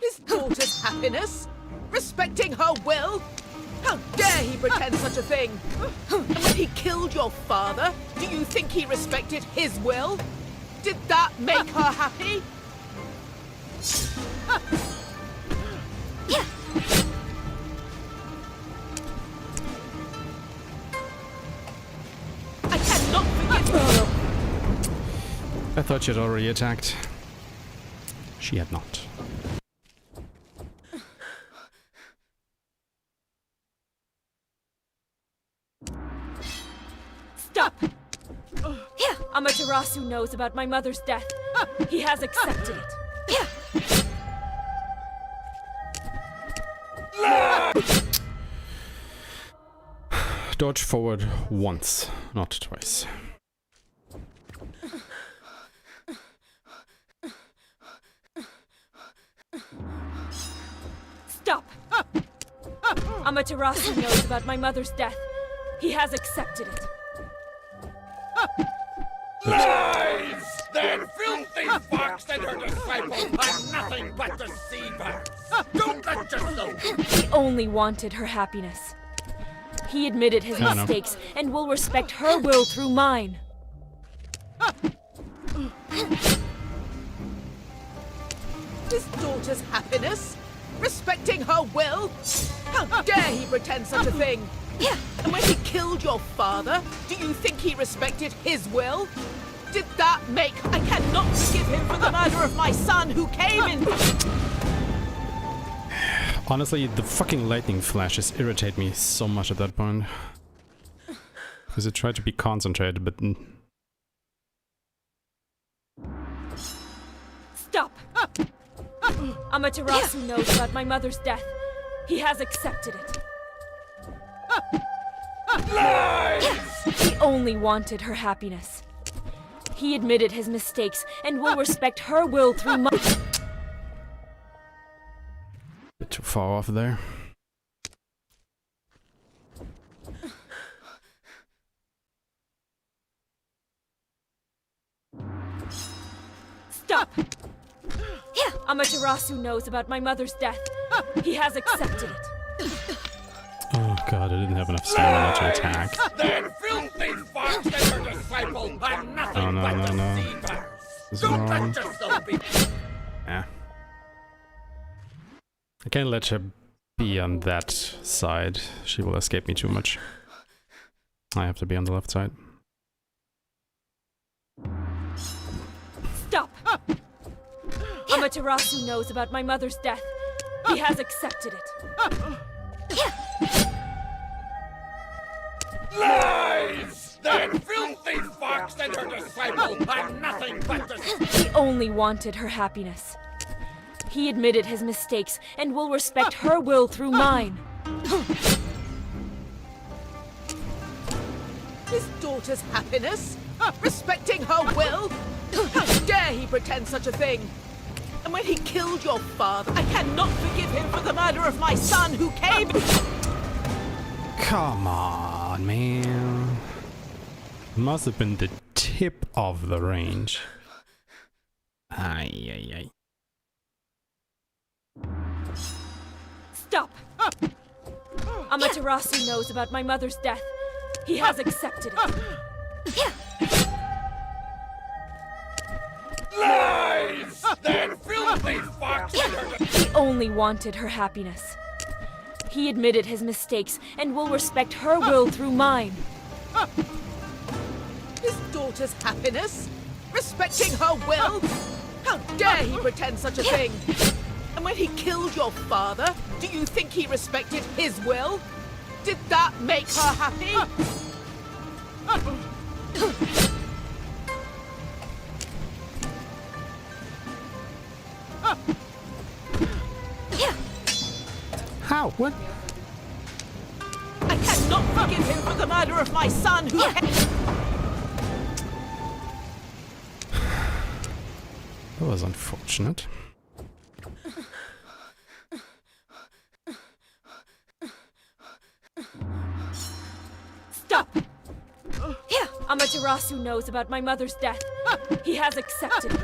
His daughter's happiness? Respecting her will? How dare he pretend such a thing? And when he killed your father, do you think he respected his will? Did that make her happy? I cannot forgive her. I thought she had already attacked. She had not. Stop! Amaterasu knows about my mother's death. He has accepted it. Dodge forward once, not twice. Stop! Amaterasu knows about my mother's death. He has accepted it. Lies! That filthy fox and her disciple are nothing but deceivers! Don't let yourself... He only wanted her happiness. He admitted his mistakes and will respect her will through mine. His daughter's happiness? Respecting her will? How dare he pretend such a thing? And when he killed your father, do you think he respected his will? Did that make... I cannot forgive him for the murder of my son who came in... Honestly, the fucking lightning flashes irritate me so much at that point. Because I try to be concentrated, but... Stop! Amaterasu knows about my mother's death. He has accepted it. Lies! He only wanted her happiness. He admitted his mistakes and will respect her will through mine. far off there. Stop! Amaterasu knows about my mother's death. He has accepted it. Oh god, I didn't have enough stamina to attack. That filthy fox and her disciple are nothing but deceivers. This is Don't wrong. let yourself be... Yeah. I can't let her be on that side. She will escape me too much. I have to be on the left side. Stop! Amaterasu knows about my mother's death. He has accepted it. Lies! That filthy fox and her disciple are nothing but deceivers. He only wanted her happiness. He admitted his mistakes and will respect her will through mine. His daughter's happiness? Respecting her will? How dare he pretend such a thing? And when he killed your father, I cannot forgive him for the murder of my son who came... Come on, man. Must have been the tip of the range. Ay, ay, ay. Stop! Amaterasu knows about my mother's death. He has accepted it. Lies! That filthy fox and her... He only wanted her happiness. He admitted his mistakes and will respect her will through mine. His daughter's happiness? Respecting her will? How dare he pretend such a thing? And when he killed your father, do you think he respected his will? Did that make her happy? How? What? I cannot forgive him for the murder of my son who... That was unfortunate. Stop! Amaterasu knows about my mother's death. He has accepted it.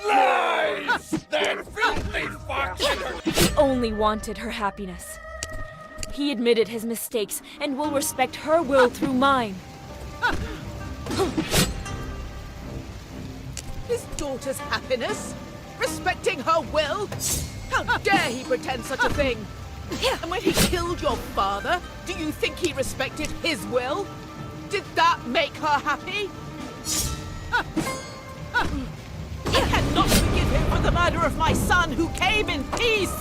Lies! That filthy fox and her... He only wanted her happiness. He admitted his mistakes and will respect her will through mine. His daughter's happiness? Respecting her will? How dare he pretend such a thing? And when he killed your father, do you think he respected his will? Did that make her happy? I cannot forgive him for the murder of my son who came in peace!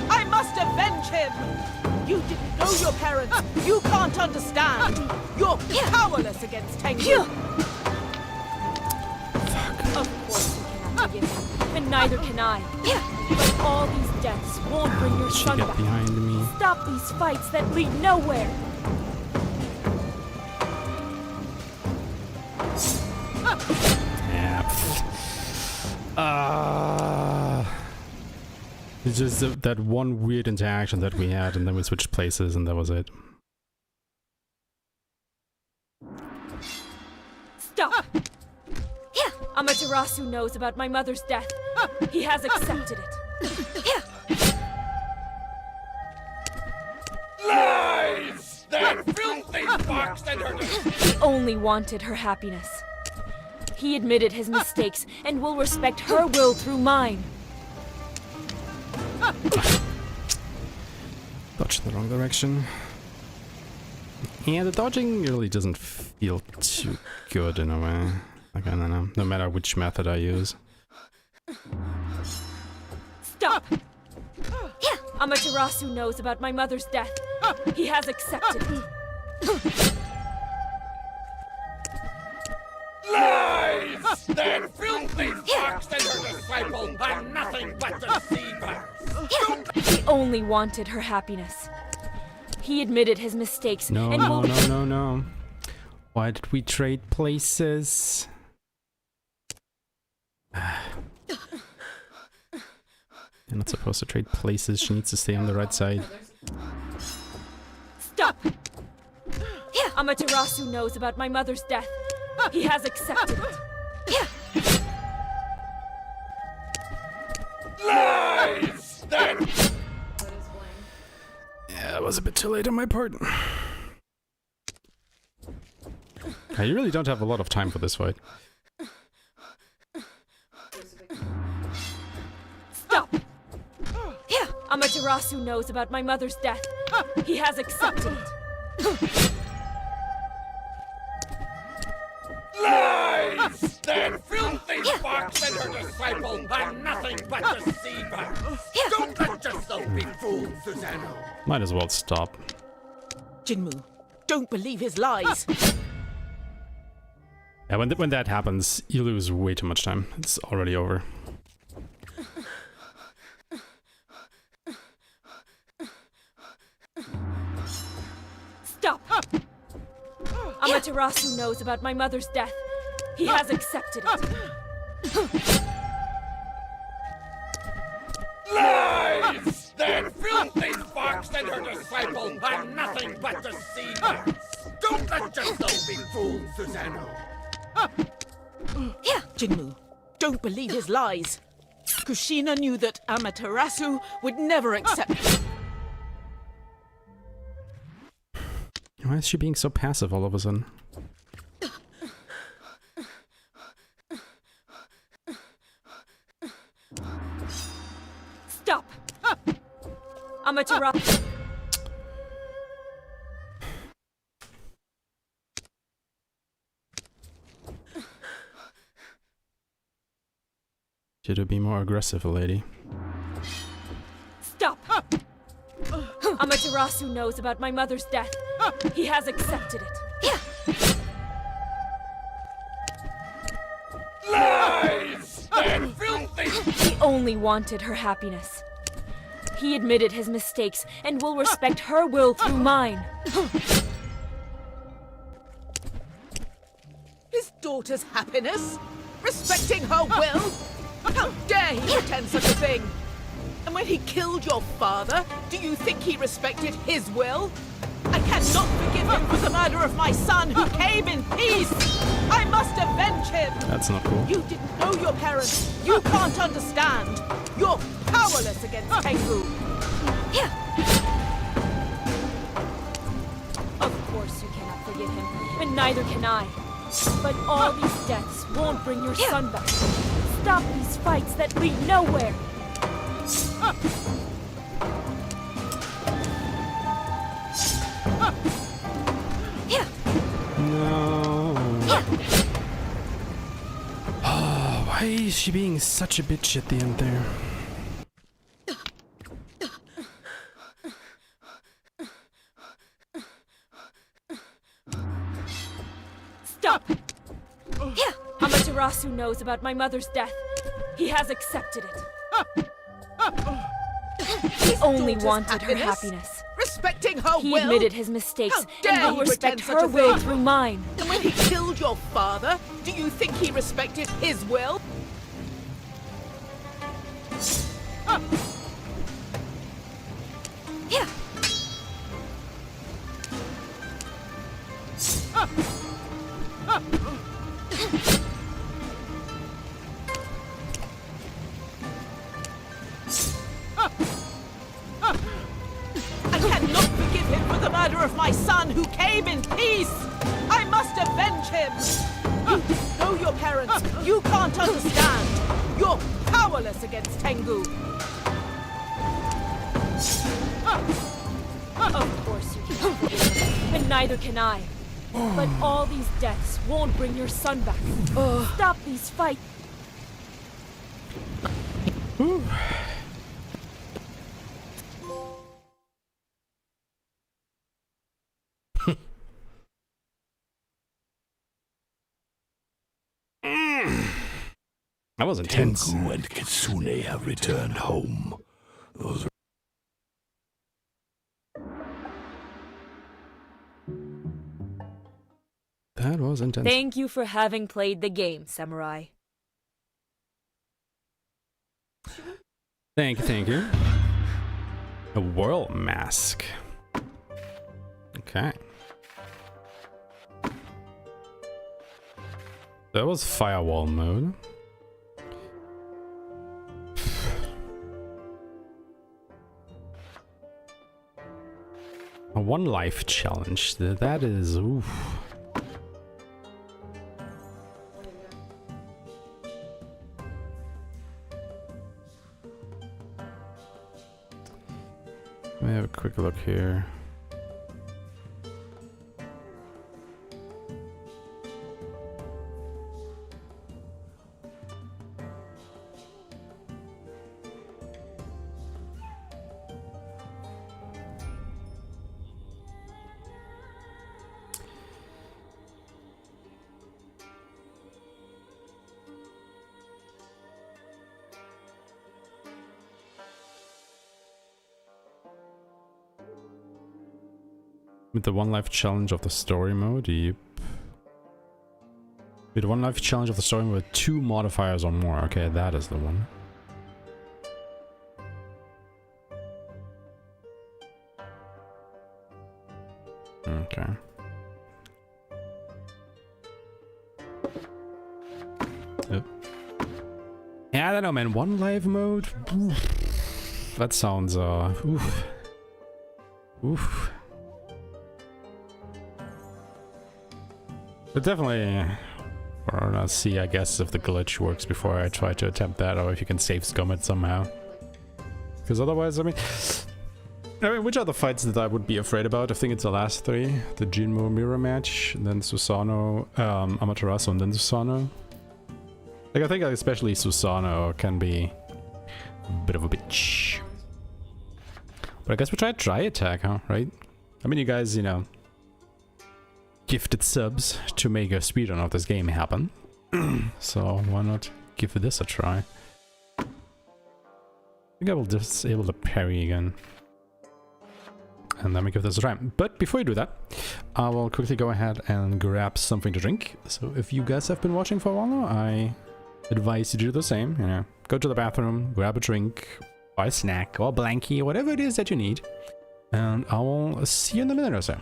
I must avenge him! You didn't know your parents. You can't understand. You're powerless against Tengu. Of course you cannot forgive him, and neither can I. But all these deaths won't bring your She son get back. behind me. Stop these fights that lead nowhere. Yeah. It's just that one weird interaction that we had, and then we switched places, and that was it. Stop! Amaterasu knows about my mother's death. He has accepted it. Lies! That filthy fox and her... He only wanted her happiness. He admitted his mistakes and will respect her will through mine. Dodged in the wrong direction. Yeah, the dodging really doesn't feel too good in a way. Like, I don't know, no matter which method I use. Stop! Amaterasu knows about my mother's death. He has accepted it. Lies! That filthy fox and her disciple are nothing but deceivers. He only wanted her happiness. He admitted his mistakes No, and no, will... no, no, no. Why did we trade places? You're not supposed to trade places. She needs to stay on the right side. Stop! Amaterasu knows about my mother's death. He has accepted it. Lies! Then That is blank. Yeah, it was a bit too late on my part. You really don't have a lot of time for this fight. There's a big Stop! Amaterasu knows about my mother's death. He has accepted it. lies! That filthy fox and her disciple are nothing but deceivers! Don't let yourself be fooled, Susanoo! Might as well stop. Jinmu, don't believe his lies. Yeah, when that happens, you lose way too much time. It's already over. Stop! Amaterasu knows about my mother's death. He has accepted it. Lies! That filthy fox and her disciple are nothing but deceivers! Don't let yourself be fooled, Susanoo! Jinmu, don't believe his lies. Kushina knew that Amaterasu would never accept. Why is she being so passive all of a sudden? Stop! Amaterasu. Should be more aggressive, lady. Stop! Amaterasu knows about my mother's death. He has accepted it. Lies! That filthy... He only wanted her happiness. He admitted his mistakes and will respect her will through mine. His daughter's happiness? Respecting her will? How dare he pretend such a thing? And when he killed your father, do you think he respected his will? I cannot forgive him for the murder of my son who came in peace! I must avenge him! That's not cool. You didn't know your parents. You can't understand. You're powerless against Tengu. Of course you cannot forgive him, and neither can I. But all these deaths won't bring your son back. Stop these fights that lead nowhere. No. Oh, why is she being such a bitch at the end there? Stop! Amaterasu knows about my mother's death. He has accepted it. He only wanted her happiness. Respecting her He will? admitted his mistakes How dare and will he respect pretend such her a will thing? through mine. And when he killed your father, do you think he respected his will? I cannot forgive him for the murder of my son who came in peace! I must avenge him! You didn't know your parents. You can't understand. You're powerless against Tengu. Of course you cannot forgive him, and neither can I. But all these deaths won't bring your son back. Stop these fights. That was intense. Tengu and Kitsune have returned home. Those That was intense. Thank you for having played the game, Samurai. Thank you, thank you. A world mask. Okay. That was firewall mode. A one life challenge. That is oof. Let me have a quick look here. With the one life challenge of the story mode, yep. With one life challenge of the story mode with 2 modifiers or more. Okay, that is the one. Okay. Yep. Yeah, I don't know, man. One life mode? Oof. That sounds, oof. Oof. But definitely, or I'll see, I guess, if the glitch works before I try to attempt that, or if you can save scum it somehow. Because otherwise, I mean, which are the fights that I would be afraid about? I think it's the last 3. The Jinmo mirror match, and then Susanoo, Amaterasu, and then Susanoo. Like, I think especially Susanoo can be a bit of a bitch. But I guess we try dry attack, huh? Right? I mean, you guys, you know, gifted subs to make a speedrun of this game happen. So why not give this a try? I think I will disable the parry again. And then we give this a try. But before you do that, I will quickly go ahead and grab something to drink. So if you guys have been watching for a while now, I advise you to do the same. You know, go to the bathroom, grab a drink, buy a snack or a blankie, whatever it is that you need. And I will see you in a minute or so.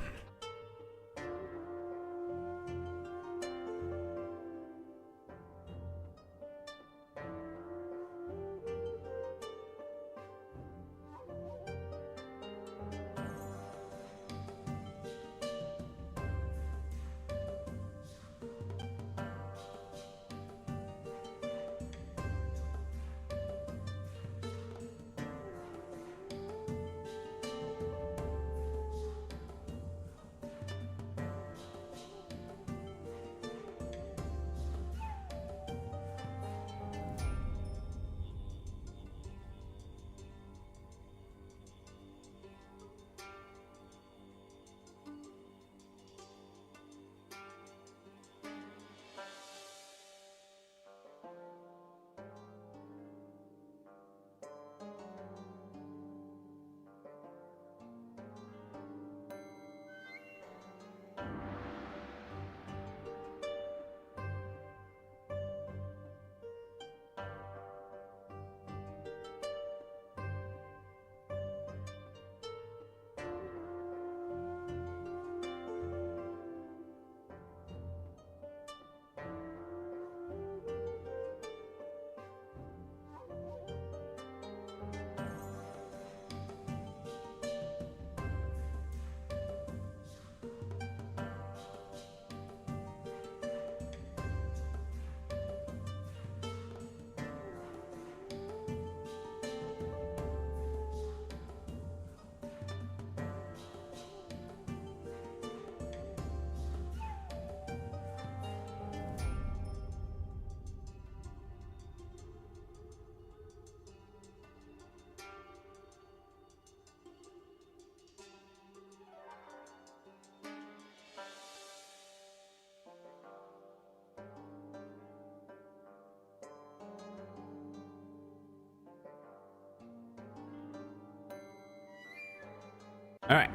All right.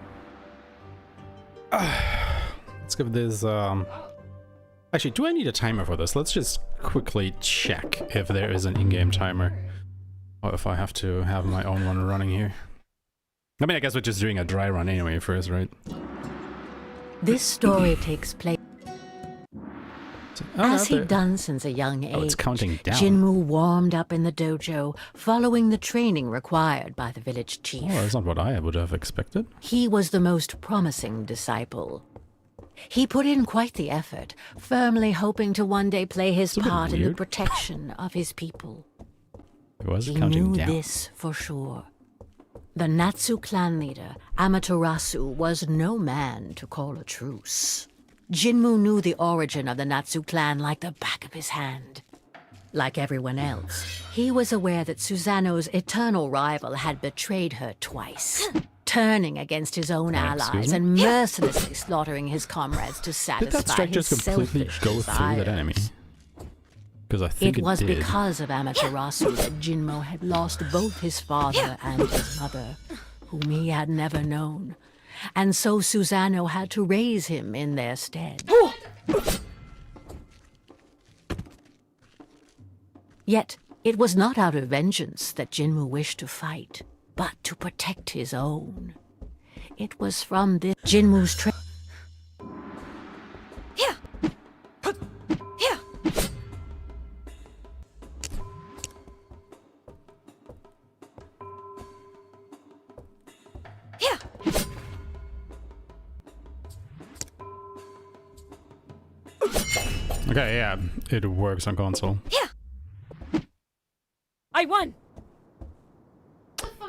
Let's give this, actually, do I need a timer for this? Let's just quickly check if there is an in-game timer. Or if I have to have my own one running here. I mean, I guess we're just doing a dry run anyway first, right? This story takes place Oh, as he'd done since a young age. Oh, it's counting down. Jinmu warmed up in the dojo, following the training required by the village chief. Oh, that's not what I would have expected. He was the most promising disciple. He put in quite the effort, firmly hoping to one day play his a bit part in the weird. protection of his people. It was He counting knew down. this for sure. The Natsu clan leader, Amaterasu, was no man to call a truce. Jinmu knew the origin of the Natsu clan like the back of his hand. Like everyone else, he was aware that Susanoo's eternal rival had betrayed her twice, turning against his own Excuse allies me? and mercilessly slaughtering his comrades to Did satisfy that strike his just completely selfish go through that enemy? desires. Because I think It was did. because of Amaterasu that Jinmo had lost both his father and his mother, whom he had never known. And so Susanoo had to raise him in their stead. Yet, it was not out of vengeance that Jinmu wished to fight, but to protect his own. It was from this Jinmu's Okay, yeah, it works on console. I won!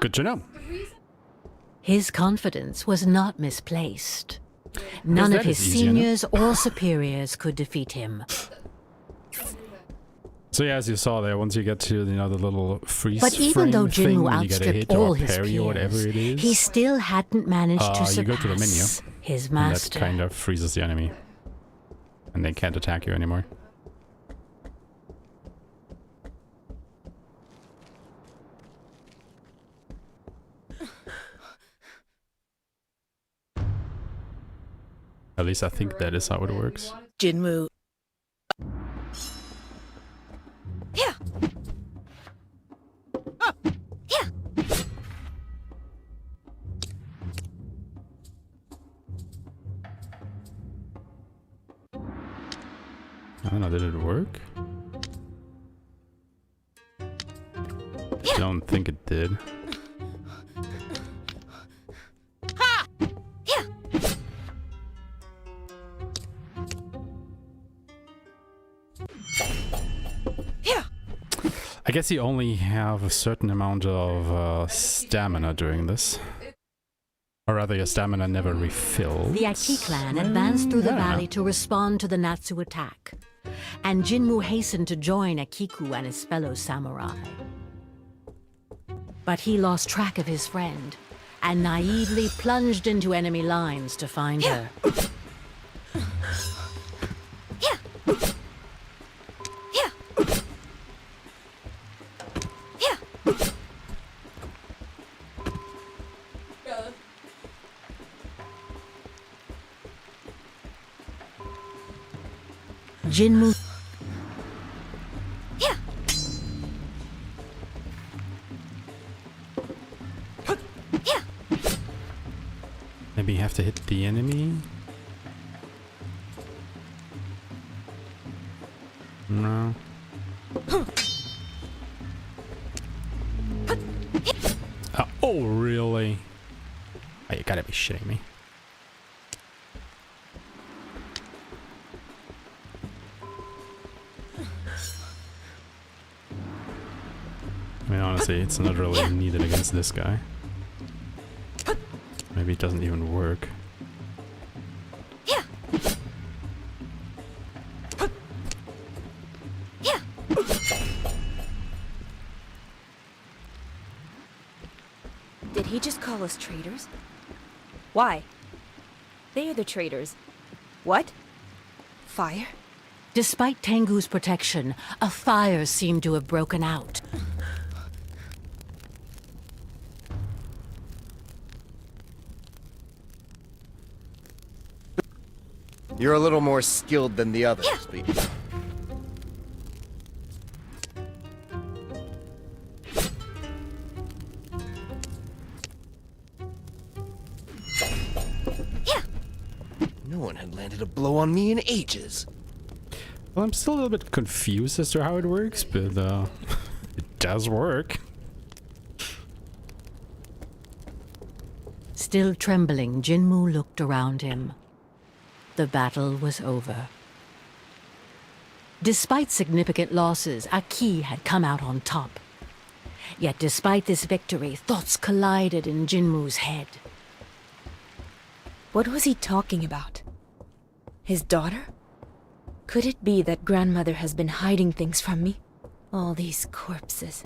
Good to know. His confidence was not misplaced. None that of his is easy enough. seniors or superiors could defeat him. So yeah, as you saw there, once you get to the little freeze But even frame though thing, Jinmu when you get a hit outstripped all or his parry or whatever peers, it is, he still hadn't managed to you go to the menu, surpass his and master. that kind of freezes the enemy, and they can't attack you anymore. At least I think that is how it works. Jinmu. I don't know, did it work? I don't think it did. I guess you only have a certain amount of stamina during this. Or rather, your stamina never refills. The Aki clan advanced through the Yeah. valley to respond to the Natsu attack, and Jinmu hastened to join Akiku and his fellow samurai. But he lost track of his friend, and naively plunged into enemy lines to find her. Jinmu Maybe you have to hit the enemy? No. Oh, really? Oh, you gotta be shitting me. I mean, honestly, it's not really needed against this guy. Maybe it doesn't even work. Did he just call us traitors? Why? They are the traitors. What? Fire? Despite Tengu's protection, a fire seemed to have broken out. You're a little more skilled than the others, No one had landed a blow on me in ages. Well, I'm still a little bit confused as to how it works, but it does work. Still trembling, Jinmu looked around him. The battle was over. Despite significant losses, Aki had come out on top. Yet despite this victory, thoughts collided in Jinmu's head. What was he talking about? His daughter? Could it be that grandmother has been hiding things from me? All these corpses.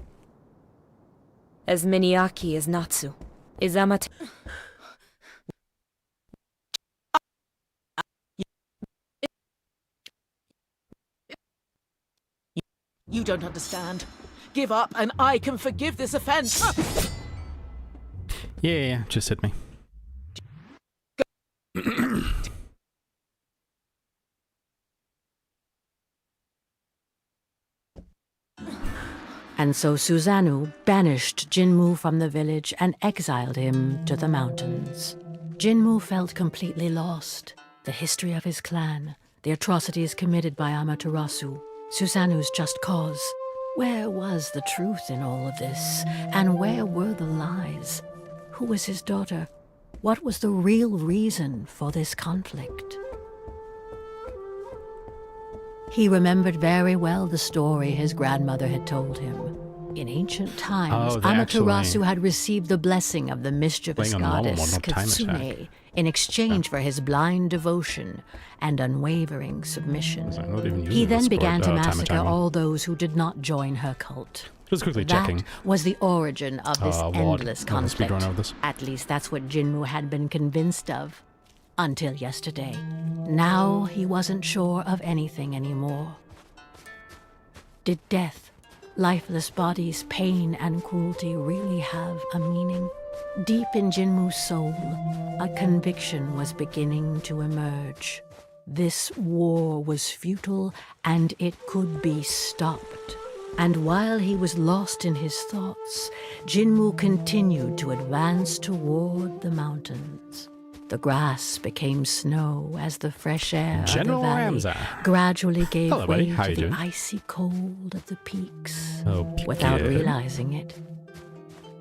As many Aki as Natsu. Is Amaterasu... You don't understand. Give up and I can forgive this offense. Yeah, just hit me. And so Susanoo banished Jinmu from the village and exiled him to the mountains. Jinmu felt completely lost. The history of his clan, the atrocities committed by Amaterasu, Susanoo's just cause. Where was the truth in all of this? And where were the lies? Who was his daughter? What was the real reason for this conflict? He remembered very well the story his grandmother had told him. In ancient times, Amaterasu had received the blessing of the mischievous goddess Kitsune in exchange for his blind devotion and unwavering submission. He then began to massacre all those who did not join her cult. Just quickly That checking. was the origin of this endless conflict. Speedrun of this. At least that's what Jinmu had been convinced of. Until yesterday. Now he wasn't sure of anything anymore. Did death, lifeless bodies, pain and cruelty really have a meaning? Deep in Jinmu's soul, a conviction was beginning to emerge. This war was futile and it could be stopped. And while he was lost in his thoughts, Jinmu continued to advance toward the mountains. The grass became snow as the fresh air General of the valley Ramsay. gradually gave Hello, buddy. way How to you the doing? icy cold of the peaks. Okay. Without realizing it,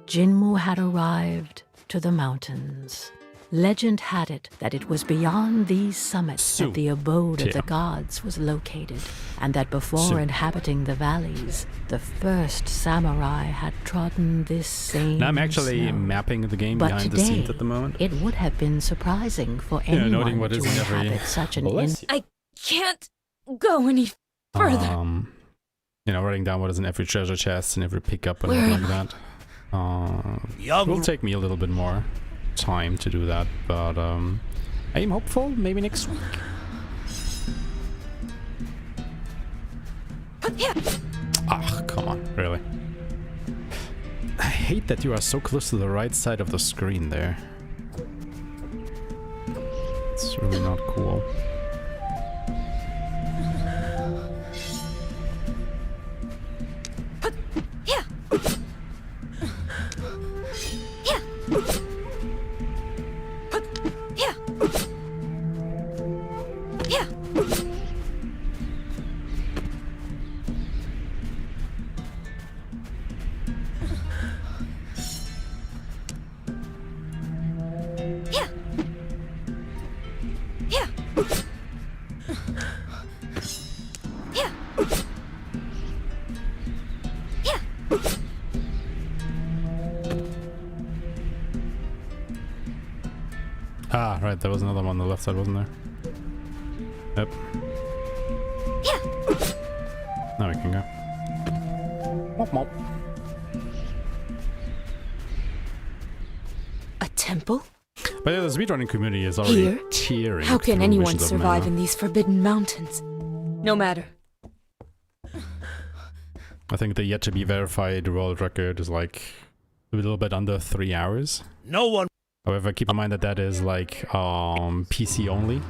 Jinmu had arrived to the mountains. Legend had it that it was beyond these summits that the abode of the gods was located, and that before inhabiting the valleys, the first samurai had trodden this same Now I'm actually snow. mapping the game But behind the today, scenes at the moment. it would have been surprising for noting anyone what to is in every inhabit such an list. I can't go any further. Writing down what is in every treasure chest and every pickup and Where what am like that. It Young will take me a little bit more time to do that, but I am hopeful maybe next week. Ah, come on, really. I hate that you are so close to the right side of the screen there. It's really not cool. Ah, right, there was another one on the left side, wasn't there? Yep. Now we can go. Mop, mop. A temple? But yeah, the speedrunning community is already Here? tearing. How can through anyone Wishes of survive Mana. in these forbidden mountains? No matter. I think the yet to be verified world record is like a little bit under 3 hours. No one. However, keep in mind that that is like PC only.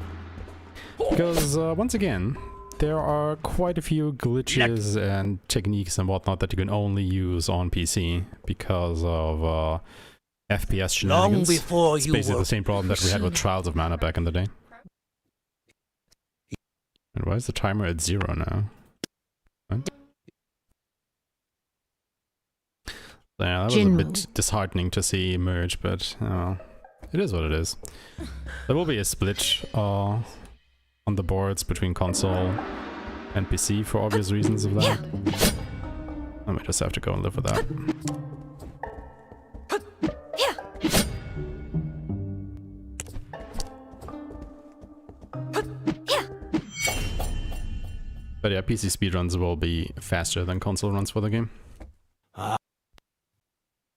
Because once again, there are quite a few glitches and techniques and whatnot that you can only use on PC because of FPS Long shenanigans. before It's you basically were the same problem that we had with Trials of Mana back in the day. And why is the timer at 0 now? What? Yeah, that was a bit disheartening to see merge, but it is what it is. There will be a split on the boards between console and PC for obvious reasons of that. I might just have to go and live with that. But yeah, PC speedruns will be faster than console runs for the game.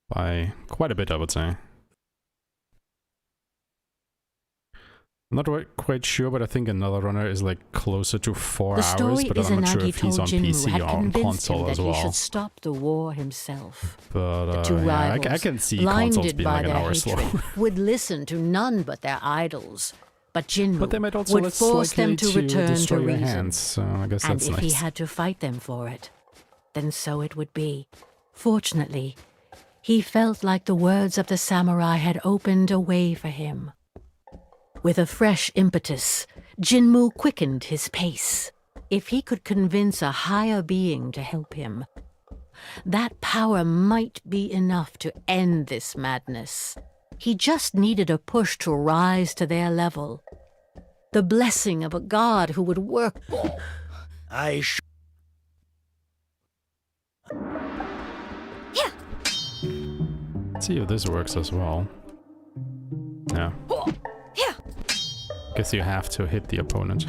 By quite a bit, I would say. I'm not quite sure, but I think another runner is like closer to 4 hours, but I'm not sure if he's on PC or on console as well. He should stop the war himself. But the two rivals, I can see consoles being like an hour slow. Would listen to none but their idols. But Jinmu they might also would force them to return to reason. Hands, so I guess that's and if nice. he had to fight them for it, then so it would be. Fortunately, he felt like the words of the samurai had opened a way for him. With a fresh impetus, Jinmu quickened his pace. If he could convince a higher being to help him, that power might be enough to end this madness. He just needed a push to rise to their level. The blessing of a god who would work. Let's see if this works as well. Yeah. Guess you have to hit the opponent.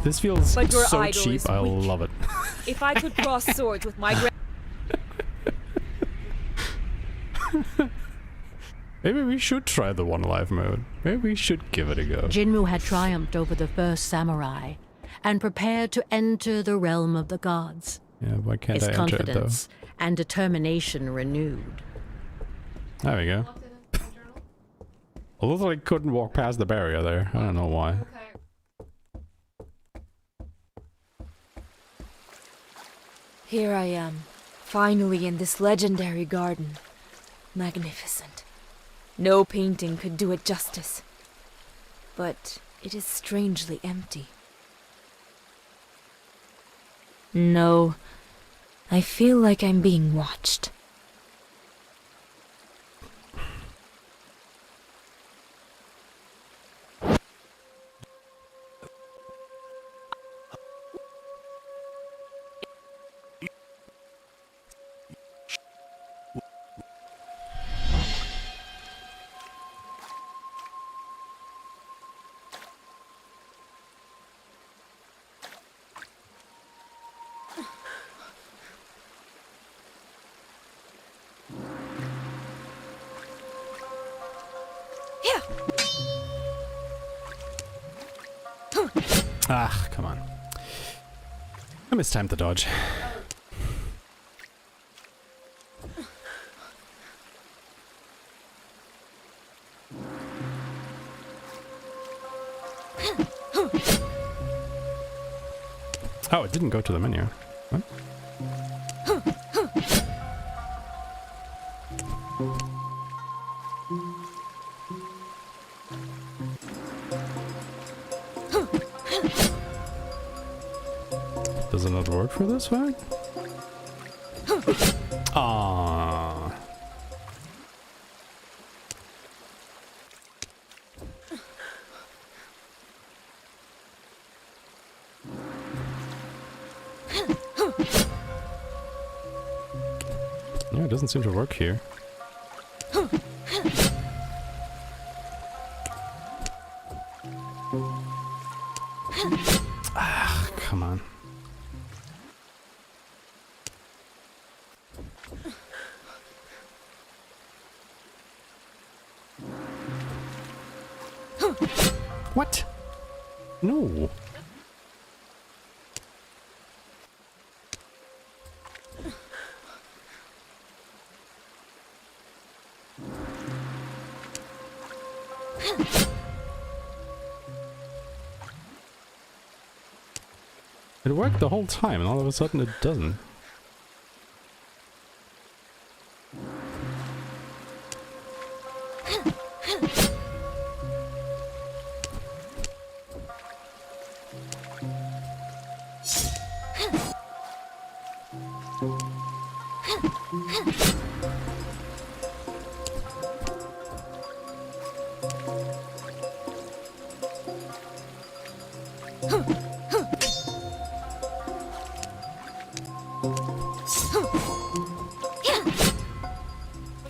This feels so cheap, I love it. If I could cross swords with my Maybe we should try the one life mode. Maybe we should give it a go. Jinmu had triumphed over the first samurai and prepared to enter the realm of the gods. Yeah, why can't His I enter it though? confidence and determination renewed. There we go. Although I couldn't walk past the barrier there. I don't know why. Here I am, finally in this legendary garden. Magnificent. No painting could do it justice. But it is strangely empty. No, I feel like I'm being watched. Ah, come on. I mistimed the dodge. Oh, it didn't go to the menu. What? Does it not work for this one? Ah. Yeah, it doesn't seem to work here. Ah, come on. What? No. It worked the whole time, and all of a sudden it doesn't.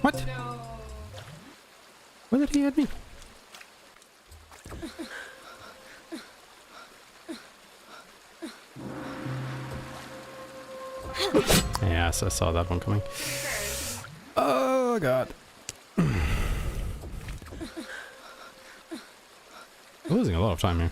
What? Where did he hit me? Yes, I saw that one coming. Oh god. Losing a lot of time here.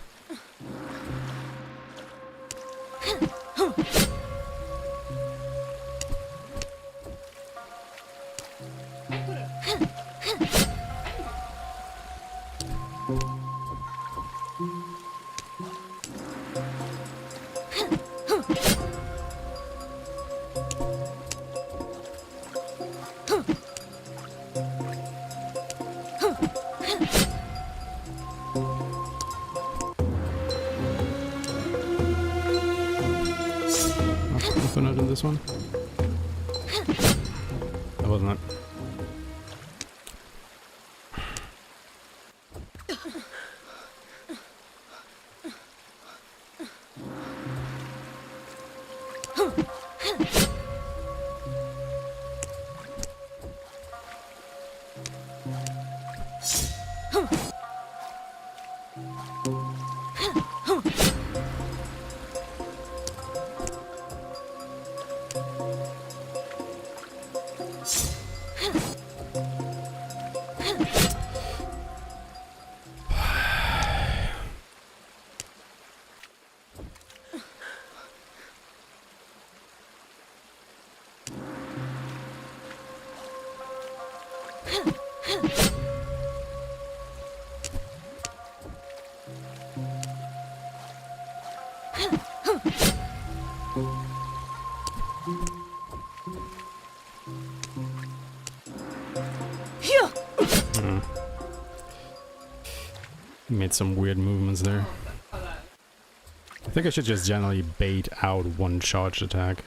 Not in this one. That wasn't it. Made some weird movements there. I think I should just generally bait out one charged attack.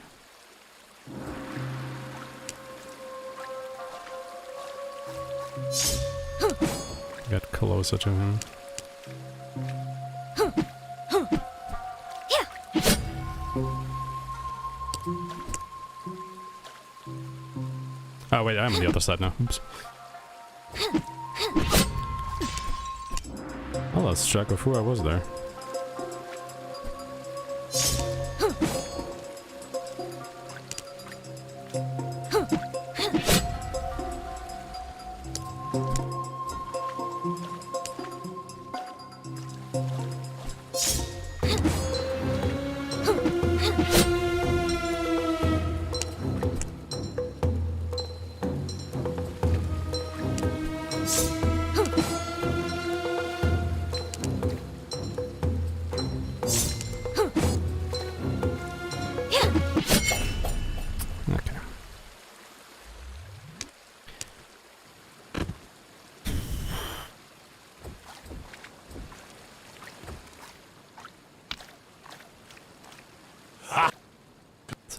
Get closer to him. Oh wait, I'm on the other side now. Oops. I lost track of who I was there.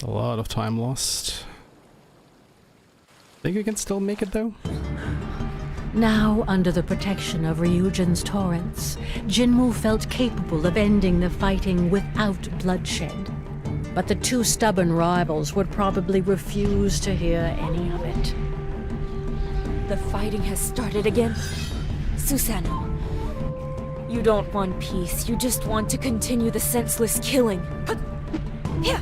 A lot of time lost. Think you can still make it though? Now, under the protection of Ryujin's torrents, Jinmu felt capable of ending the fighting without bloodshed. But the two stubborn rivals would probably refuse to hear any of it. The fighting has started again. Susanoo, you don't want peace, you just want to continue the senseless killing. Yeah.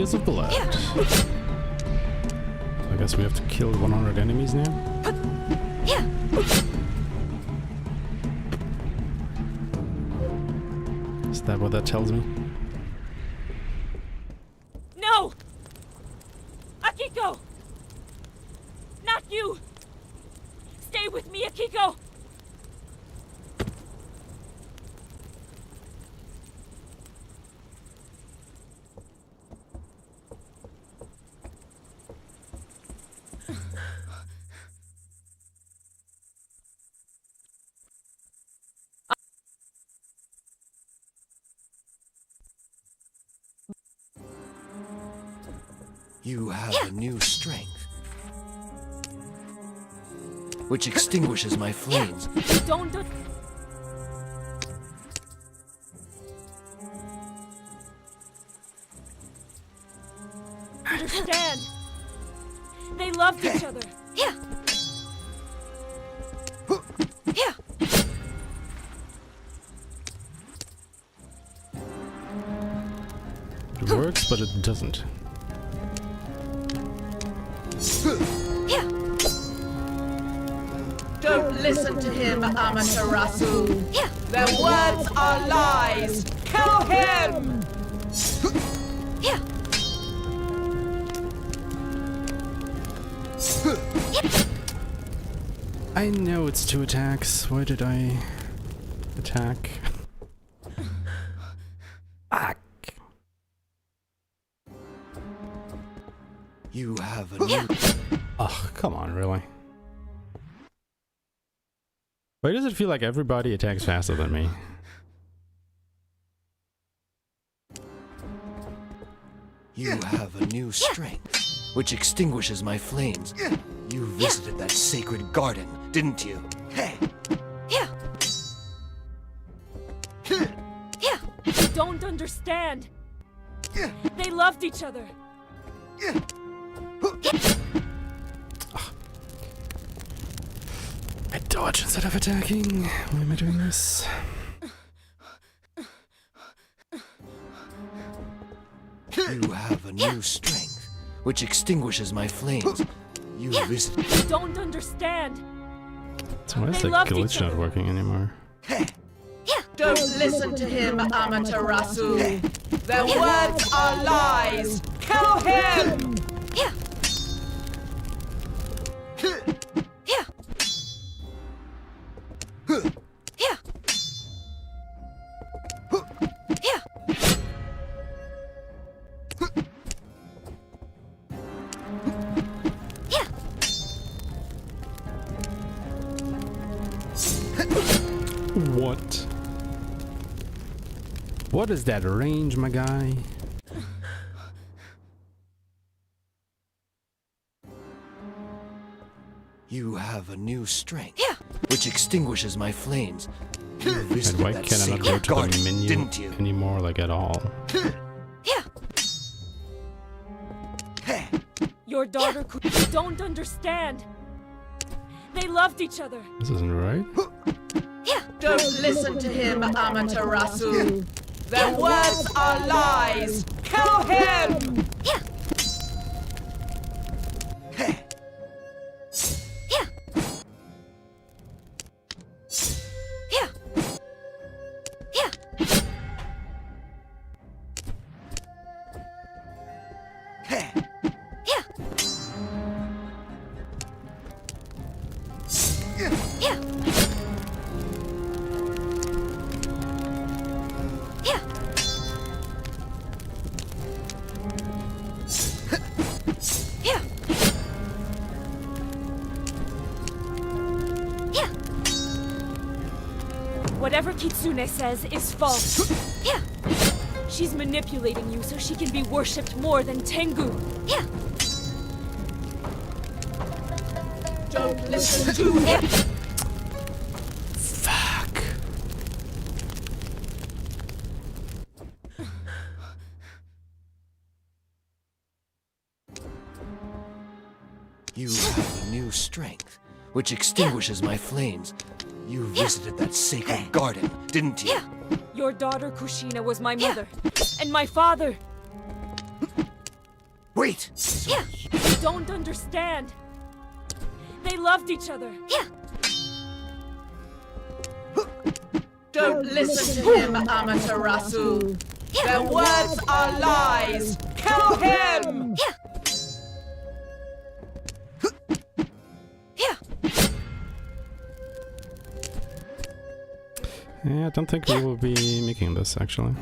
Tears of Blood. So I guess we have to kill 100 enemies now? Is that what that tells me? No! Akiko! Not you! Stay with me, Akiko! You have a new strength, which extinguishes my flames. Don't understand. They loved each other. It works, but it doesn't. Don't listen to him, Amaterasu. Their words are lies. Kill him! I know it's 2 attacks. Why did I attack? You have a new... Oh, come on, really? Why does it feel like everybody attacks faster than me? You have a new strength, which extinguishes my flames. You visited that sacred garden, didn't you? You don't understand. They loved each other. I dodge instead of attacking. Why am I doing this? You have a new strength, which extinguishes my flames. You visited... You don't understand. So why is They the loved each glitch not other. working anymore? Don't listen to him, Amaterasu. Their words are lies. Kill him! What? What is that range, my guy? You have a new strength, which extinguishes my flames. You And visited why that can I not go sacred to the garden, menu didn't you? anymore, like at all? Your daughter you don't understand. They loved each other. This isn't right. Don't listen to him, Amaterasu. Their words are lies. Kill him! Whatever Kitsune says is false. She's manipulating you so she can be worshipped more than Tengu. Don't listen to him. Fuck. You have a new strength, which extinguishes my flames. You visited that sacred garden, didn't you? Your daughter Kushina was my mother, and my father. Wait! You don't understand. They loved each other. Don't listen to him, Amaterasu. Their words are lies. Kill him! Yeah, I don't think we will be making this actually.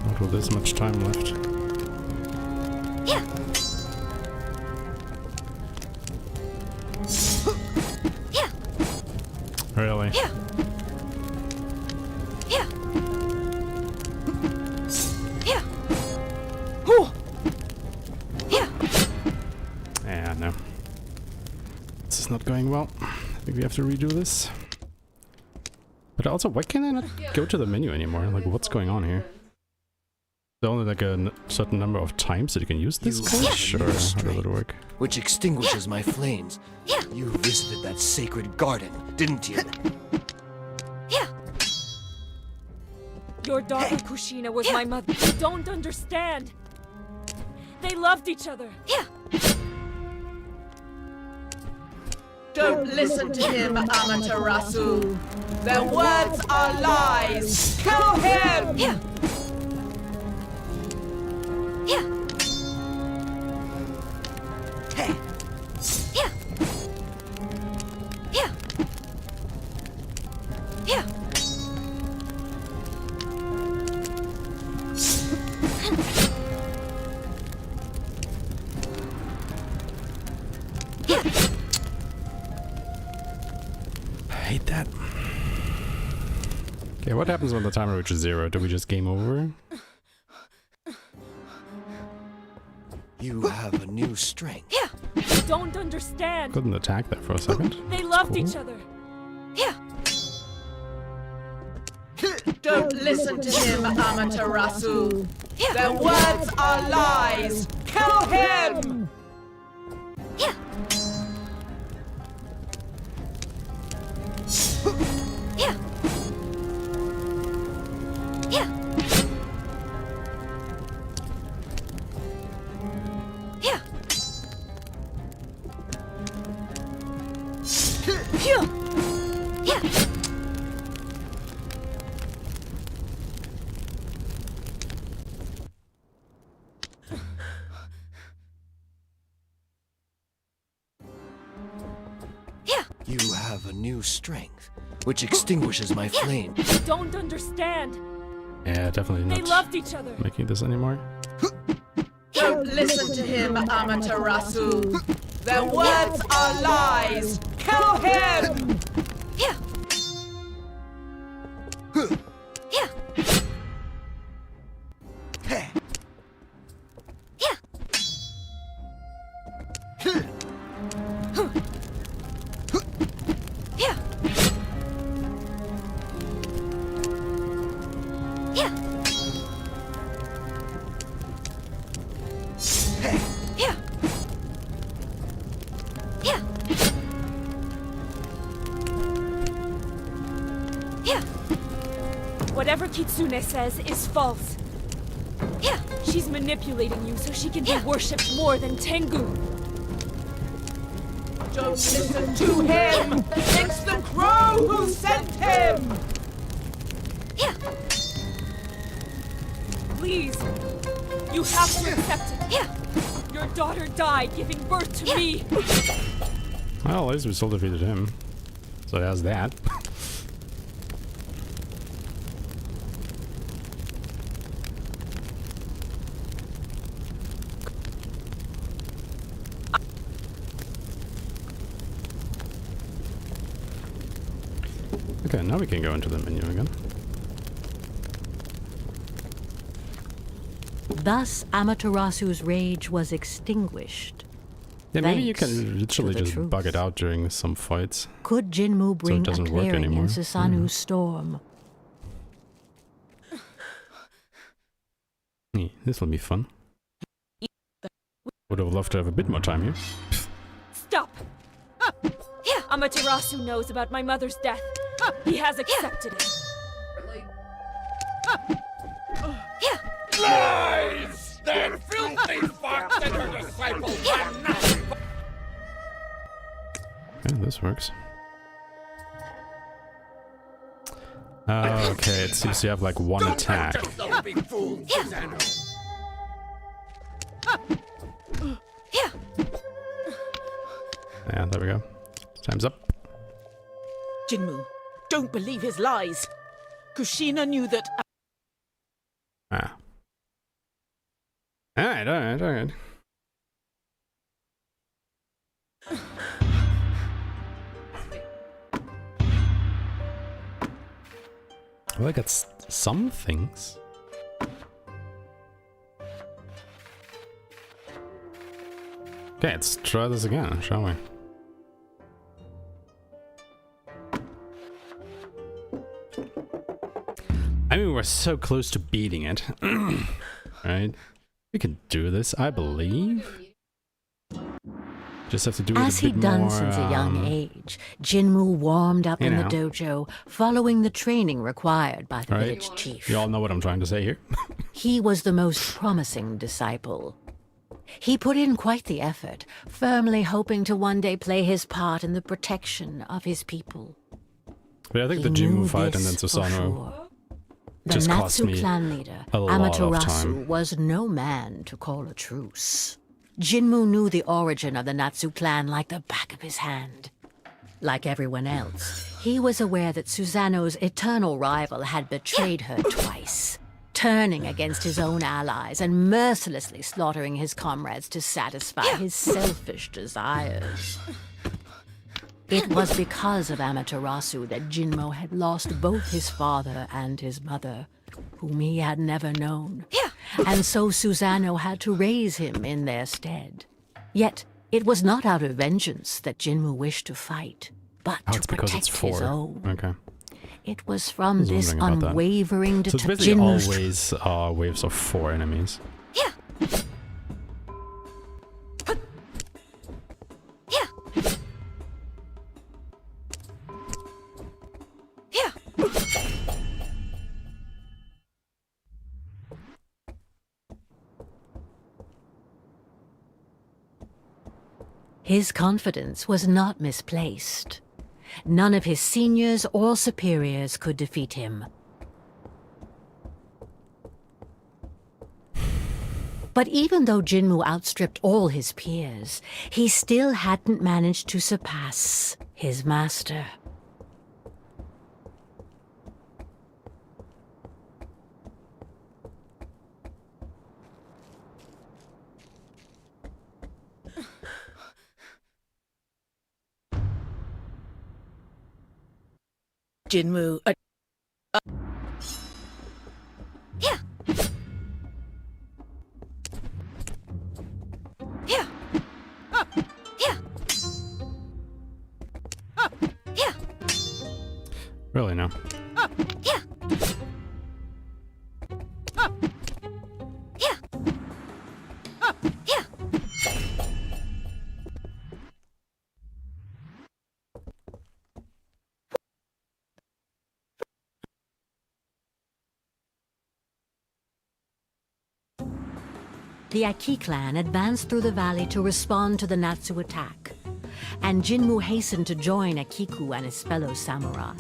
Not with this much time left. Really? Yeah, no. This is not going well. I think we have to redo this. But also, why can I not go to the menu anymore? Like, what's going on here? There's only like a certain number of times that you can use this code? Sure, how does it work? Which extinguishes my flames. You visited that sacred garden, didn't you? Your daughter Kushina was my mother. You don't understand. They loved each other. Don't listen to him, Amaterasu. Their words are lies. Kill him! I hate that. Okay, what happens when the timer reaches 0? Do we just game over? You have a new strength. You don't understand. Couldn't attack there for a second. They loved cool. each other. Don't listen to him, Amaterasu. Their words are lies. Kill him! You have a new strength, which extinguishes my flame. You don't understand. Yeah, definitely not They loved each other. making this anymore. Don't listen to him, Amaterasu. Their words are lies. Kill him! Whatever Kitsune says is false. She's manipulating you so she can be worshipped more than Tengu. Don't listen to him! It's the crow who sent him! Please, you have to accept it. Your daughter died giving birth to me. Well, at least we still defeated him. So there's that. Okay, now we can go into the menu again. Thus Amaterasu's rage was extinguished. Yeah, maybe you Thanks can literally to the just bug truth. it out during some fights. Could Jinmu bring a doesn't work clearing anymore. in Susanu's storm? Yeah, this will be fun. Would have loved to have a bit more time here. Stop! Amaterasu knows about my mother's death. He has accepted it. Really? disciple and nothing but... Yeah, this works. Okay, it seems you have like one attack. Don't let yourself be fooled, Susanoo. Yeah, there we go. Time's up. Jinmu, don't believe his lies. Kushina knew that... Ah. Alright. Well, I got some things. Okay, let's try this again, shall we? I mean, we're so close to beating it. Right? We can do this, I believe. Just have to do it As a bit he'd done more, since a young age, Jinmu warmed up you in the know. dojo, following the training required by the Right. village chief. You all know what I'm trying to say here. He was the most promising disciple. He put in quite the effort, firmly hoping to one day play his part in the protection of his people. But I think He the knew Jinmu fight and then this for Susanoo sure. The just cost Natsu me clan leader, a lot of Amaterasu, time. was no man to call a truce. Jinmu knew the origin of the Natsu clan like the back of his hand. Like everyone else, he was aware that Susanoo's eternal rival had betrayed her twice, turning against his own allies and mercilessly slaughtering his comrades to satisfy his selfish desires. It was because of Amaterasu that Jinmu had lost both his father and his mother, whom he had never known. And so Susanoo had to raise him in their stead. Yet, it was not out of vengeance that Jinmu wished to fight, but Oh, to it's because it's protect his 4. own. Okay. It was from was this wondering about that. unwavering So it's basically Jinmu's always waves of 4 enemies. His confidence was not misplaced. None of his seniors or superiors could defeat him. But even though Jinmu outstripped all his peers, he still hadn't managed to surpass his master. Jinmu... Really, no. The Aki clan advanced through the valley to respond to the Natsu attack, and Jinmu hastened to join Akiku and his fellow samurai.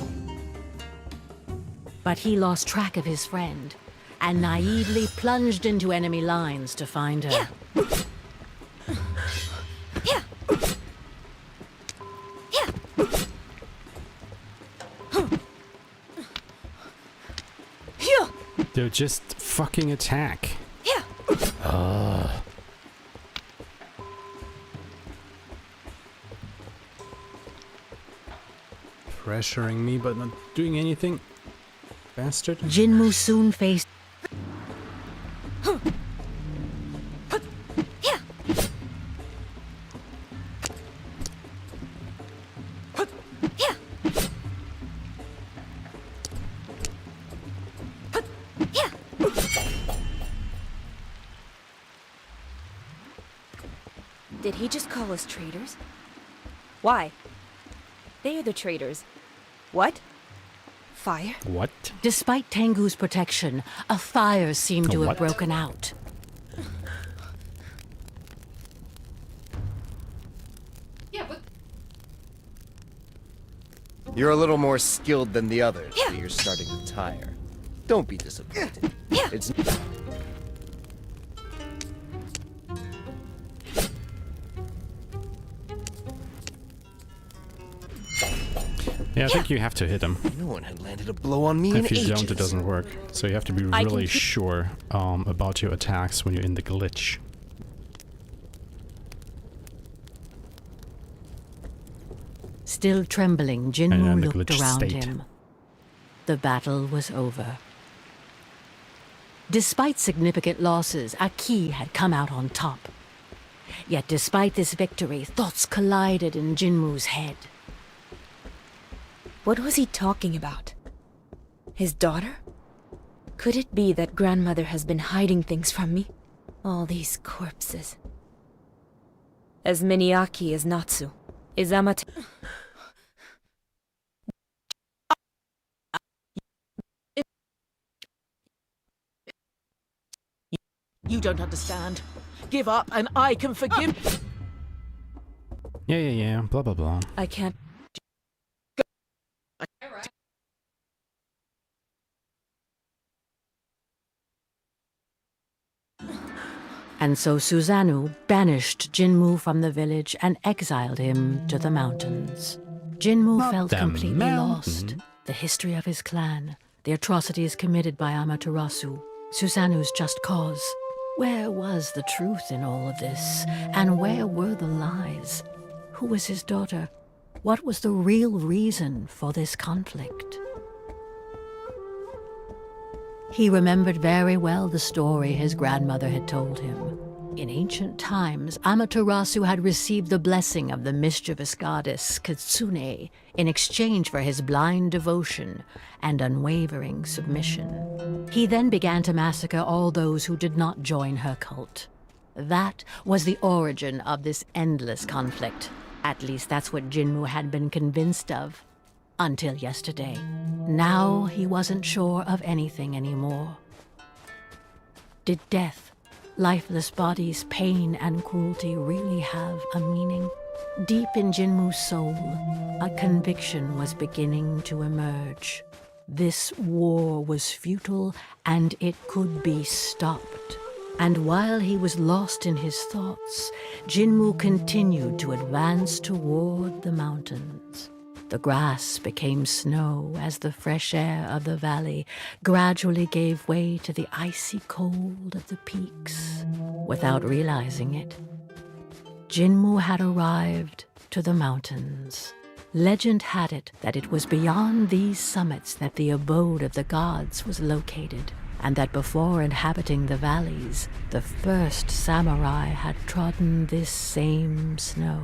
But he lost track of his friend, and naively plunged into enemy lines to find her. Dude, just fucking attack. Pressuring me, but not doing anything. Bastard. Jinmu soon faced Did he just call us traitors? Why? They are the traitors. What? Fire? What? Despite Tengu's protection, a fire seemed to A have what? broken out. You're a little more skilled than the others, but you're starting to tire. Don't be disappointed. It's... Yeah, I think you have to hit him. No one had landed a blow on me in If you ages. don't, it doesn't work. So you have to be I can really keep- sure about your attacks when you're in the glitch. Still trembling, And Jinmu in the looked glitch around state. him. The battle was over. Despite significant losses, Aki had come out on top. Yet despite this victory, thoughts collided in Jinmu's head. What was he talking about? His daughter? Could it be that grandmother has been hiding things from me? All these corpses. As many Aki as Natsu. Is Amaterasu... You don't understand. Give up and I can forgive. Yeah, blah blah blah. I can't... And so Susanoo banished Jinmu from the village and exiled him to the mountains. Jinmu felt the completely mountain. lost. The history of his clan, the atrocities committed by Amaterasu, Susanoo's just cause. Where was the truth in all of this? And where were the lies? Who was his daughter? What was the real reason for this conflict? He remembered very well the story his grandmother had told him. In ancient times, Amaterasu had received the blessing of the mischievous goddess Kitsune in exchange for his blind devotion and unwavering submission. He then began to massacre all those who did not join her cult. That was the origin of this endless conflict. At least that's what Jinmu had been convinced of. Until yesterday. Now he wasn't sure of anything anymore. Did death, lifeless bodies, pain and cruelty really have a meaning? Deep in Jinmu's soul, a conviction was beginning to emerge. This war was futile and it could be stopped. And while he was lost in his thoughts, Jinmu continued to advance toward the mountains. The grass became snow as the fresh air of the valley gradually gave way to the icy cold of the peaks. Without realizing it, Jinmu had arrived to the mountains. Legend had it that it was beyond these summits that the abode of the gods was located, and that before inhabiting the valleys, the first samurai had trodden this same snow.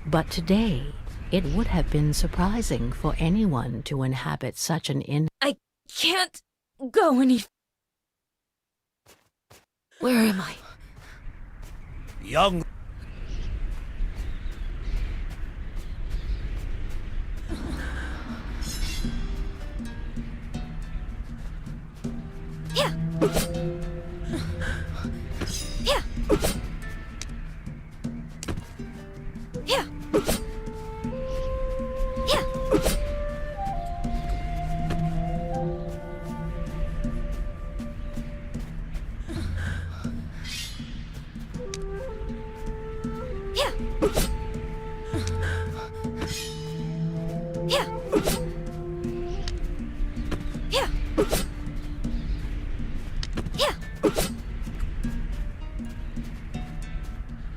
But today, it would have been surprising for anyone to inhabit such an I can't go any... Where am I? Young Yeah. Yeah. Yeah. Yeah. Yeah. Yeah. Yeah.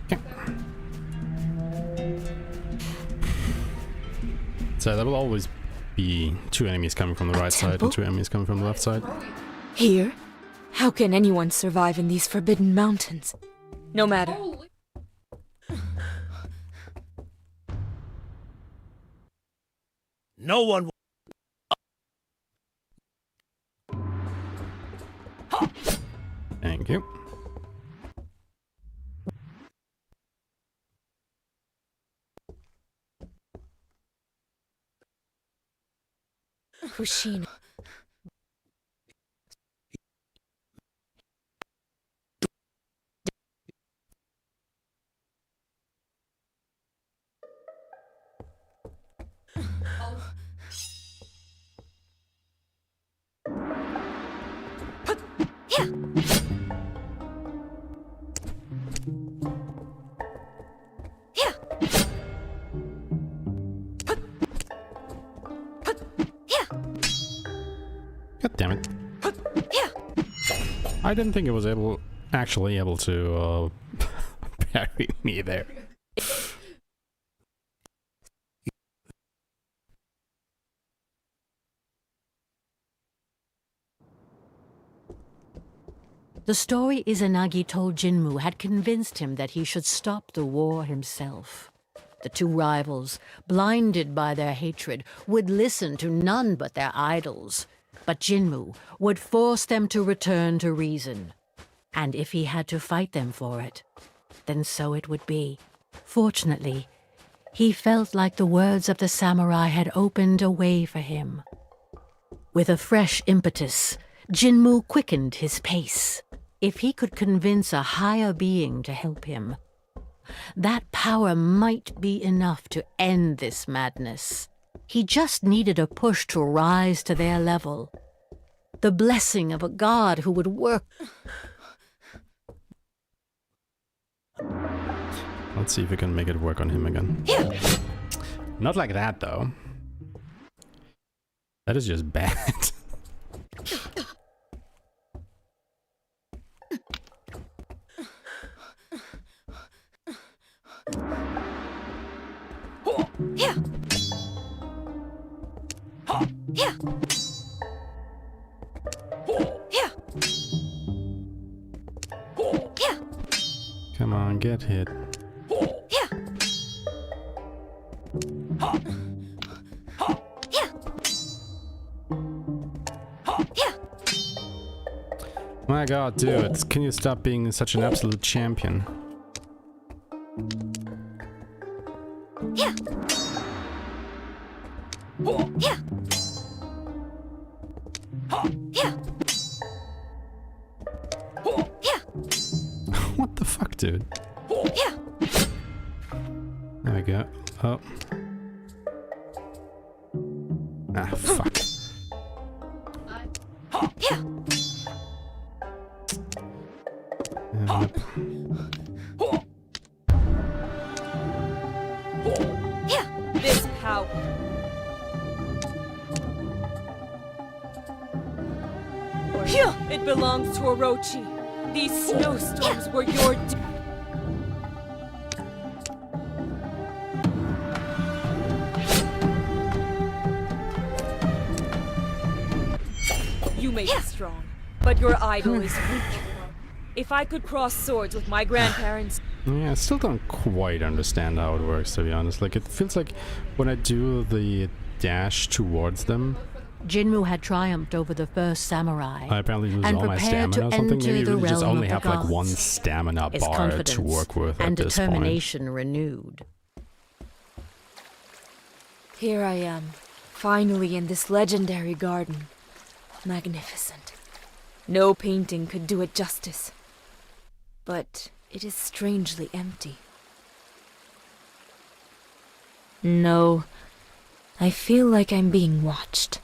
Yeah. So there will always be two enemies coming from the right side temple? and two enemies coming from the left side. Here? How can anyone survive in these forbidden mountains? No matter. no one Thank you. Kushina. God damn it. I didn't think it was actually able to parry me there. The story Izanagi told Jinmu had convinced him that he should stop the war himself. The two rivals, blinded by their hatred, would listen to none but their idols. But Jinmu would force them to return to reason. And if he had to fight them for it, then so it would be. Fortunately, he felt like the words of the samurai had opened a way for him. With a fresh impetus, Jinmu quickened his pace. If he could convince a higher being to help him, that power might be enough to end this madness. He just needed a push to rise to their level. The blessing of a god who would work. Let's see if we can make it work on him again. Not like that, though. That is just bad. Come on, get hit. My god, dude, can you stop being such an absolute champion? What the fuck, dude? There we go. Oh. Ah, fuck. This power. It belongs to Orochi. These snowstorms were your You may be strong, but your idol is weak. If I could cross swords with my grandparents... Yeah, I still don't quite understand how it works, to be honest. Like, it feels like when I do the dash towards them, Jinmu had triumphed over the first samurai. I apparently lose and all my prepared stamina or to something. enter Maybe the you really just realm only of have the like one gods. stamina His bar to confidence work with and at this point. determination renewed. Here I am, finally in this legendary garden. Magnificent. No painting could do it justice. But it is strangely empty. No, I feel like I'm being watched.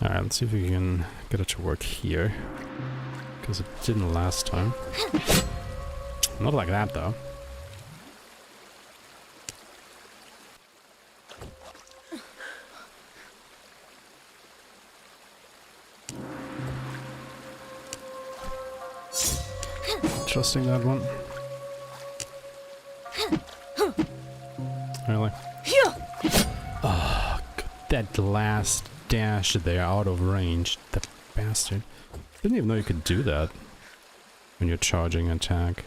Alright, let's see if we can get it to work here. Because it didn't last time. Not like that, though. Trusting that one. Really? Oh, that last dash there out of range. That bastard. Didn't even know you could do that when you're charging attack.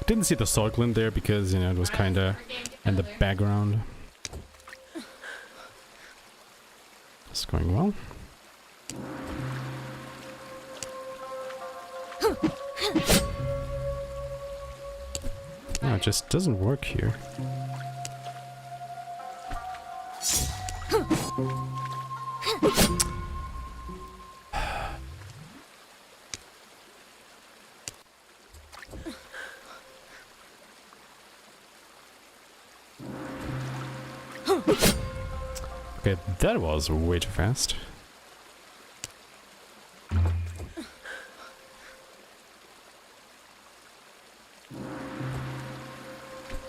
Didn't see the circling there because, you know, it was kinda in the background. It's going well. it just doesn't work here. Okay, that was way too fast.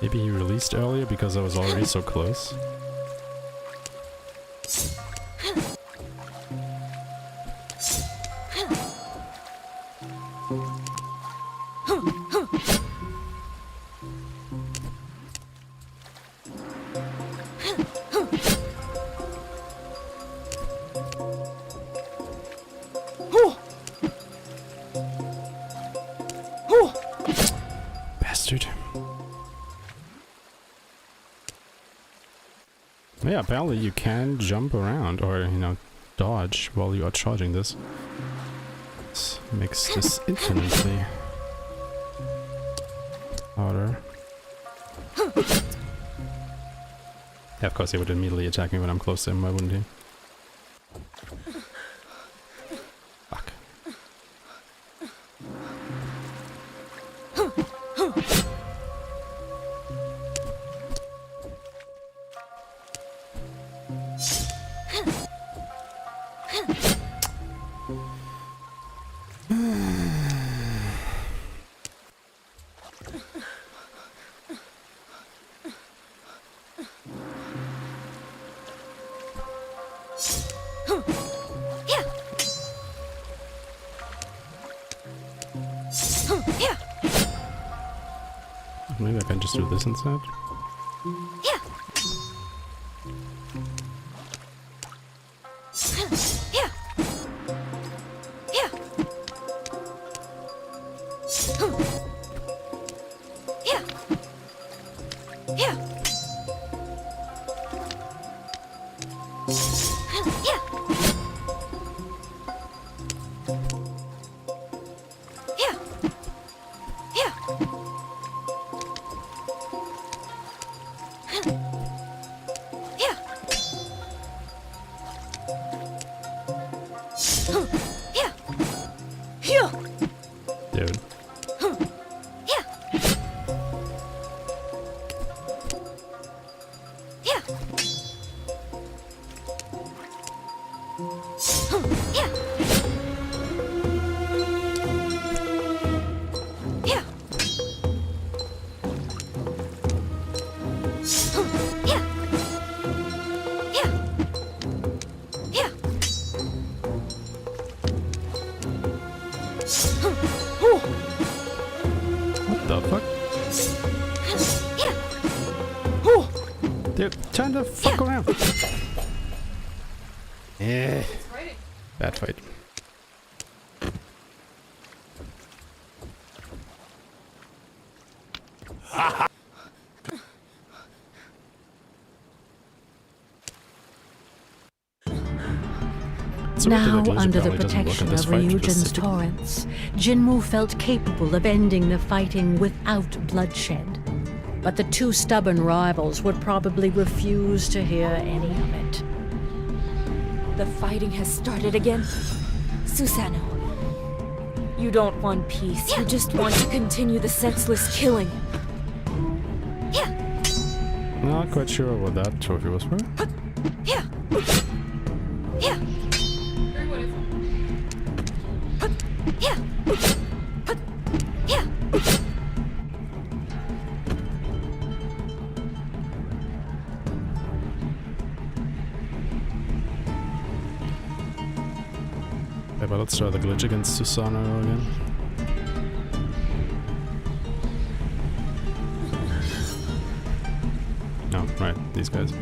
Maybe he released earlier because I was already so close. Bastard. Yeah, apparently you can jump around or, you know, dodge while you are charging this. This makes this infinitely harder. Yeah, of course he would immediately attack me when I'm close to him, why wouldn't he? Fuck. Maybe I can just do this instead. Dude. What the fuck? Dude, turn the fuck around. Yeah. Bad fight. Now, under the protection of Ryujin's torrents, Jinmu felt capable of ending the fighting without bloodshed. But the two stubborn rivals would probably refuse to hear any of it. The fighting has started again. Susanoo. You don't want peace, you just want to continue the senseless killing. Not quite sure what that trophy was for. Okay, but let's try the glitch against Susanoo again. Oh, right, these guys.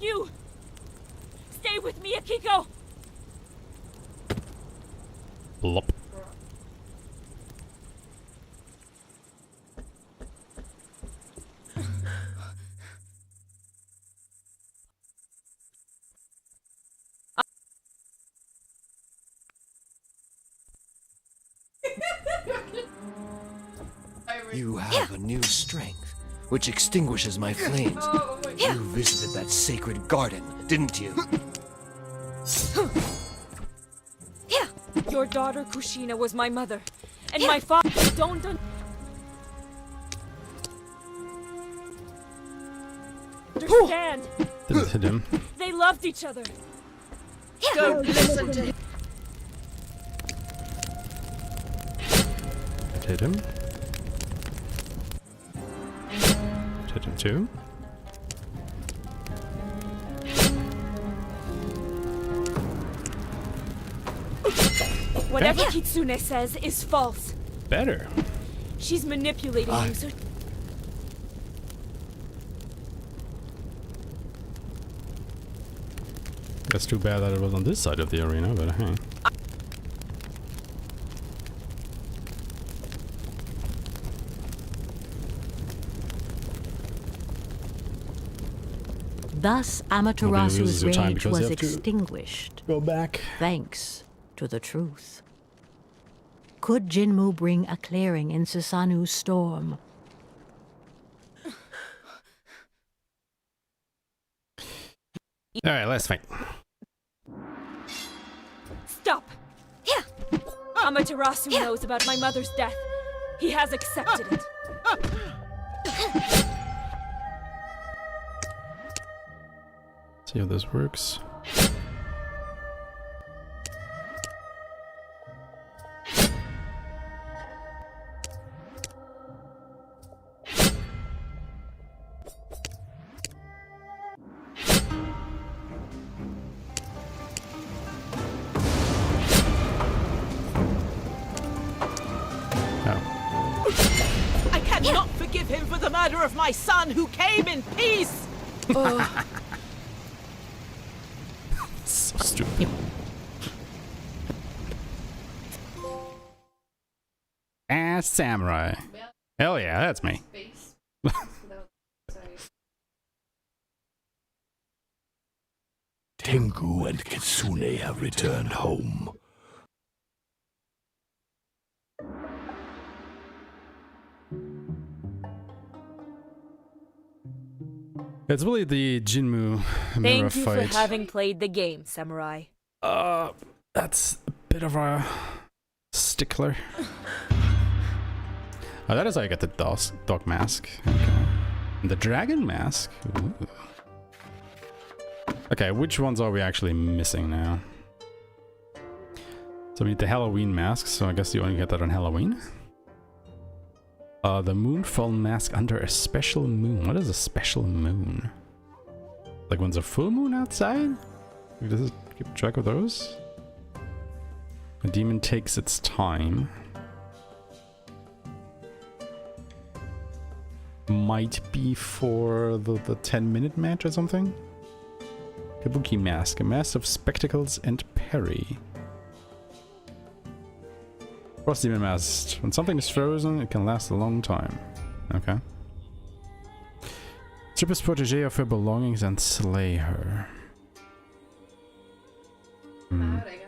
You! Stay with me, Akiko! Blop. You have a new strength, which extinguishes my flames. Oh, my God. You visited that sacred garden, didn't you? Your daughter Kushina was my mother, and my father don't understand. Didn't hit him. They loved each other. Don't listen to him. It hit him. It hit him too. Whatever Kitsune says is false. Better. She's manipulating you, so That's too bad that it was on this side of the arena, but hey. Thus Nobody Amaterasu's loses your time rage because you was have to extinguished, Go back. thanks to the truth. Could Jinmu bring a clearing in Susanu's storm? Alright, let's fight. stop. Amaterasu knows about my mother's death. He has accepted it. See how this works. I cannot forgive him for the murder of my son who came in peace! So stupid. Ass samurai. Hell yeah, that's me. Face. Sorry. Tengu and Kitsune have returned home. It's really the Jinmu mirror Thank you fight. for having played the game, Samurai. That's a bit of a stickler. Oh, that is how you get the dog mask. Okay. And the dragon mask. Ooh. Okay, which ones are we actually missing now? So we need the Halloween mask, so I guess you only get that on Halloween. The Moonfall mask under a special moon. What is a special moon? Like when's a full moon outside? Does it keep track of those? A demon takes its time. Might be for the 10-minute match or something? Kabuki mask. A mask of spectacles and parry. Frost demon mask. When something is frozen, it can last a long time. Okay. Strip his protege of her belongings and slay her. How'd I go?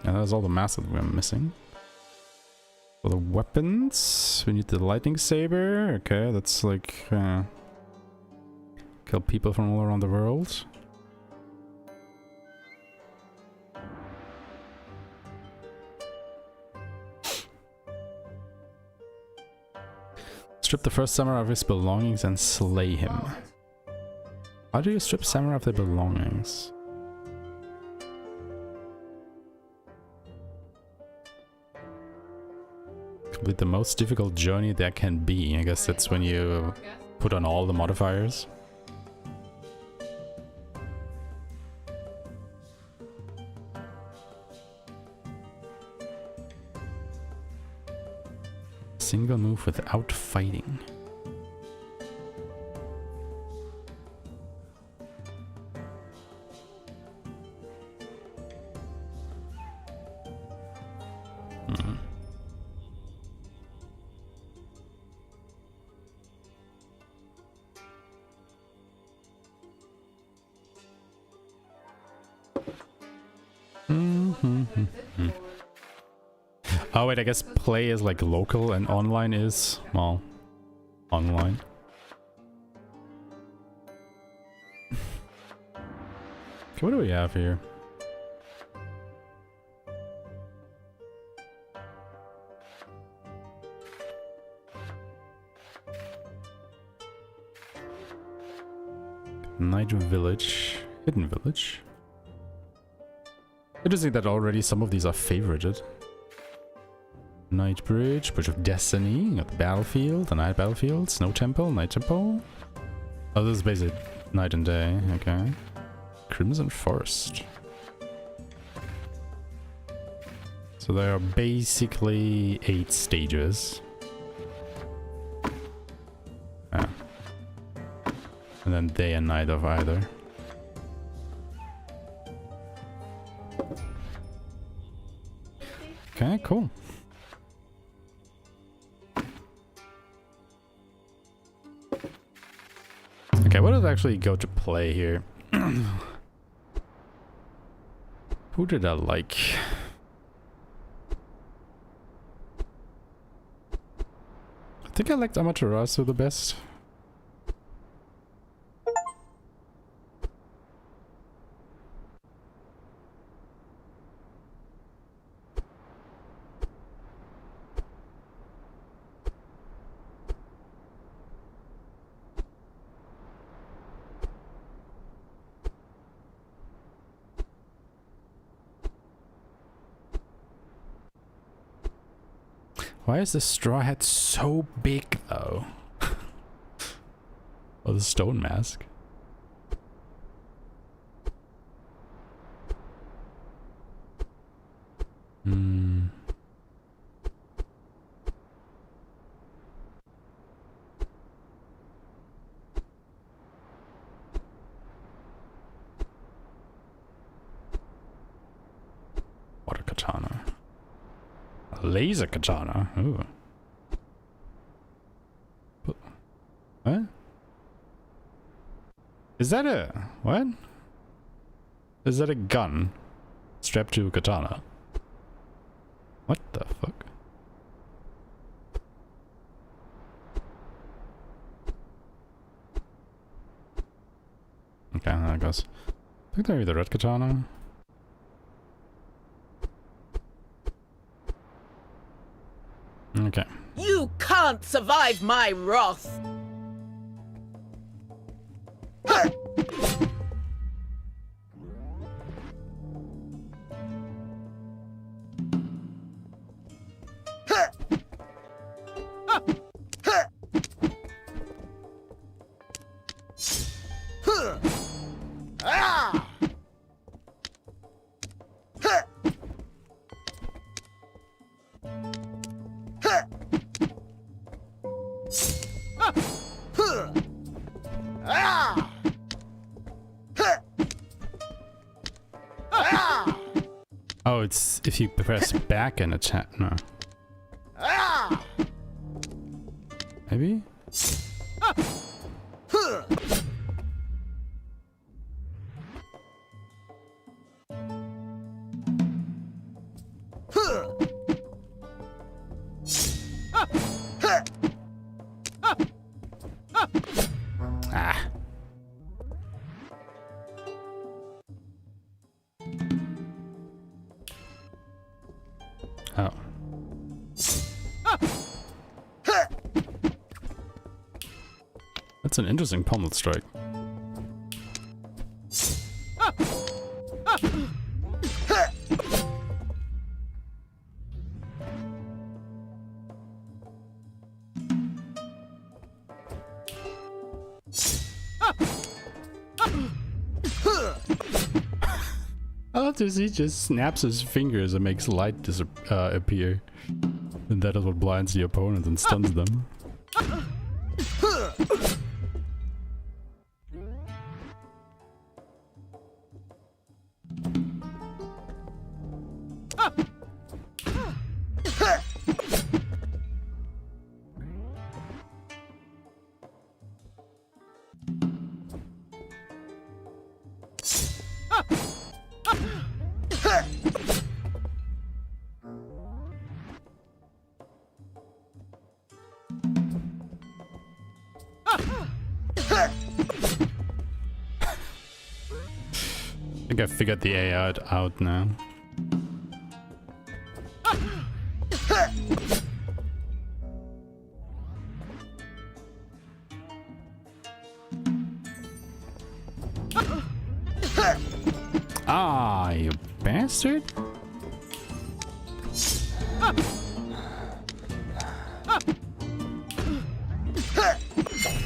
Yeah, that's all the masks that we're missing. For the weapons, we need the lightning saber. Okay, that's like kill people from all around the world. Strip the first samurai of his belongings and slay him. How do you strip samurai of their belongings? Complete the most difficult journey there can be. I guess that's when you put on all the modifiers. Single move without fighting. Oh wait, I guess play is like local and online is, well, online. Okay, what do we have here? Night Village, Hidden Village. Interesting that already some of these are favorited. Night Bridge, Bridge of Destiny, you got the Battlefield, the Night Battlefield, Snow Temple, Night Temple. Oh, this is basically night and day, okay. Crimson Forest. So there are basically 8 stages. Yeah. And then day and night of either. Okay, cool. Okay, what does actually go to play here? Who did I like? I think I liked Amaterasu the best. Why is the straw hat so big though? Oh, the stone mask. Water katana. Laser katana. Ooh. What? Is that a... what? Is that a gun strapped to a katana? What the fuck? Okay, I guess. I think maybe the red katana. Okay. You can't survive my wrath! Oh, it's if you press back and attack. No. Maybe? Ah. Oh. That's an interesting pommel strike. I love this, he just snaps his fingers and makes light appear. And that is what blinds the opponent and stuns them. I think I figured the AI out now. Ah, you bastard!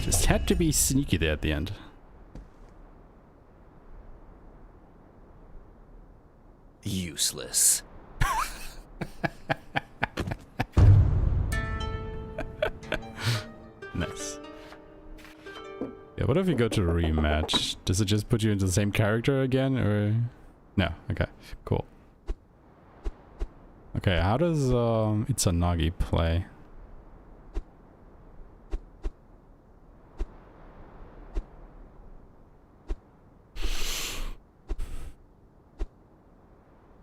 Just had to be sneaky there at the end. Useless. Nice. Yeah, what if you go to a rematch? Does it just put you into the same character again, or...? No, okay, cool. Okay, how does Itsunagi play?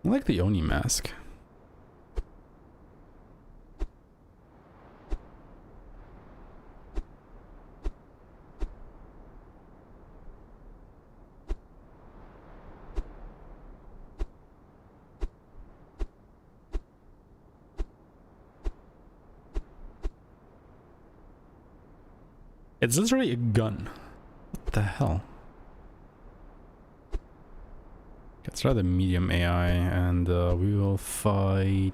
I like the Oni mask. It's literally a gun. What the hell? Let's try the medium AI and we will fight...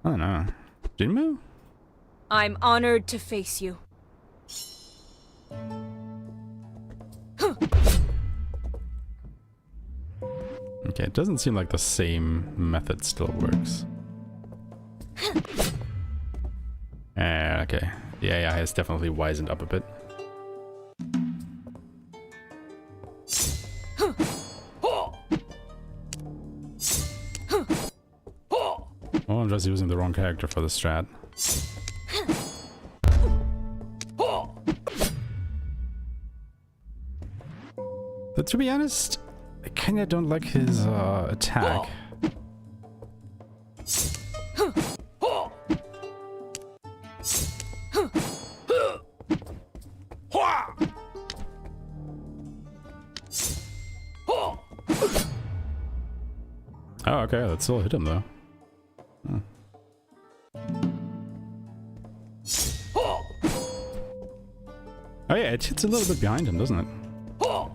I don't know. Jinmu? I'm honored to face you. Okay, it doesn't seem like the same method still works. Okay. The AI has definitely wisened up a bit. Oh, I'm just using the wrong character for the strat. But to be honest, I kinda don't like his attack. Oh, okay, that still hit him though. Hmm. Oh yeah, it hits a little bit behind him, doesn't it? Oh,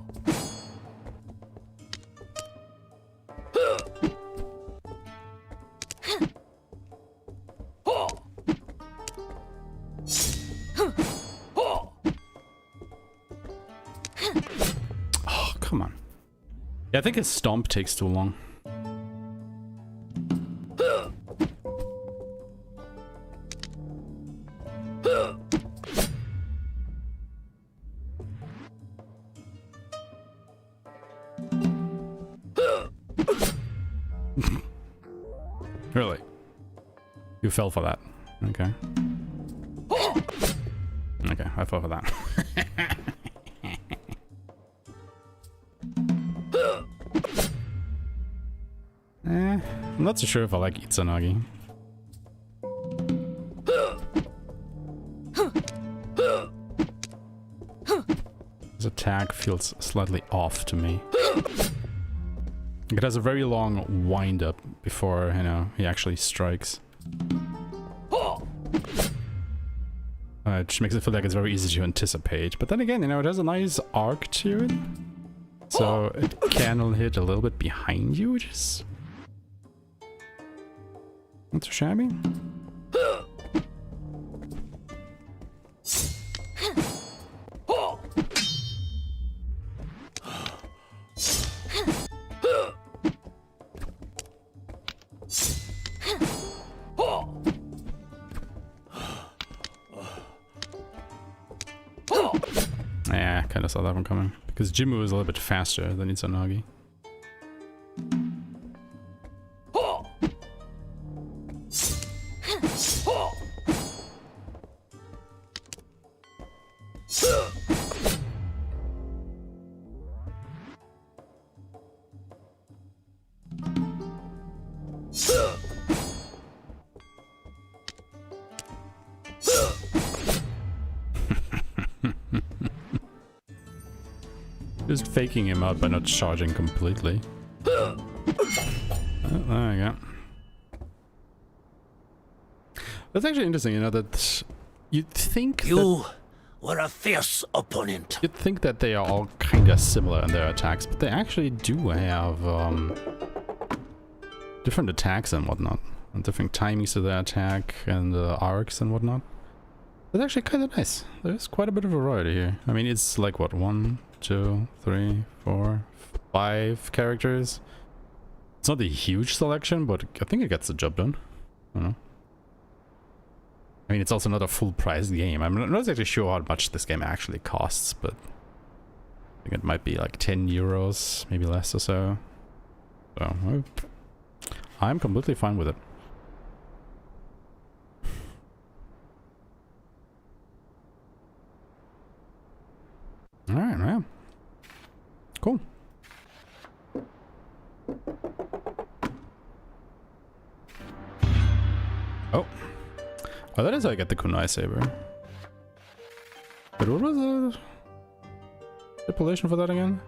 come on. Yeah, I think his stomp takes too long. Really? You fell for that. Okay. Okay, I fell for that. I'm not so sure if I like Itsunagi. His attack feels slightly off to me. It has a very long wind up before, you know, he actually strikes. Which makes it feel like it's very easy to anticipate. But then again, you know, it has a nice arc to it. So it can hit a little bit behind you, which is not so shabby. Yeah, kind of saw that one coming. Because Jinmu is a little bit faster than Itsunagi. Just faking him out by not charging completely. Oh, there you go. That's actually interesting, you know, that you'd think You were a fierce opponent. you'd think that they are all kind of similar in their attacks, but they actually do have different attacks and whatnot, and different timings to their attack and arcs and whatnot. It's actually kind of nice. There's quite a bit of variety here. I mean, it's like what, 1, 2, 3, 4, 5 characters. It's not a huge selection, but I think it gets the job done. I don't know. I mean, it's also not a full-priced game. I'm not exactly sure how much this game actually costs, but I think it might be like 10 euros, maybe less or so. So, I'm completely fine with it. Alright, man. Cool. Oh, that is how I get the kunai saber. But what was the stipulation for that again?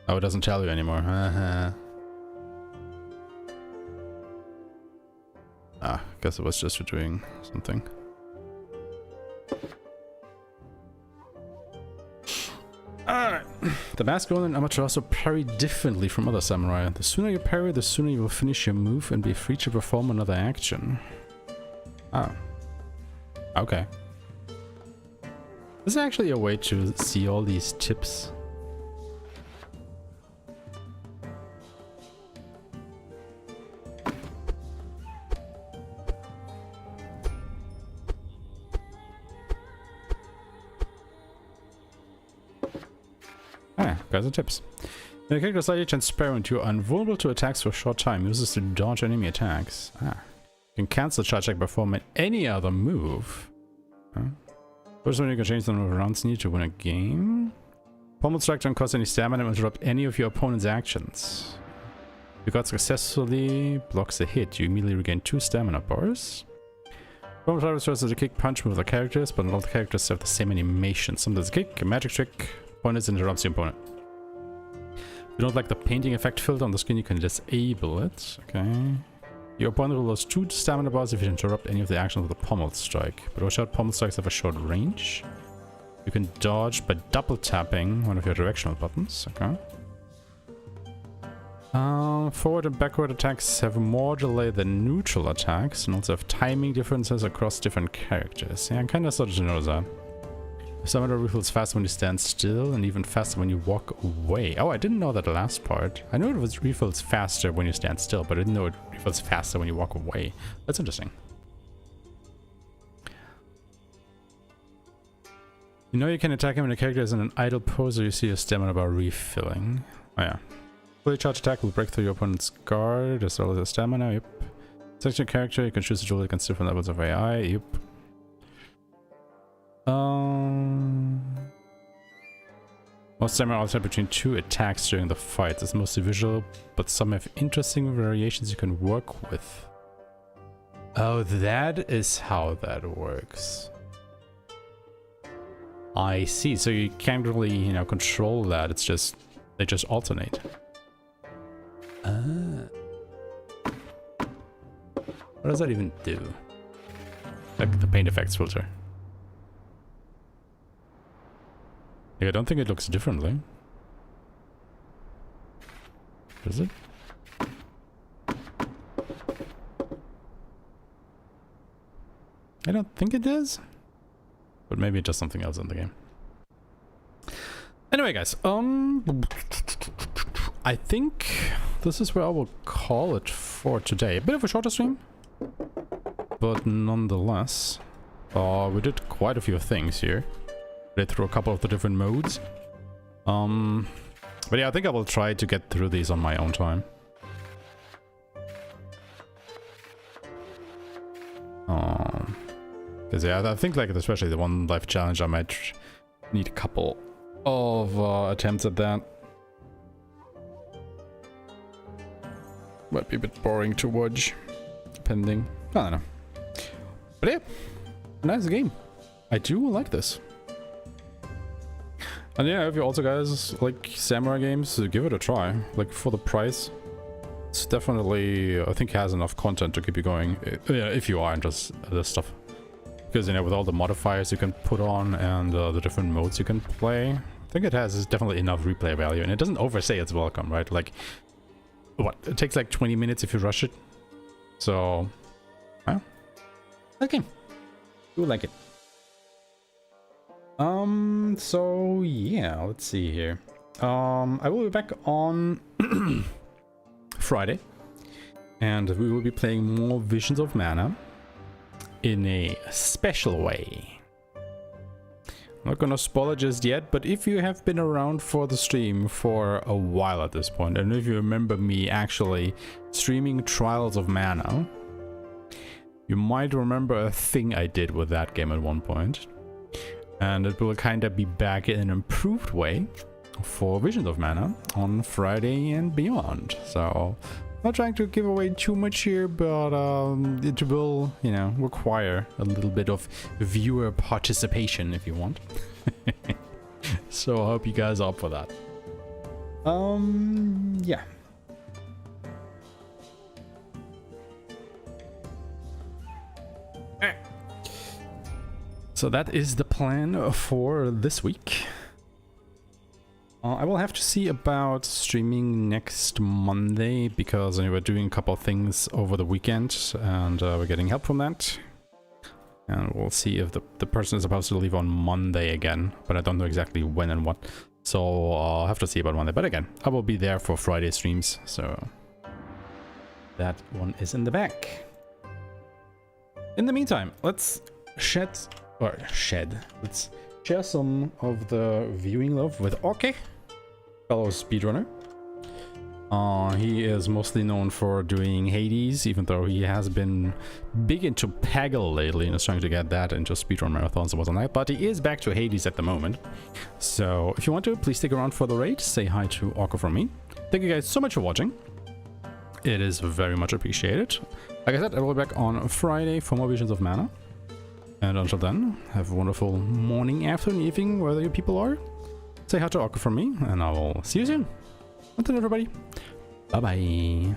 Oh, it doesn't tell you anymore. Ah, guess it was just for doing something. Alright. The masked Ronin and Amaterasu parry differently from other samurai. The sooner you parry, the sooner you will finish your move and be free to perform another action. Oh. Okay. This is actually a way to see all these tips. Guys and tips. When a character is slightly transparent, you are invulnerable to attacks for a short time. Uses to dodge enemy attacks. You can cancel charge attack perform any other move. First one, you can change the number of rounds needed to win a game. Pommel strike don't cost any stamina and interrupt any of your opponent's actions. If you got successfully blocks a hit, you immediately regain 2 stamina bars. Pommel strike starts as a kick punch move with the characters, but not all the characters have the same animation. Some does a kick, a magic trick, opponents interrupts the opponent. If you don't like the painting effect filter on the screen, you can disable it. Okay. Your opponent will lose 2 stamina bars if you interrupt any of the actions with a pommel strike. But watch out, pommel strikes have a short range. You can dodge by double tapping one of your directional buttons. Okay. Forward and backward attacks have more delay than neutral attacks, and also have timing differences across different characters. Yeah, I kind of started to notice that. Stamina refills faster when you stand still, and even faster when you walk away. Oh, I didn't know that last part. I knew it was refills faster when you stand still, but I didn't know it refills faster when you walk away. That's interesting. You know you can attack him when the character is in an idle pose, or you see your stamina bar refilling. Oh yeah. Fully charged attack will break through your opponent's guard, as well as the stamina. Yep. Select your character, you can choose a duel against different levels of AI. Yep. Most stamina alternate between 2 attacks during the fight. It's mostly visual, but some have interesting variations you can work with. Oh, that is how that works. I see. So you can't really, you know, control that. It's just they just alternate. What does that even do? Like the paint effects filter. Yeah, I don't think it looks differently. Does it? I don't think it does. But maybe it does something else in the game. Anyway, guys, I think this is where I will call it for today. A bit of a shorter stream, but nonetheless, we did quite a few things here. Played through a couple of the different modes. But yeah, I think I will try to get through these on my own time. Because yeah, I think like especially the one life challenge, I might need a couple of attempts at that. Might be a bit boring to watch, depending. I don't know. But yeah, nice game. I do like this. And yeah, if you also guys like samurai games, give it a try. Like for the price, it's definitely, I think, has enough content to keep you going. Yeah, if you are interested in this stuff. Because, you know, with all the modifiers you can put on and the different modes you can play, I think it has definitely enough replay value. And it doesn't overstay its welcome, right? Like, what? It takes like 20 minutes if you rush it. So, well, okay. You like it. So yeah, let's see here. I will be back on Friday, and we will be playing more Visions of Mana in a special way. I'm not gonna spoil it just yet, but if you have been around for the stream for a while at this point, and if you remember me actually streaming Trials of Mana, you might remember a thing I did with that game at one point. And it will kind of be back in an improved way for Visions of Mana on Friday and beyond. So, not trying to give away too much here, but it will, you know, require a little bit of viewer participation if you want. So I hope you guys are up for that. Yeah. So that is the plan for this week. I will have to see about streaming next Monday because we're doing a couple of things over the weekend and we're getting help from that. And we'll see if the person is supposed to leave on Monday again, but I don't know exactly when and what. So I'll have to see about Monday. But again, I will be there for Friday streams, so that one is in the back. In the meantime, let's let's share some of the viewing love with Orke, fellow speedrunner. He is mostly known for doing Hades, even though he has been big into Peggle lately and is trying to get that into Speedrun Marathons and whatnot. But he is back to Hades at the moment. So if you want to, please stick around for the raid. Say hi to Orke from me. Thank you guys so much for watching. It is very much appreciated. Like I said, I will be back on Friday for more Visions of Mana. And until then, have a wonderful morning, afternoon, evening, wherever you people are. Say hi to Orke from me, and I will see you soon. Until then, everybody, bye-bye.